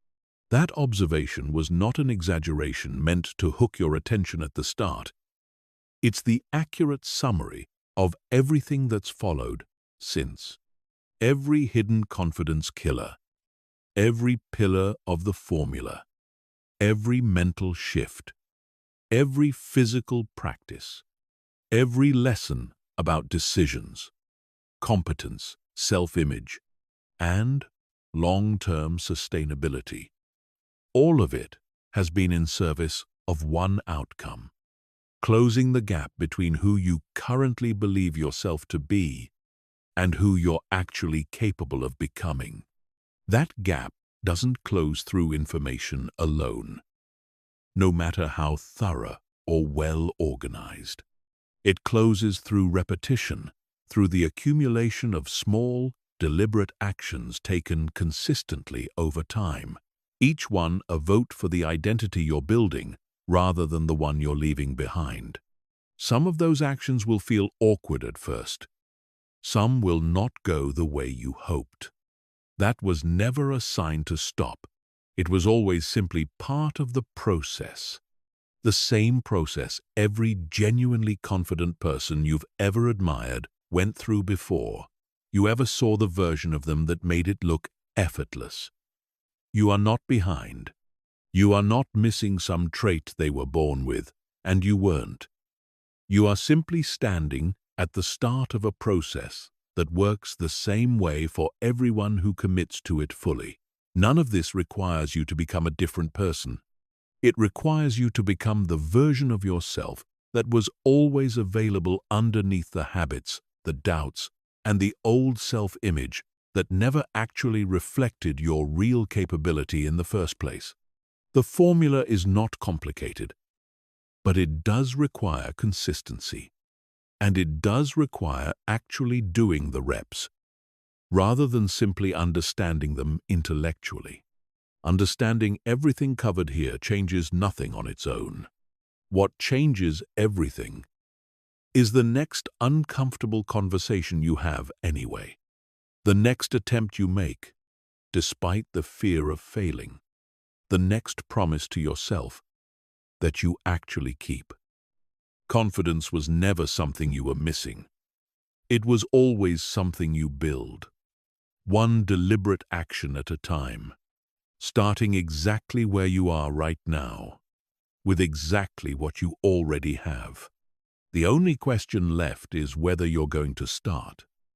That observation was not an exaggeration meant to hook your attention at the start. It's the accurate summary of everything that's followed since. Every hidden confidence killer, every pillar of the formula, every mental shift, every physical practice, every lesson about decisions, competence, self-image, and long-term sustainability. All of it has been in service of one outcome: closing the gap between who you currently believe yourself to be and who you're actually capable of becoming. That gap doesn't close through information alone, no matter how thorough or well-organized. It closes through repetition, through the accumulation of small, deliberate actions taken consistently over time, each one a vote for the identity you're building rather than the one you're leaving behind. Some of those actions will feel awkward at first. Some will not go the way you hoped. That was never a sign to stop. It was always simply part of the process. The same process every genuinely confident person you've ever admired went through before you ever saw the version of them that made it look effortless. You are not behind. You are not missing some trait they were born with, and you weren't. You are simply standing at the start of a process that works the same way for everyone who commits to it fully. None of this requires you to become a different person. It requires you to become the version of yourself that was always available underneath the habits, the doubts, and the old self-image that never actually reflected your real capability in the first place. The formula is not complicated, but it does require consistency. And it does require actually doing the reps, rather than simply understanding them intellectually. Understanding everything covered here changes nothing on its own. What changes everything is the next uncomfortable conversation you have anyway. The next attempt you make, despite the fear of failing. The next promise to yourself that you actually keep. Confidence was never something you were missing. It was always something you build. One deliberate action at a time, starting exactly where you are right now, with exactly what you already have. The only question left is whether you're going to start.